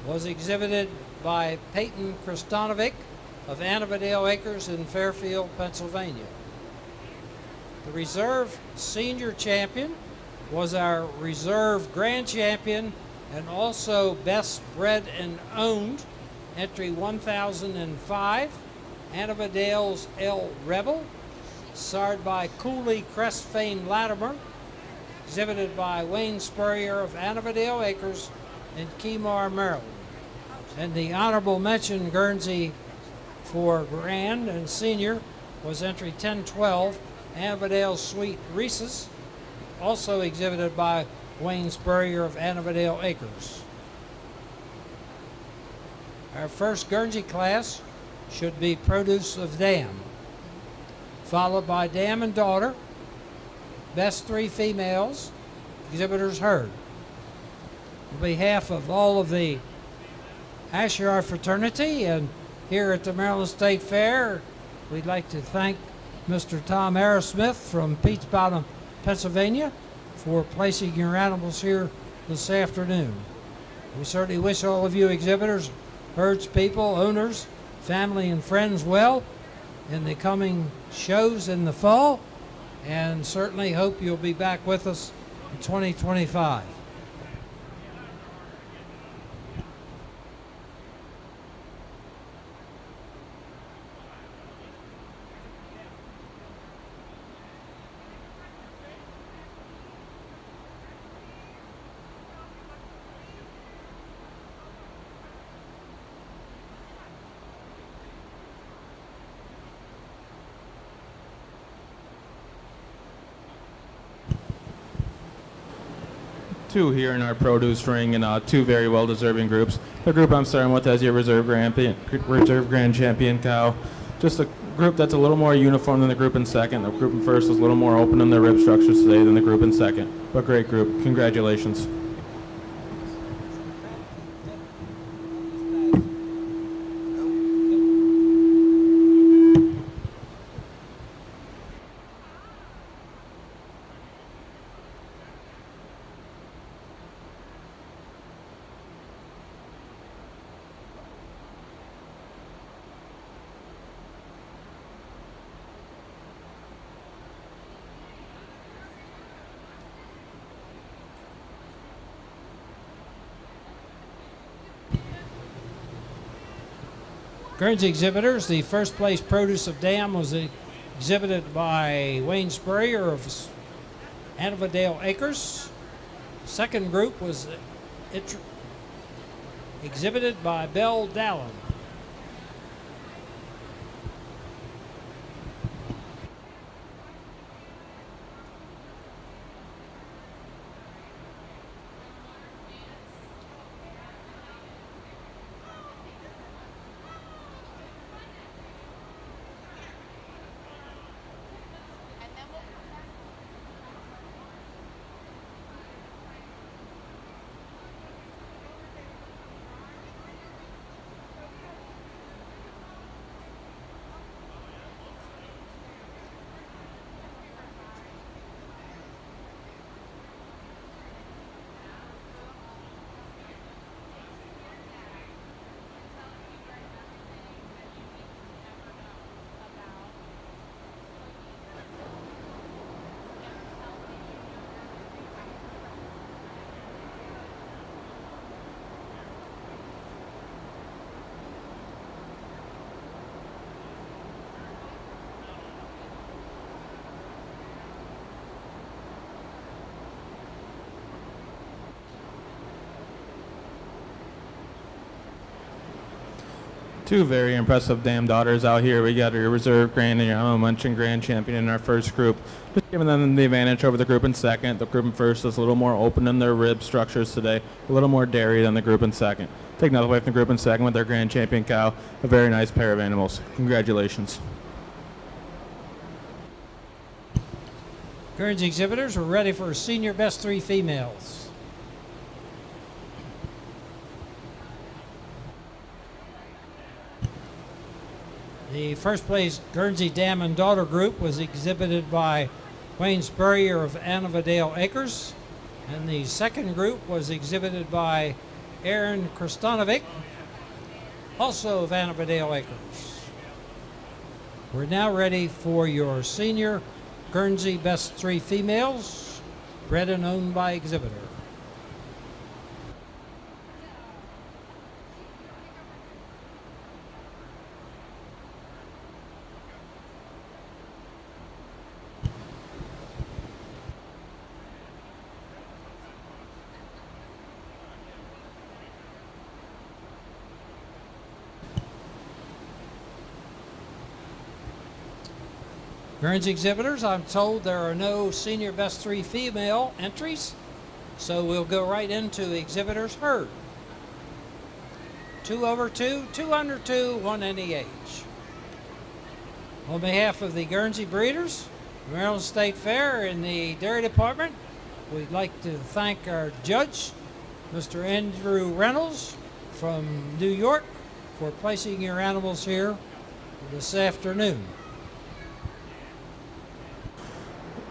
was exhibited by Peyton Kristanovic of Annavadale Acres in Fairfield, Pennsylvania. The reserve senior champion was our reserve grand champion and also best bred and owned, entry 1005, Annavadale's L. Rebel, sired by Cooley Crestfane Latimer, exhibited by Wayne Spurrier of Annavadale Acres in Keymar, Maryland. And the honorable mention Guernsey for Grand and Senior was entry 1012, Annavadale Sweet Reese's, also exhibited by Wayne Spurrier of Annavadale Acres. Our first Guernsey class should be Produce of Dam, followed by Dam and Daughter, Best 3 Females, Exhibitors Heard. On behalf of all of the Ayrshire fraternity and here at the Maryland State Fair, we'd like to thank Mr. Tom Aerosmith from Peach Bottom, Pennsylvania, for placing your animals here this afternoon. We certainly wish all of you exhibitors, herds people, owners, family, and friends well in the coming shows in the fall, and certainly hope you'll be back with us in 2025. Two here in our produce ring and two very well-deserving groups. The group I'm starting with has your reserve grand champion cow. Just a group that's a little more uniform than the group in second. The group in first is a little more open in their rib structures today than the group in second. But great group. Congratulations. Guernsey exhibitors, the first place Produce of Dam was exhibited by Wayne Spurrier of Annavadale Acres. Second group was exhibited by Belle Dallin. Two very impressive dam daughters out here. We got our reserve grand and your munching grand champion in our first group. Just giving them the advantage over the group in second. The group in first is a little more open in their rib structures today, a little more dairy than the group in second. Taking that away from the group in second with their grand champion cow. A very nice pair of animals. Congratulations. Guernsey exhibitors are ready for senior best 3 females. The first place Guernsey Dam and Daughter group was exhibited by Wayne Spurrier of Annavadale Acres, and the second group was exhibited by Aaron Kristanovic, also of Annavadale Acres. We're now ready for your senior Guernsey best 3 females, bred and owned by exhibitor. Guernsey exhibitors, I'm told there are no senior best 3 female entries, so we'll go right into exhibitors herd. 2 over 2, 2 under 2, 1 any age. On behalf of the Guernsey breeders, Maryland State Fair, and the dairy department, we'd like to thank our judge, Mr. Andrew Reynolds from New York, for placing your animals here this afternoon.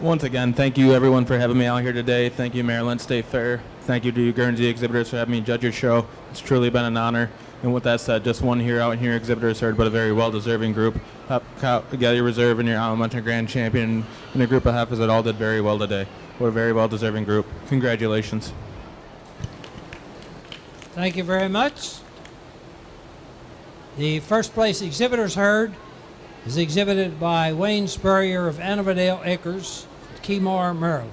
Once again, thank you everyone for having me out here today. Thank you, Maryland State Fair. Thank you to you Guernsey exhibitors for having me judge your show. It's truly been an honor. And with that said, just one here out here exhibitors heard, but a very well-deserving group. Got your reserve and your elementary grand champion and a group of heifers that all did very well today. We're a very well-deserving group. Congratulations. Thank you very much. The first place exhibitors herd is exhibited by Wayne Spurrier of Annandale Acres, Keymar, Maryland.